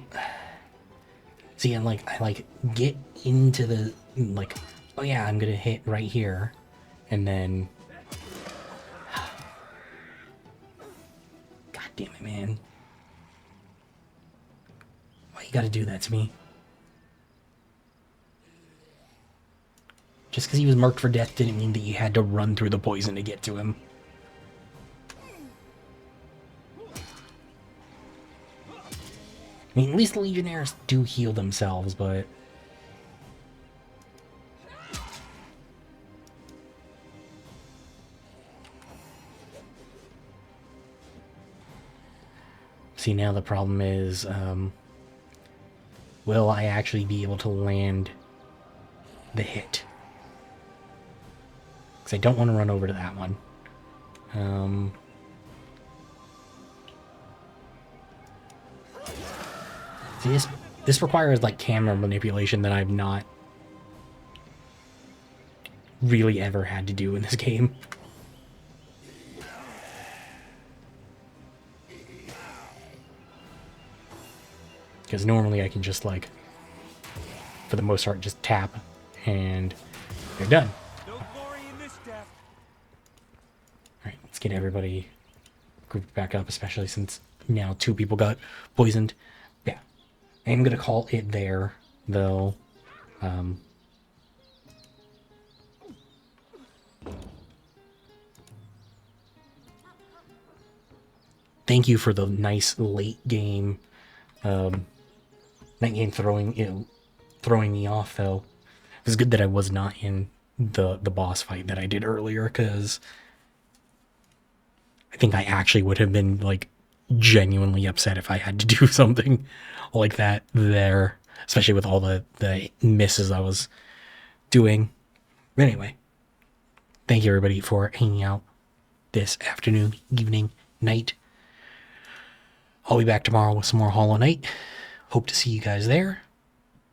See, and like, I get into the, like, oh yeah, I'm gonna hit right here, and then... God damn it, man. Why you gotta do that to me? Just because he was marked for death didn't mean that you had to run through the poison to get to him. I mean, at least the Legionnaires do heal themselves, but... See, now the problem is, will I actually be able to land the hit? Because I don't want to run over to that one. See, this requires, like, camera manipulation that I've not really ever had to do in this game. Because normally I can just, like, for the most part, just tap and they're done. Alright, let's get everybody grouped back up, especially since now 2 people got poisoned. Yeah. I'm gonna call it there, though. Thank you for the nice late game, throwing me off, though. It was good that I was not in the boss fight that I did earlier, because I think I actually would have been, like, genuinely upset if I had to do something like that there, especially with all the misses I was doing. But anyway, thank you everybody for hanging out this afternoon, evening, night, I'll be back tomorrow with some more Hollow Knight. Hope to see you guys there.